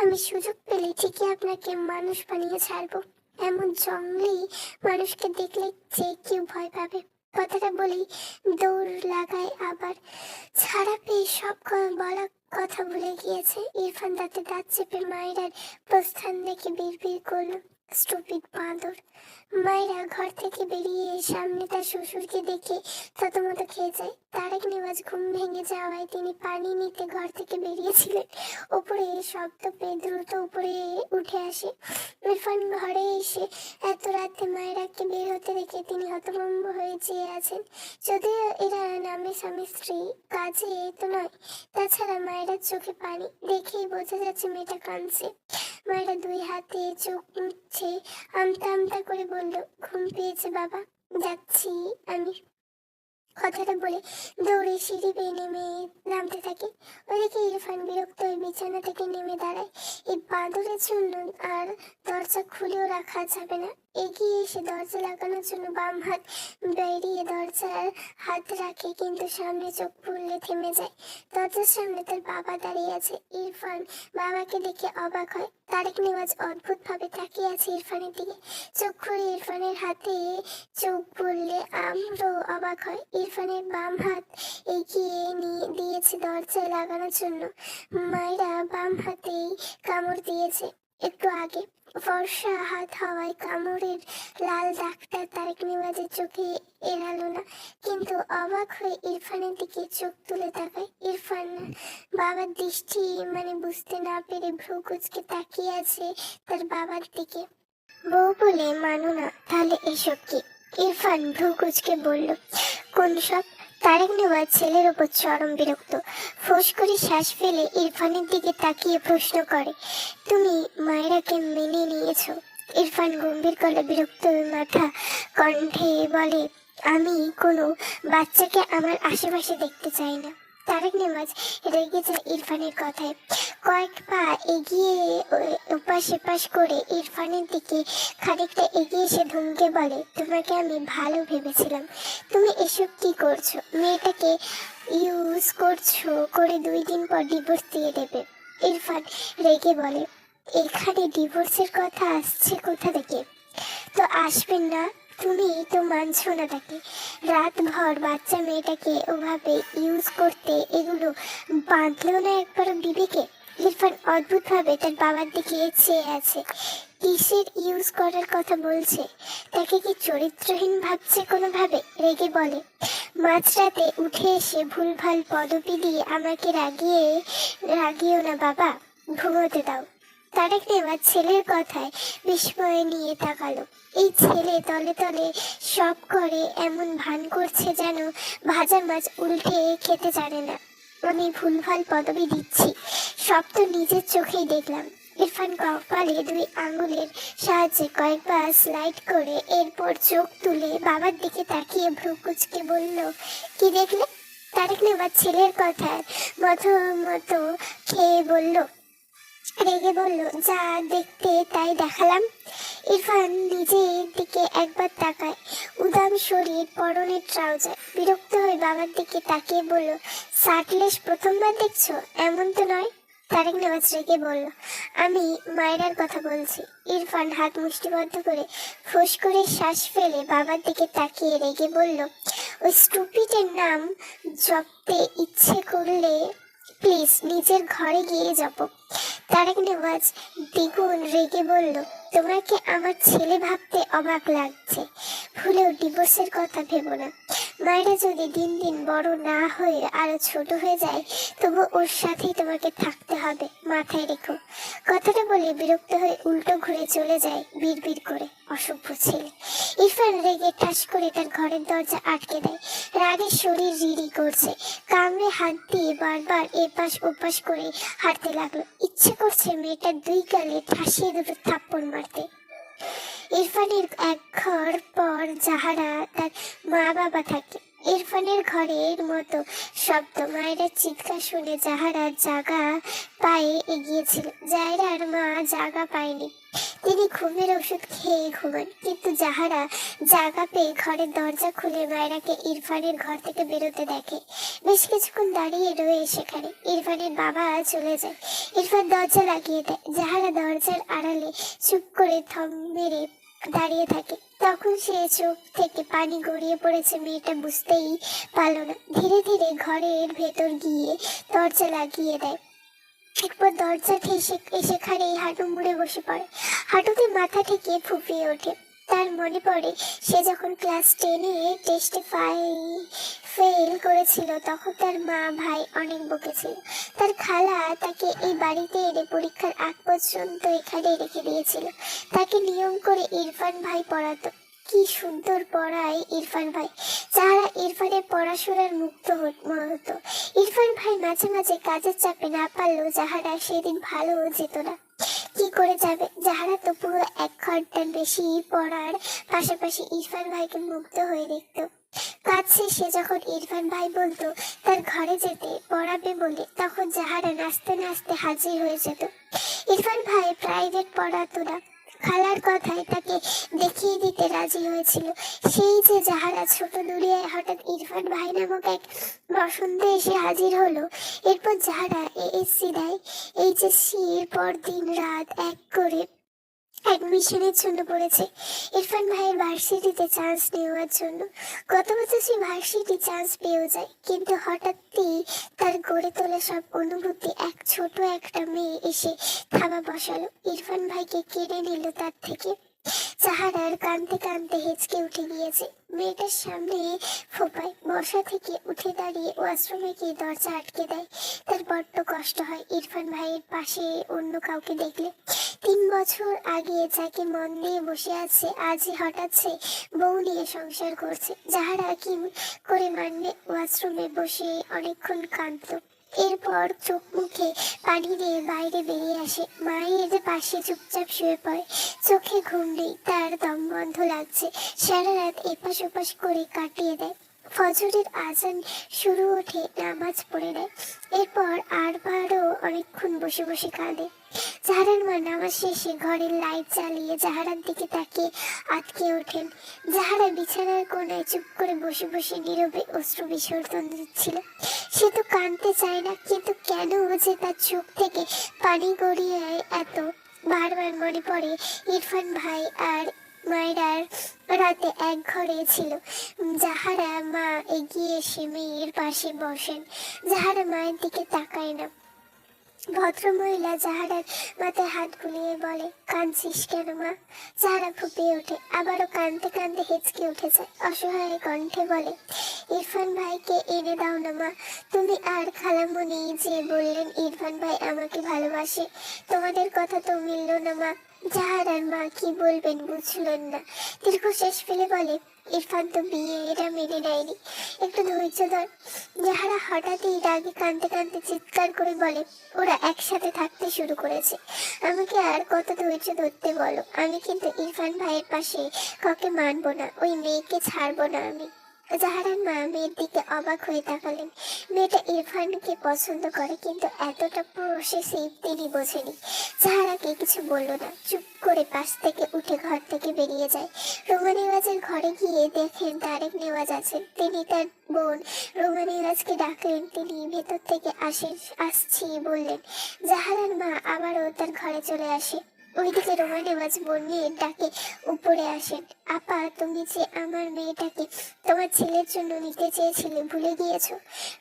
আমি সুযোগ পেলে ঠিকই আপনাকে মানুষ বানিয়ে ছাড়বো। এমন জঙ্গলি মানুষকে দেখলে যে কেউ ভয় পাবে। কথাটা বলেই দৌড় লাগায় আবার। ছাড়া পেয়ে সব বলা কথা ভুলে গিয়েছে। ইরফান দাঁত চেপে মায়েরার প্রস্থান দেখে বিড়বিড় করলো, স্টুপিড বাঁদর। মায়েরা ঘর থেকে বেরিয়ে সামনে তার শ্বশুরকে দেখে থতমত খেয়ে যায়। তারেক নেওয়াজ ঘুম ভেঙে যাওয়ায় তিনি পানি নিতে ঘর থেকে বেরিয়েছিলেন। উপরে শব্দ পেয়ে দ্রুত উপরে উঠে আসে। ইরফান ঘরে এসে এত রাতে মায়েরাকে বের হতে দেখে তিনি হতভম্ব হয়ে চেয়ে আছেন। যদিও এরা নামে স্বামী স্ত্রী, কাজে তো নয়। তাছাড়া মায়েরার চোখে পানি দেখেই বোঝা যাচ্ছে মেয়েটা কাঁদছে। মায়েরা দুই হাতে চোখ মুছছে, আমতা আমতা করে বলল, ঘুম পেয়েছে বাবা, যাচ্ছি আমি। কথাটা বলে দৌড়ে সিঁড়ি বেয়ে নামতে থাকে। ওদিকে ইরফান বিরক্ত হয়ে বিছানা থেকে নেমে দাঁড়ায়। এই বাঁদরের জন্য আর দরজা খুলেও রাখা যাবে না। এগিয়ে এসে দরজা লাগানোর জন্য বাম হাত বেরিয়ে দরজার হাত রাখে, কিন্তু সামনে চোখ পড়লে থেমে যায়। দরজার সামনে তার বাবা দাঁড়িয়ে আছে। ইরফান বাবাকে দেখে অবাক হয়। তারেক নেওয়াজ অদ্ভুত ভাবে তাকিয়ে আছে ইরফানের দিকে। চোখ খুলে ইরফানের হাতে চোখ পড়লে আমরাও অবাক হয়। ইরফানের বাম হাত এগিয়ে নিয়ে দিয়েছে দরজায় লাগানোর জন্য। মায়েরা বাম হাতেই কামড় দিয়েছে একটু আগে। ফর্সা হাত হওয়ায় কামড়ের লাল দাগটা তারেক নেওয়াজের চোখে এড়ালো না, কিন্তু অবাক হয়ে ইরফানের দিকে চোখ তুলে তাকায়। ইরফান বাবার দৃষ্টি বুঝতে না পেরে ভ্রু কুঁচকে তাকিয়ে আছে তার বাবার দিকে। বউ বলে মানো না, তাহলে এসব কি? ইরফান ভ্রু কুঁচকে বলল, কোন সব? তারেক নেওয়াজ ছেলের ওপর চরম বিরক্ত। ফোঁস করে শ্বাস ফেলে ইরফানের দিকে তাকিয়ে প্রশ্ন করে, তুমি মায়েরাকে মেনে নিয়েছো? ইরফান গম্ভীর গলায় বিরক্ত মাথা কণ্ঠে বলে, আমি কোনো বাচ্চাকে আমার আশেপাশে দেখতে চাই না। তারেক নেওয়াজ রেগে যায় ইরফানের কথায়। কয়েক পা এগিয়ে ওপাশ এপাশ করে ইরফানের দিকে খানিকটা এগিয়ে এসে ধমকে বলে, তোমাকে আমি ভালো ভেবেছিলাম। তুমি এসব কি করছো? মেয়েটাকে ইউজ করছো করে 2 দিন পর ডিভোর্স দিয়ে দেবে। ইরফান রেগে বলে, এখানে ডিভোর্সের কথা আসছে কোথা থেকে? তো আসবেন না, তুমি তো মানছো না তাকে। রাতভর বাচ্চা মেয়েটাকে ওভাবে ইউজ করতে এগুলো বাঁধলো না একবার বিবেকে? ইরফান অদ্ভুতভাবে তার বাবার দিকে চেয়ে আছে। কিসের ইউজ করার কথা বলছে? তাকে কি চরিত্রহীন ভাবছে কোনোভাবে? রেগে বলে, মাঝরাতে উঠে এসে ভুলভাল পদবি দিয়ে আমাকে রাগিও না বাবা, ঘুমোতে দাও। তারেক নেওয়াজ ছেলের কথায় বিস্ময়ে নিয়ে তাকালো। এই ছেলে তলে তলে সব করে এমন ভান করছে যেন ভাজা মাছ উল্টে খেতে জানে না। আমি ভুলভাল পদবি দিচ্ছি, সব তো নিজের চোখেই দেখলাম। ইরফান কপালে 2 আঙ্গুলের সাহায্যে কয়েকবার স্লাইড করে এরপর চোখ তুলে বাবার দিকে তাকিয়ে ভ্রু কুঁচকে বলল, কি দেখলে? তারেক নেওয়াজ ছেলের কথার মতো খেয়ে বলল, রেগে বলল, যা দেখতে তাই দেখালাম। ইরফান নিজের দিকে একবার তাকায়, উদাম শরীর, পরনের ট্রাউজার। বিরক্ত হয়ে বাবার দিকে তাকিয়ে বলল, শার্টলেস প্রথমবার দেখছো? এমন তো নয়। তারেক নেওয়াজ রেগে বলল, আমি মায়েরার কথা বলছি। ইরফান হাত মুষ্টিবদ্ধ করে ফোঁস করে শ্বাস ফেলে বাবার দিকে তাকিয়ে রেগে বলল, ওই স্টুপিডের নাম জপতে ইচ্ছে করলে প্লিজ নিজের ঘরে গিয়ে জপ। তারেক নেওয়াজ দ্বিগুণ রেগে বলল, তোমাকে আমার ছেলে ভাবতে অবাক লাগছে, ভুলেও ডিভোর্সের কথা ভেবো না। মায়েরা যদি দিন দিন বড় না হয়ে আরো ছোট হয়ে যায়, তবু ওর সাথেই তোমাকে থাকতে হবে, মাথায় রেখো। কথাটা বলে বিরক্ত হয়ে উল্টো ঘুরে চলে যায় বিড়বিড় করে, অসভ্য ছেলে। ইরফান রেগে ঠাস করে তার ঘরের দরজা আটকে দেয়। রাগে শরীর রিরি করছে, কামড়ে হাত দিয়ে বারবার এপাশ ওপাশ করে হাঁটতে লাগলো। ইচ্ছে করছে মেয়েটার 2 গালে ঠাসিয়ে 2 থাপ্পড় মারতে। ইরফানের এক ঘর পর জাহারা তার মা বাবা থাকে। ইরফানের ঘরের মতো শব্দ, মায়ের চিৎকার শুনে জাহারা জাগা পায়ে এগিয়েছিল। জায়রার মা জাগা পায়নি, তিনি ঘুমের ওষুধ খেয়ে ঘুমান। কিন্তু জাহারা জাগা পেয়ে ঘরের দরজা খুলে মায়েরাকে ইরফানের ঘর থেকে বেরোতে দেখে। বেশ কিছুক্ষণ দাঁড়িয়ে রয়ে সেখানে। ইরফানের বাবা চলে যায়। ইরফান দরজা লাগিয়ে দেয়। জাহারা দরজার আড়ালে চুপ করে থম মেরে দাঁড়িয়ে থাকে। তখন সে চোখ থেকে পানি গড়িয়ে পড়েছে, মেয়েটা বুঝতেই পারল না। ধীরে ধীরে ঘরের ভেতর গিয়ে দরজা লাগিয়ে দেয়। একবার দরজা ঠেসে সেখানেই হাঁটু মুড়ে বসে পড়ে। হাঁটুতে মাথা ঠেকিয়ে ফুঁপিয়ে ওঠে। তার মনে পড়ে সে যখন ক্লাস 10-এ টেস্টে ফেল করেছিল, তখন তার মা ভাই অনেক বকেছিল। তার খালা তাকে এই বাড়িতে এনে পরীক্ষার আগ পর্যন্ত এখানে রেখে দিয়েছিল। তাকে নিয়ম করে ইরফান ভাই পড়াতো। কি সুন্দর পড়ায় ইরফান ভাই। যারা ইরফানের পড়াশোনার মুক্ত হতো। ইরফান ভাই মাঝে মাঝে কাজের চাপে না পারলেও যাহারা সেদিন ভালো যেত না। কি করে যাবে? যাহারা তো পুরো 1 ঘন্টার বেশি পড়ার পাশাপাশি ইরফান ভাইকে মুগ্ধ হয়ে দেখতো। কাজ শেষে যখন ইরফান ভাই বলতো তার ঘরে যেতে পড়াবে বলে, তখন যাহারা নাচতে নাচতে হাজির হয়ে যেত। ইরফান ভাই প্রাইভেট পড়াতো না, খালার কথায় তাকে দেখিয়ে দিতে রাজি হয়েছিল। সেই যে যাহারা ছোট দুনিয়ায় হঠাৎ ইরফান ভাই নামক এক বসন্তে এসে হাজির হলো। এরপর যাহারা এএসসি দেয়। এইচএসসির পর দিন রাত এক করে অ্যাডমিশনের জন্য পড়েছে ইরফান ভাইয়ের ভার্সিটিতে চান্স নেওয়ার জন্য। গত বছর সে ভার্সিটি চান্স পেয়েও যায়, কিন্তু হঠাৎই তার গড়ে তোলা সব অনুভূতি এক ছোট একটা মেয়ে এসে থাবা বসালো, ইরফান ভাইকে কেড়ে নিল তার থেকে। যাহারার কাঁদতে কাঁদতে হেঁচকে উঠে গিয়েছে। মেয়েটার সামনে ফোপায় বসা থেকে উঠে দাঁড়িয়ে ওয়াশরুমে গিয়ে দরজা আটকে দেয়। তার বড্ড কষ্ট হয় ইরফান ভাইয়ের পাশে অন্য কাউকে দেখলে। 3 বছর আগে যাকে মন দিয়ে বসে আছে আজই হঠাৎ সে বউ নিয়ে সংসার করছে। যাহারা কি করে মানবে? ওয়াশরুমে বসে অনেকক্ষণ কাঁদত। এরপর চোখ মুখে পানি দিয়ে বাইরে বেরিয়ে আসে, মায়ের পাশে চুপচাপ শুয়ে পড়ে। চোখে ঘুম নেই, তার দম বন্ধ লাগছে। সারা রাত এপাশ ওপাশ করে কাটিয়ে দেয়। ফজরের আজান শুরু ওঠে, নামাজ পড়ে নেয়। এরপর আরবারও অনেকক্ষণ বসে বসে কাঁদে। জাহারার মা নামাজ শেষে ঘরের লাইট জ্বালিয়ে জাহারার দিকে তাকিয়ে আটকে ওঠেন। জাহারা বিছানার কোণায় চুপ করে বসে বসে নীরবে অশ্রু বিসর্জন দিচ্ছিল। সে তো কাঁদতে চায় না, কিন্তু কেন যে তার চোখ থেকে পানি গড়িয়ে এত বারবার মনে পড়ে ইরফান ভাই আর মায়েরার রাতে এক ঘরে ছিল। জাহারা মা এগিয়ে এসে মেয়ের পাশে বসেন। জাহারা মায়ের দিকে তাকায় না। ভদ্রমহিলা জাহারার মাথায় হাত বুলিয়ে বলে, কাঁদছিস কেন মা? জাহারা ফুপিয়ে ওঠে, আবারও কাঁদতে কাঁদতে হেঁচকে উঠে যায়। অসহায় কণ্ঠে বলে, ইরফান ভাইকে এনে দাও না মা। তুমি আর খালামণি যে বললেন ইরফান ভাই আমাকে ভালোবাসে, তোমাদের কথা তো মিলল না মা। জাহারার মা কি বলবেন বুঝলেন না। দীর্ঘশ্বাস ফেলে বলে, ইরফান তো বিয়ে এটা মেনে নেয়নি, একটু ধৈর্য ধর। যাহারা হঠাৎই রাগে কাঁদতে কাঁদতে চিৎকার করে বলে, ওরা একসাথে থাকতে শুরু করেছে, আমাকে আর কত ধৈর্য ধরতে বলো? আমি কিন্তু ইরফান ভাইয়ের পাশে কাউকে মানবো না, ওই মেয়েকে ছাড়বো না আমি। জাহারার মা মেয়ের দিকে অবাক হয়ে তাকালেন। মেয়েটা ইরফানকে পছন্দ করে, কিন্তু এতটা প্রসেসিভ তিনি বোঝেনি। জাহারাকে কিছু বলল না, চুপ করে পাশ থেকে উঠে ঘর থেকে বেরিয়ে যায়। রোমা নেওয়াজের ঘরে গিয়ে দেখেন তারেক নেওয়াজ আছেন। তিনি তার বোন রোমা নেওয়াজকে ডাকলেন। তিনি ভেতর থেকে আসছি বললেন। জাহারার মা আবারও তার ঘরে চলে আসে। ওইদিকে রোমা নেওয়াজ বোনের ডাকে উপরে আসেন। আপা, তুমি যে আমার মেয়েটাকে তোমার ছেলের জন্য নিতে চেয়েছিলে ভুলে গিয়েছো?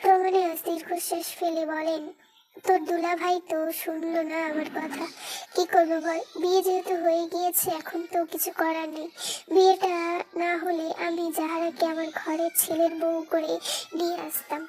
রোমা নেওয়াজ দীর্ঘশ্বাস ফেলে বলেন, তোর দুলা ভাই তো শুনলো না আমার কথা, কি করবো বল? বিয়ে যেহেতু হয়ে গিয়েছে এখন তো কিছু করার নেই। বিয়েটা না হলে আমি জাহারাকে আমার ঘরের ছেলের বউ করে নিয়ে আসতাম।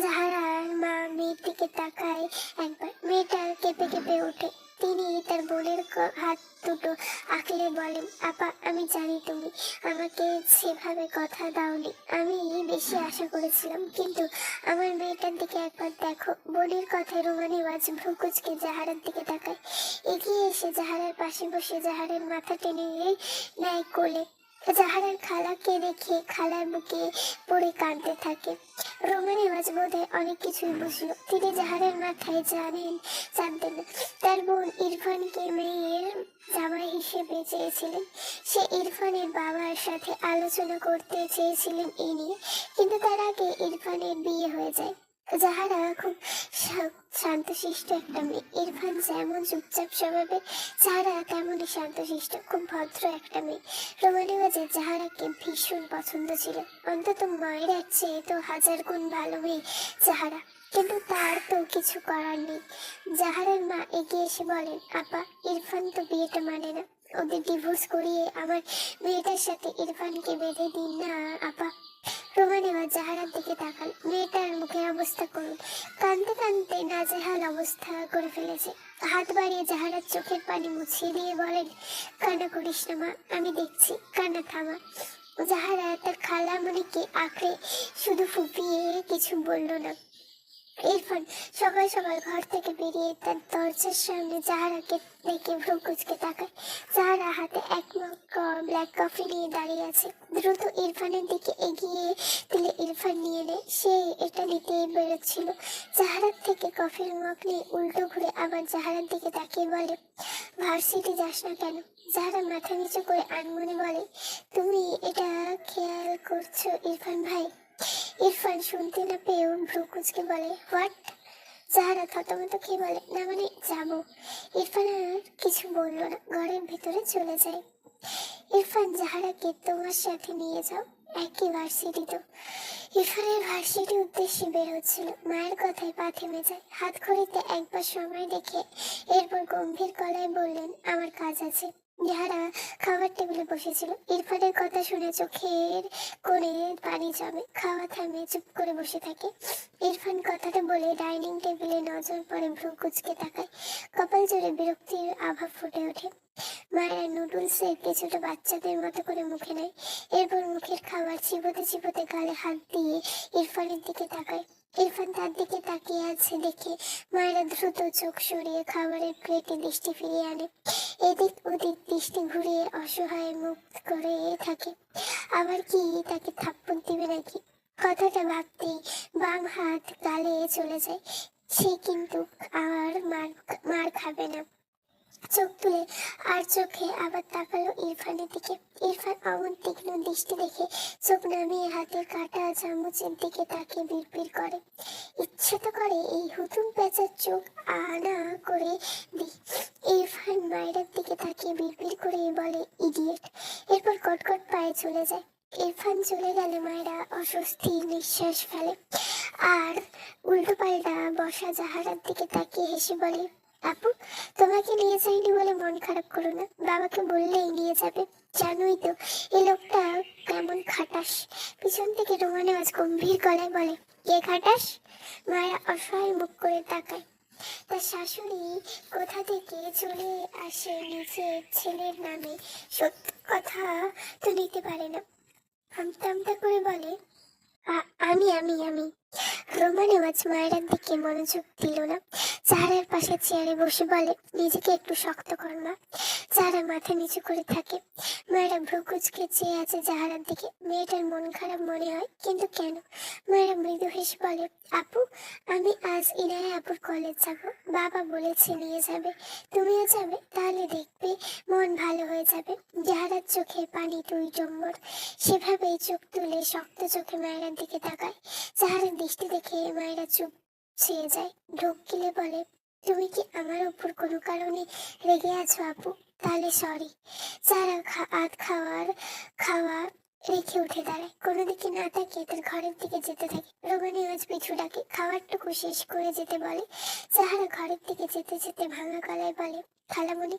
জাহারার মা মেয়ের দিকে তাকায় একবার, মেয়েটা কেঁপে কেঁপে ওঠে। তিনি তার বোনের হাত দুটো আঁকলে বলেন, আপা আমি জানি তুমি আমাকে সেভাবে কথা দাওনি, আমি বেশি আশা করেছিলাম, কিন্তু আমার মেয়েটার দিকে একবার দেখো। বোনের কথায় রোমা নেওয়াজ ভ্রুকুচকে জাহারার দিকে তাকায়। এগিয়ে এসে জাহারার পাশে বসে জাহারের মাথা টেনে নেয় কোলে। জাহারার খালাকে দেখে খালার বুকে পড়ে কাঁদতে থাকে। রোমা নেওয়াজ বোধহয় অনেক কিছুই বুঝলো। তিনি জাহারের মাথায় জানতেন না, তার বোন ইরফানকে মেয়ের জামাই হিসেবে চেয়েছিলেন। সে ইরফানের বাবার সাথে আলোচনা করতে চেয়েছিলেন এই নিয়ে, কিন্তু তার আগে ইরফানের বিয়ে হয়ে যায়। জাহারা খুব শান্তশিষ্ট একটা মেয়ে। ইরফান যেমন চুপচাপ স্বভাবে, জাহারা তেমনই শান্তশিষ্ট, খুব ভদ্র একটা মেয়ে। রোমা নেওয়াজের জাহারাকে ভীষণ পছন্দ ছিল, অন্তত মায়ের চেয়ে তো 1000 গুণ ভালো মেয়ে জাহারা, কিন্তু তার তো কিছু করার নেই। জাহারার মা এগিয়ে এসে বলেন, আপা ইরফান তো বিয়েটা মানে না, ওদের ডিভোর্স করিয়ে আমার মেয়েটার সাথে ইরফানকে বেঁধে দিন না আপা। রোমা নেওয়াজ জাহারার দিকে তাকান। মেয়েটার মুখের অবস্থা করুন, কাঁদতে কাঁদতে নাজেহাল অবস্থা করে ফেলেছে। হাত বাড়িয়ে জাহারার চোখের পানি মুছিয়ে দিয়ে বলেন, কান্না করিস না মা, আমি দেখছি, কান্না থামা। জাহারা তার খালামণিকে আঁকড়ে শুধু ফুপিয়ে কিছু বলল না। ইরফান সকাল সকাল ঘর থেকে বেরিয়ে তার দরজার সামনে জাহারাকে দেখে ভ্রু কুঁচকে তাকায়। জাহারা হাতে এক মগ ব্ল্যাক কফি নিয়ে দাঁড়িয়ে আছে। দ্রুত ইরফানের দিকে এগিয়ে দিলে ইরফান নিয়ে নেয়। সে এটা নিতে বেরোচ্ছিল, জাহারার থেকে কফির মগ নিয়ে উল্টো ঘুরে আবার জাহারার দিকে তাকিয়ে বলে, ভার্সিটি যাস না কেন? জাহারা মাথা নিচু করে আনমনে বলে, তুমি এটা খেয়াল করছো ইরফান ভাই? ইরফান শুনতে না পেয়েও ভ্রু কুঁচকে বলে, হোয়াট? জাহারা থতমত খেয়ে বলে, না মানে যাবো। ইরফান আর কিছু বললো না, ঘরের ভিতরে চলে যায়। ইরফান জাহারাকে তোমার সাথে নিয়ে যাও, একই ভার্সিটি তো। ইরফানের ভার্সিটির উদ্দেশ্যে বের হচ্ছিল, মায়ের কথায় পা থেমে যায়। হাত ঘড়িতে একবার সময় দেখে এরপর গম্ভীর গলায় বললেন, আমার কাজ আছে। যাহারা খাবার টেবিলে বসেছিল। ইরফানের কথা শুনে চোখের কোণে পানি জমে, খাওয়া থামিয়ে চুপ করে বসে থাকে। ইরফান কথাটা বলে ডাইনিং টেবিলে নজর পড়ে, ভ্রু কুঁচকে তাকায়, কপাল জোরে বিরক্তির আভা ফুটে ওঠে। মায়েরা নুডলসের কিছুটা বাচ্চাদের মতো করে মুখে নেয়, এরপর মুখের খাবার চিবোতে চিবোতে গালে হাত দিয়ে ইরফানের দিকে তাকায়। ইরফান তার দিকে তাকিয়ে আছে দেখে মায়েরা দ্রুত চোখ সরিয়ে খাবারের প্লেটে দৃষ্টি ফিরিয়ে আনে। এদিক ওদিক দৃষ্টি ঘুরিয়ে অসহায় মুখ করে থাকে। আবার কি তাকে থাপ্পড় দিবে নাকি? কথাটা ভাবতেই বাম হাত গালে চলে যায়। সে কিন্তু আর মার খাবে না। চোখ তুলে আর চোখে আবার তাকালো ইরফানের দিকে। ইরফান অমন তীক্ষ্ণ দৃষ্টি দেখে চোখ নামিয়ে হাতের কাটা চামচের দিকে তাকিয়ে বিড়বিড় করে, ইচ্ছে তো করে এই হুতুম পেঁচার চোখ আনা করে দি। ইরফান মায়ের দিকে তাকিয়ে বিড়বিড় করে বলে, ইডিয়েট। এরপর কটকট পায়ে চলে যায়। ইরফান চলে গেলে মায়েরা অস্বস্তির নিঃশ্বাস ফেলে আর উল্টো পাল্টা বসা জাহারার দিকে তাকিয়ে হেসে বলে, আপু, তোমাকে নিয়ে যাইনি বলে মন খারাপ করো না, বাবাকে বললেই নিয়ে যাবে। জানোই তো এই লোকটা কেমন খাটাস। পিছন থেকে রোমানে আজ গম্ভীর গলায় বলে, কে খাটাস? মায়েরা অসহায় মুখ করে তাকায়। তার শাশুড়ি কোথা থেকে চলে আসে নিজের ছেলের নামে, সত্য কথা তো নিতে পারে না। আমতা আমতা করে বলে, আমি আমি আমি রোমানে আজ মায়ের দিকে মনোযোগ দিল না। চাহারার পাশে চেয়ারে বসে বলে, নিজেকে একটু শক্ত কর মা। চাহারা মাথা নিচু করে থাকে। মায়েরা ভ্রু কুঁচকে চেয়ে আছে জাহারার দিকে। মেয়েটার মন খারাপ মনে হয়, কিন্তু কেন? মায়েরা মৃদু হেসে বলে, আপু, আমি আজ ইনায়া আপুর কলেজ যাব, বাবা বলেছে নিয়ে যাবে, তুমিও যাবে? তাহলে দেখবে মন ভালো হয়ে যাবে। জাহারার চোখে পানি তুই টম্বর। সেভাবেই চোখ তুলে শক্ত চোখে মায়েরার দিকে তাকায়। জাহারের দৃষ্টি দেখে মায়েরা চুপ ছেয়ে যায়। ঢোক গিলে বলে, তুমি কি আমার উপর কোনো কারণে রেগে আছো আপু? তাহলে সরি। যারা খাওয়া রেখে উঠে দাঁড়ায়, কোনো দিকে না তাকিয়ে তার ঘরের দিকে যেতে থাকে। রোমানি আজ পিছু ডাকে, খাবারটুকু শেষ করে যেতে বলে। যাহারা ঘরের দিকে যেতে যেতে ভাঙা গলায় বলে, খালামণি,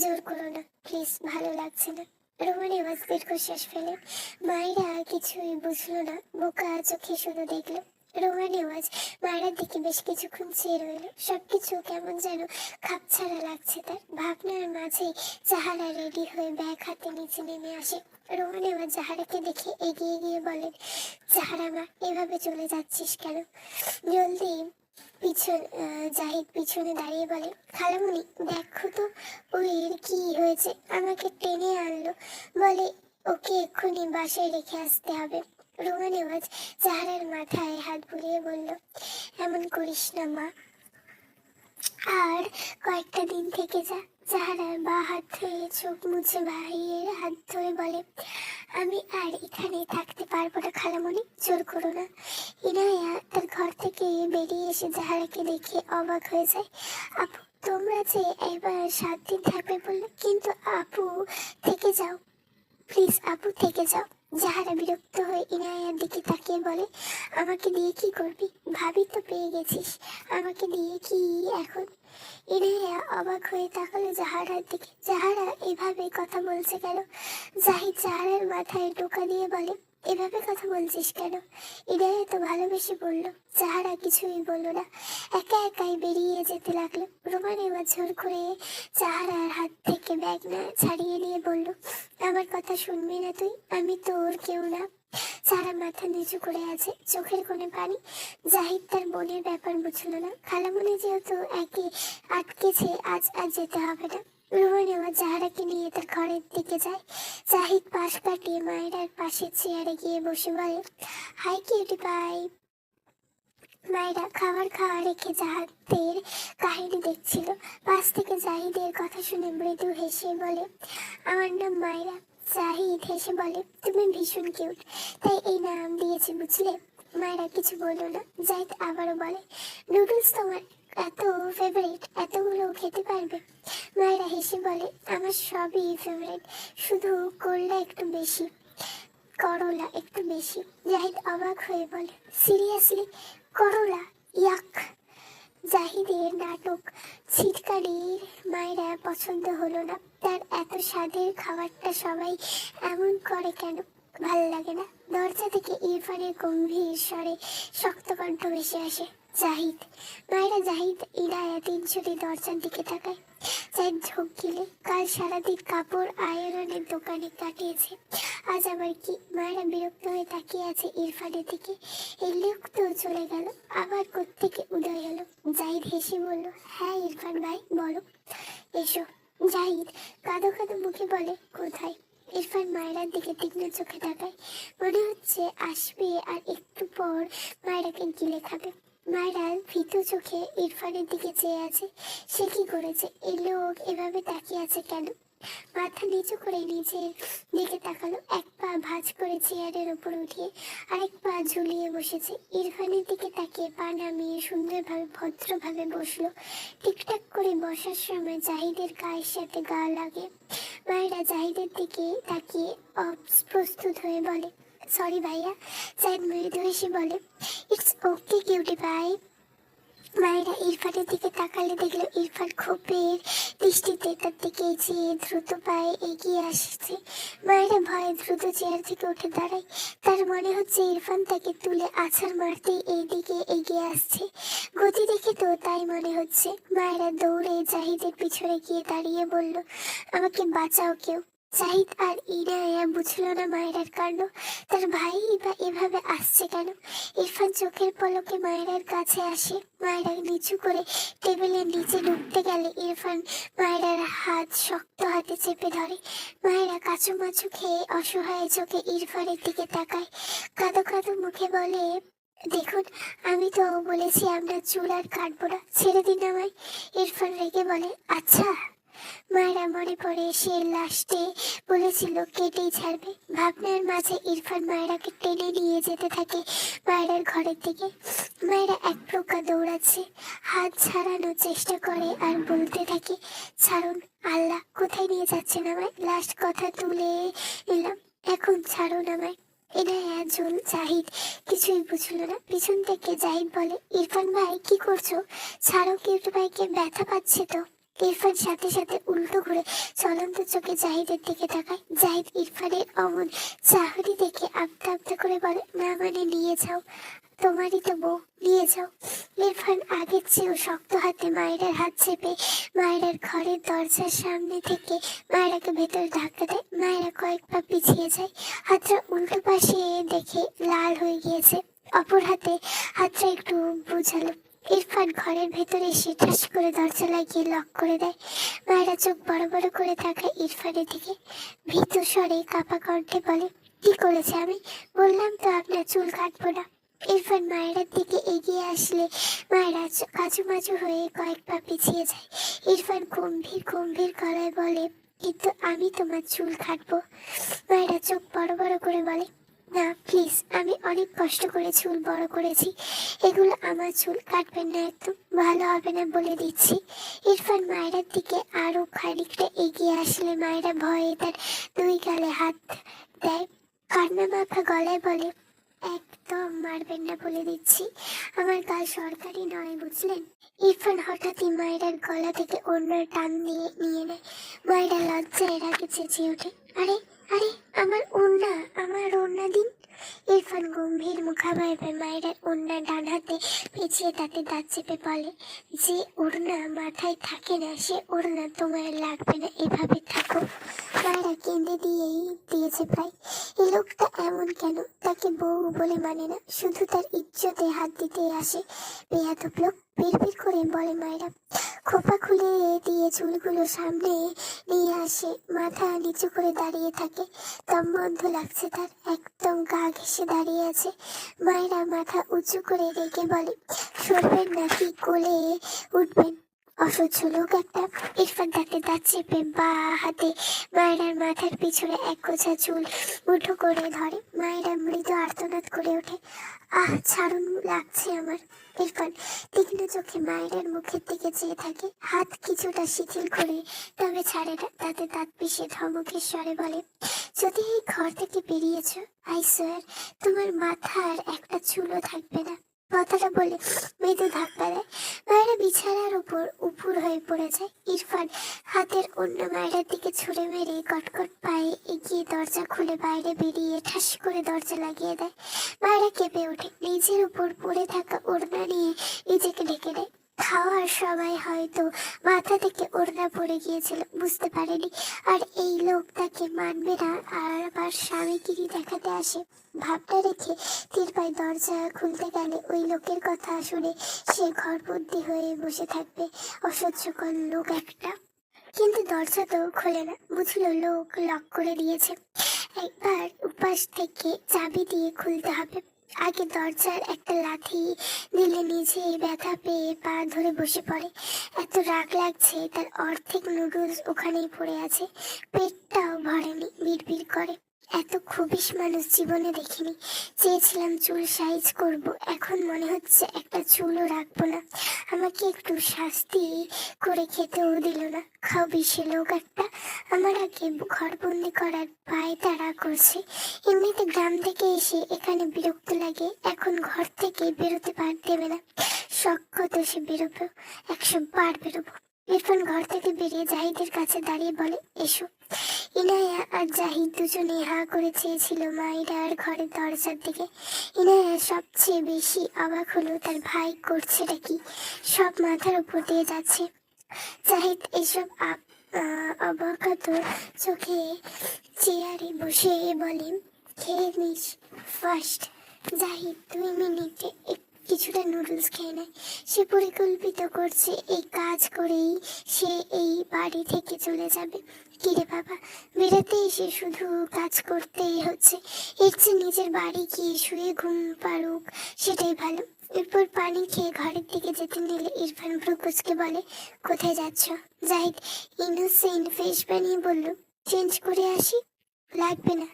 জোর করো না প্লিজ, ভালো লাগছে না। রোমানি আজ দীর্ঘশ্বাস ফেলেন। মায়েরা কিছুই বুঝলো না, বোকা চোখে শুধু দেখলো। রোমানি আজ মায়ের দিকে বেশ কিছুক্ষণ চেয়ে রইল। সবকিছু কেমন যেন খাপছাড়া লাগছে তার। ভাবনার মাঝে জাহারা রেডি হয়ে ব্যাগ হাতে নিচে নেমে আসে। রোমানি আজ জাহারাকে দেখে এগিয়ে গিয়ে বলেন, জাহারা মা, এভাবে চলে যাচ্ছিস কেন? জলদি জাহিদ পিছনে দাঁড়িয়ে বলে, খালামণি দেখো তো ওর কি হয়েছে, আমাকে টেনে আনলো, বলে ওকে এক্ষুনি বাসায় রেখে আসতে হবে। রোমানি আজ জাহারার মাথায় হাত বুলিয়ে বলল, এমন করিস না মা, আর কয়েকটা দিন থেকে যা। জাহারার বা হাত ধুয়ে চোখ মুছে ভাইয়ের হাত ধরে বলে, আমি আর এখানে থাকতে পারবো না খালামণি, জোর করো না। ইনায়া তার ঘর থেকে বেরিয়ে এসে জাহারাকে দেখে অবাক হয়ে যায়। আপু, তোমরা যে এবার 7 দিন থাকবে বললে, কিন্তু আপু থেকে যাও প্লিজ, আপু থেকে যাও। জাহারা বিরক্ত হয়ে ইনায়ার দিকে তাকিয়ে বলে, আমাকে দিয়ে কি করবি? ভাবি তো পেয়ে গেছিস, আমাকে দিয়ে কি এখন? ইনায়া অবাক হয়ে তাকালো জাহারার দিকে। জাহারা এভাবে কথা বলছে কেন? জাহিদ জাহারার মাথায় টোকা দিয়ে বলে, এভাবে কথা বলছিস কেন? ইনায়া তো ভালোবেসে বলল। জাহারা কিছুই বলল না, একা একাই বেরিয়ে যেতে লাগলো। রোমান এবার জোর করে জাহারার হাত থেকে ব্যাগ না ছাড়িয়ে নিয়ে বলল, আমার কথা শুনবি না তুই? আমি তোর কেউ না। সারা মাথা নিচু করে আছে, চোখের কোণে পানি। জাহিদ তার বোনের ব্যাপার বুঝলো না। খালামণি যেহেতু একে আটকেছে, আজ আর যেতে হবে না। রোহন এবার জাহারাকে নিয়ে তার ঘরের দিকে যায়। জাহিদ পাশ কাটিয়ে মায়ের পাশে চেয়ারে গিয়ে বসে বলে, হাই কিউটি পাই। মায়েরা খাবার খাওয়া রেখে জাহাদের কাহিনী দেখছিল। পাশ থেকে জাহিদের কথা শুনে মৃদু হেসে বলে, আমার নাম মায়েরা। জাহিদ হেসে বলে, তুমি ভীষণ কিউট, তাই এই নাম দিয়েছি বুঝলে। মায়েরা কিছু বললো না। জাহিদ আবারও বলে, নুডলস তোমার এত ফেভারিট, এতগুলো খেতে পারবে? মায়েরা হেসে বলে, আমার সবই ফেভারিট, শুধু করলা একটু বেশি, করলা একটু বেশি। জাহিদ অবাক হয়ে বলে, সিরিয়াসলি? করলা? ইয়াক। জাহিদের নাটক ছিটকারির মায়েরা পছন্দ হলো না। তার এত স্বাদের খাবারটা সবাই এমন করে কেন, ভাল লাগে না। দরজা থেকে ইরফানের গম্ভীর স্বরে শক্ত কণ্ঠ ভেসে আসে, জাহিদ। মায়েরা জাহিদ ইনায়া তিনজনে দরজার দিকে তাকায়। জাহিদ ঝোঁক গিলে কাল সারাদিন কাপড় আয়রনের দোকানে কাটিয়েছে, আজ আবার কি? মায়েরা বিরক্ত হয়ে তাকিয়ে আছে ইরফানের দিকে। এই লোক তো চলে গেল, আবার কোত্থেকে উদয় হলো? জাহিদ হেসে বলল, হ্যাঁ ইরফান ভাই বলো। এসো। জাহিদ কাঁদো কাঁদো মুখে বলে, কোথায়? ইরফান মায়েরার দিকে তীক্ষ্ণ চোখে তাকায়। মনে হচ্ছে আসবে আর একটু পর মায়েরাকে গিলে খাবে। মায়েরা ভীতু চোখে ইরফানের দিকে চেয়ে আছে। সে কি করেছে? এই লোক এভাবে তাকিয়ে আছে কেন? মাথা নিচু করে নিজের দিকে তাকালো। এক পা ভাঁজ করে চেয়ারের ওপর উঠিয়ে আরেক পা ঝুলিয়ে বসেছে। ইরফানের দিকে তাকিয়ে পা নামিয়ে সুন্দরভাবে ভদ্রভাবে বসলো। ঠিকঠাক করে বসার সময় জাহিদের গায়ের সাথে গা লাগে। মায়েরা জাহিদের দিকে তাকিয়ে অপ্রস্তুত হয়ে বলে, সরি ভাইয়া। জাহিদ মৃদু হেসে বলে, ইটস ওকে কিউটি ভাই। মায়েরা ইরফানের দিকে তাকালে দেখলো ইরফান ক্ষোভের দৃষ্টিতে তার দিকে চেয়ে দ্রুত পায়ে এগিয়ে আসছে। মায়েরা ভয়ে দ্রুত চেয়ার থেকে উঠে দাঁড়ায়। তার মনে হচ্ছে ইরফান তাকে তুলে আছাড় মারতেই এই দিকে এগিয়ে আসছে। গতি দেখে তো তাই মনে হচ্ছে। মায়েরা দৌড়ে জাহিদের পিছনে গিয়ে দাঁড়িয়ে বলল, আমাকে বাঁচাও কেউ। জাহিদ আর ইনায়া বুঝলো না মায়েরার কাণ্ড। তার ভাই বা এভাবে আসছে কেন? ইরফান চোখের পলকে মায়েরার কাছে আসে। মায়েরা নিচু করে টেবিলের নিচে ঢুকতে গেলে ইরফান মায়েরার হাত শক্ত হাতে চেপে ধরে। মায়েরা কাচুমাচু খেয়ে অসহায় চোখে ইরফানের দিকে তাকায়। কাঁদো কাঁদো মুখে বলে, দেখুন আমি তো বলেছি আমরা চুল আর কাটবো না, ছেড়ে দিন আমায়। ইরফান রেগে বলে, আচ্ছা। মায়েরা মনে পড়ে সে লাস্টে বলেছিল কেটেই ছাড়বে। ভাবনার মাঝে ইরফান মায়েরাকে টেনে নিয়ে যেতে থাকে মায়েরার ঘরের দিকে। মায়েরা এক প্রকার দৌড়াচ্ছে, হাত ছাড়ানোর চেষ্টা করে আর বলতে থাকে, ছাড়ুন আল্লাহ, কোথায় নিয়ে যাচ্ছেন আমায়? লাস্ট কথা তুলে নিলাম, এখন ছাড়ুন আমায়। এনায়া জুল জাহিদ কিছুই বুঝলো না। পিছন থেকে জাহিদ বলে, ইরফান ভাই কি করছো? ছাড়ো, কিউট ভাইকে ব্যথা পাচ্ছে তো। ইরফান সাথে সাথে উল্টো ঘুরে চলন্ত চোখে জাহিদের দিকে তাকায়। জাহিদ ইরফানের অমন চাহনি দেখে আবদা আবদা করে বলে, না মানে নিয়ে যাও, তোমারই তো বউ, নিয়ে যাও। ইরফান আগের চেয়েও শক্ত হাতে মায়েরার হাত চেপে মায়েরার ঘরের দরজার সামনে থেকে মায়েরাকে ভেতরে ধাক্কা দেয়। মায়েরা কয়েক পা পিছিয়ে যায়। হাতটা উল্টো পাশে দেখে লাল হয়ে গিয়েছে। অপর হাতে হাতটা একটু বুঝালো। ইরফান ঘরের ভেতরে এসে ঠাস করে দরজা লাগিয়ে লক করে দেয়। মায়েরা চোখ বড় বড় করে তাকায় ইরফানের দিকে। ভীতু স্বরে কাপা কণ্ঠে বলে, কি করেছে আমি? বললাম তো আপনার চুল কাটবো না। ইরফান মায়েরার দিকে এগিয়ে আসলে মায়েরা কাচুমাচু হয়ে কয়েক পা পিছিয়ে যায়। ইরফান গম্ভীর গম্ভীর গলায় বলে, কিন্তু আমি তোমার চুল কাটবো। মায়েরা চোখ বড় বড় করে বলে, না প্লিজ, আমি অনেক কষ্ট করে চুল বড় করেছি, এগুলো আমার চুল, কাটবেন না একদম, ভালো হবে না বলে দিচ্ছি। ইরফান মায়েরার দিকে আরো খানিকটা এগিয়ে আসলে মায়েরা ভয়ে তার দুই গালে হাত দেয়। কান্না মাখা গলায় বলে, একদম মারবেন না বলে দিচ্ছি, আমার গাল সরকারি নয় বুঝলেন। ইরফান হঠাৎই মায়েরার গলা থেকে ওড়নার টান দিয়ে নিয়ে নেয়। মায়েরা লজ্জায় রাগে চেঁচিয়ে ওঠে, আরে আরে, আমার ওড়না, আমার ওড়না দিন। ইরফান গম্ভীর মুখাভাবে মায়েরার ওড়না ডান হাতে পেঁচিয়ে তাতে দাঁত চেপে বলে, যে ওড়না মাথায় থাকে না সে ওড়না তোমার লাগবে না, এভাবে থাকো। মায়েরা কেঁদে দিয়েছে প্রায়। এই লোকটা এমন কেন? তাকে বউ বলে মানে না, শুধু তার ইজ্জতে হাত দিতে আসে। বেয়াদব লোক, বিড়বিড় করে বলে মায়েরা। খোপা খুলে দিয়ে চুলগুলো সামনে নিয়ে আসে, মাথা নিচু করে দাঁড়িয়ে থাকে। দম বন্ধ লাগছে তার, একদম গা ঘেঁষে দাঁড়িয়ে আছে। মায়েরা মাথা উঁচু করে রেখে বলে, সরবেন নাকি কোলে উঠবেন? অসহ্য লোক একটা। ইরফান তাকে দাঁত চেপে বা হাতে মায়েরার মাথার পিছনে এক গোছা চুল মুঠো করে ধরে। মায়েরা মৃদু আর্তনাদ করে ওঠে, আহ ছাড়ুন, লাগছে আমার। ইরফান তীক্ষ্ণ চোখে মায়েরার মুখের দিকে চেয়ে থাকে, হাত কিছুটা শিথিল করে তবে ছাড়ে না। তাতে দাঁত পিষে ধমকের স্বরে বলে, যদি এই ঘর থেকে বেরিয়েছ, আই সোয়ার তোমার মাথার একটা চুলও থাকবে না। কথাটা বলে মৃদু ধাক্কা দেয়। মায়েরা বিছানার উপর উপুর হয়ে পড়ে যায়। ইরফান হাতের অন্য মায়েরার দিকে ছুড়ে মেরে কটকট পায়ে এগিয়ে দরজা খুলে বাইরে বেরিয়ে ঠাস করে দরজা লাগিয়ে দেয়। মায়েরা কেঁপে ওঠে, নিজের উপর পড়ে থাকা ওড়না নিয়ে নিজেকে ঢেকে দেয়। খাওয়ার সময় হয়তো মাথা থেকে ওড়না পড়ে গিয়েছিল, বুঝতে পারেনি। আর এই লোক তাকে মানবে না, আর আবার স্বামীগিরি দেখাতে আসে ভাবনা রেখে তিরপাই দরজা খুলতে গেলে ওই লোকের কথা শুনে সে ঘরবন্দি হয়ে বসে থাকবে। অসহ্যকর লোক একটা। কিন্তু দরজা তো খোলে না, বুঝলো লোক লক করে দিয়েছে। একবার উপাস থেকে চাবি দিয়ে খুলতে হবে। আগে দরজার একটা লাথি দিলে নিজে ব্যথা পেয়ে পা ধরে বসে পড়ে। এত রাগ লাগছে, তার অর্ধেক নুডলস ওখানেই পড়ে আছে, পেটটাও ভরেনি, বিড়বিড় করে। এত খুবিস মানুষ জীবনে দেখিনি। চেয়েছিলাম চুল সাইজ করব, এখন মনে হচ্ছে একটা চুলও রাখবো না। আমাকে একটু শাস্তি করে খেতেও দিল না। খাবিসে লোক একটা। আমার আগে ঘরবন্দি করার পায়ে তাড়া করছে। এমনিতে গ্রাম থেকে এসে এখানে বিরক্ত লাগে, এখন ঘর থেকে বেরোতে দেবে না। শখ তো সে বেরোবো, 100 বার বেরোবো। ইরফান ঘর থেকে বেরিয়ে জাহিদের কাছে দাঁড়িয়ে বলে, এসো। ইনায়া আর জাহিদ দুজনে হা করে চেয়েছিল মাইরার ঘরের দরজার দিকে। ইনায়া সবচেয়ে বেশি অবাক হলো তার ভাই করছেটা কি, সব মাথার উপর দিয়ে যাচ্ছে। জাহিদ এসব অবাকত চোখে চেয়ারে বসে বলে, খেয়ে নিস ফার্স্ট। জাহিদ 2 মিনিটে কিছুটা নুডলস খেয়ে নেয়। সে পরিকল্পিত করছে এই কাজ করেই সে এই বাড়ি থেকে চলে যাবে। কিরে বাবা, বেড়াতে এসে শুধু কাজ করতেই হচ্ছে, এর চেয়ে নিজের বাড়ি গিয়ে শুয়ে ঘুম পাড়ুক, সেটাই ভালো। এরপর পানি খেয়ে ঘরের দিকে যেতে নিলে ইরফান ভ্রুকুচকে বলে, কোথায় যাচ্ছ? জাহিদ ইনোসেন্ট ফেস বানিয়ে বলল, চেঞ্জ করে আসি। লাগবে না।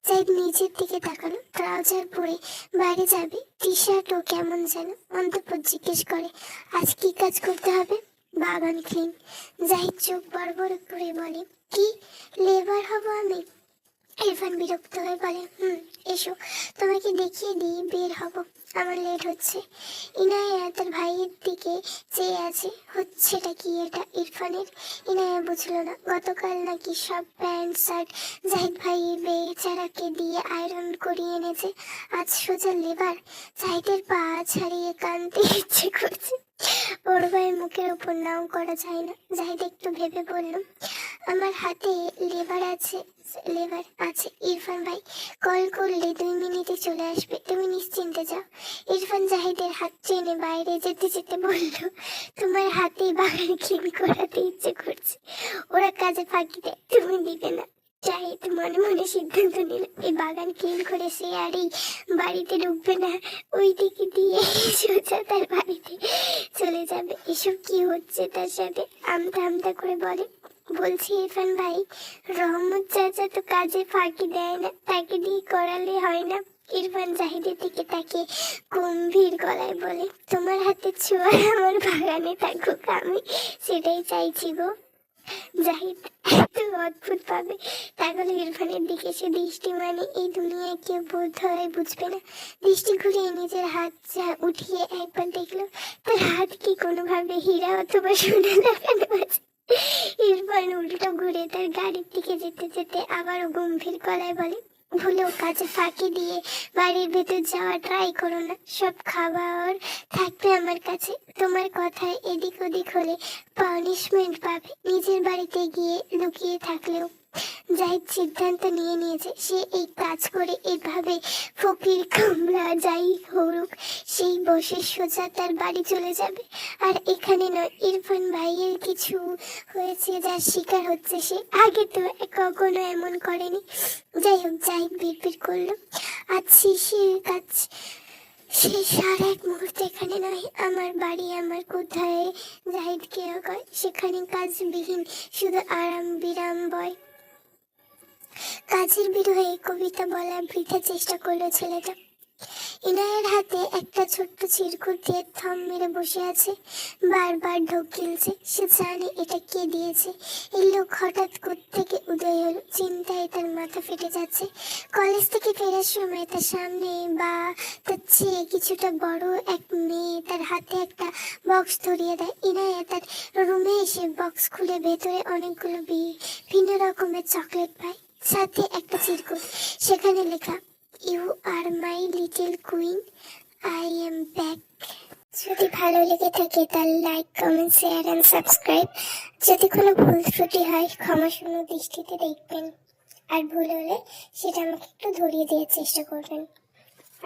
জাহিদ নিচের দিকে তাকালো, ট্রাউজার পরে বাইরে যাবে, টি শার্টও কেমন যেন। অন্তঃপুর জিজ্ঞেস করে, আজ কি কাজ করতে হবে? বাগান ক্লিন। জাহিদ চোখ বড় বড় করে বলে, কি লেবার হব আমি? ইরফান বিরক্ত হয়ে বলে, এসো, তোমাকে দেখিয়ে দিই বের হব, আমার লেট হচ্ছে। ইনায়া তার ভাইয়ের দিকে চেয়ে আছে, হচ্ছেটা কি এটা ইরফানের? ইনায়া বুঝলো না, গতকাল নাকি সব প্যান্ট শার্ট জাহিদ ভাই বেচারাকে দিয়ে আয়রন করিয়ে এনেছে, আজ সোজা লেবার। জাহিদের পা ছাড়িয়ে কানতে ইচ্ছে করছে। বড় ভাইয়ের মুখের উপর নাও করা যায় না। জাহিদ একটু ভেবে বলল, আমার হাতে লেবার আছে ইরফান ভাই, কল করলে 2 মিনিটে চলে আসবে, তুমি নিশ্চিন্তে যাও। ইরফান জাহিদের হাত টেনে বাইরে যেতে যেতে বলল, তোমার হাতে বাগান ক্লিন করাতে ইচ্ছে করছে, ওরা কাজে ফাঁকি দেয়, তুমি দিবে না। জাহিদ মনে মনে সিদ্ধান্ত নিল, এই বাগান ক্লিন করে সে আর এই বাড়িতে ঢুকবে না, ওই দিকে দিয়ে সোজা তার বাড়িতে চলে যাবে। এসব কি হচ্ছে তার সাথে? আমতা আমতা করে বলে, বলছি ইরফান ভাই, রহমত চাচা তো কাজে ফাঁকি দেয় না, তাকে দিয়ে করালে হয় না? ইরফান জাহিদের দিকে তাকে গম্ভীর গলায় বলে, তোমার হাতে ছোঁয়া আমার বাগানে থাকুক, আমি সেটাই চাইছি গো। জাহিদ এত অদ্ভুত ভাবে তাহলে ইরফানের দিকে সে দৃষ্টি, মানে এই দুনিয়ায় কেউ বোধ হয় বুঝবে না। দৃষ্টি ঘুরিয়ে নিজের হাত উঠিয়ে একবার দেখলো তার হাত কি কোনোভাবে হীরা অথবা সোনা লাগানো আছে। ইরফান উল্টো ঘুরে তার গাড়ির দিকে যেতে যেতে আবারও গম্ভীর গলায় বলে, ভুলেও কাজে ফাঁকি দিয়ে বাড়ির ভেতর যাওয়া ট্রাই করো না, সব খাবার থাকবে আমার কাছে, তোমার কথায় এদিক ওদিক হলে পানিশমেন্ট পাবে, নিজের বাড়িতে গিয়ে লুকিয়ে থাকলেও। জাহিদ সিদ্ধান্ত নিয়েছে সে এই কাজ করে এভাবে ফকির কামলা যাই হোক সেই বসে সোজা তার বাড়ি চলে যাবে। আর এখানে নয়, ইরফান ভাইয়ের কিছু হয়েছে যার শিকার হচ্ছে সে, আগে তো কখনো এমন করেনি। যাই হোক, জাহিদ বিড়বিড় করলো, আজ শেষের কাজ শেষ, আর এক মুহূর্তে এখানে নয়, আমার বাড়ি আমার কোথায় জাহিদ কেউ কয়, সেখানে কাজবিহীন শুধু আরাম বিরাম বয়। কাজের বিরহে কবিতা বলার বৃথা চেষ্টা করলো ছেলেটা। ইনায়ের হাতে একটা ছোট্ট চিরকুট দিয়ে থম মেরে বসে আছে, বারবার ঢোক গিলছে। সে জানে এটা কে দিয়েছে। এই লোক হঠাৎ কোত্থেকে উদয় হলো, চিন্তায় তার মাথা ফেটে যাচ্ছে। কলেজ থেকে ফেরার সময় তার সামনে বা তার চেয়ে কিছুটা বড় এক মেয়ে তার হাতে একটা বক্স ধরিয়ে দেয়। ইনায়া তার রুমে এসে বক্স খুলে ভেতরে অনেকগুলো ভিন্ন রকমের চকলেট পায়, সাথে একটা চিরকুট। সেখানে লেখা, you are my little queen, I am back. যদি ভালো লেগে থাকে তার like, comment, share and subscribe. যদি কোনো ভুল ত্রুটি হয় ক্ষমাশূন্য দৃষ্টিতে দেখবেন, আর ভুল হলে সেটা আমাকে একটু ধরিয়ে দেওয়ার চেষ্টা করবেন।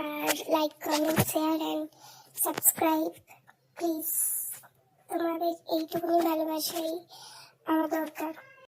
আর like, comment, share and subscribe please. তোমাদের এইটুকুনি ভালোবাসাই আমার দরকার।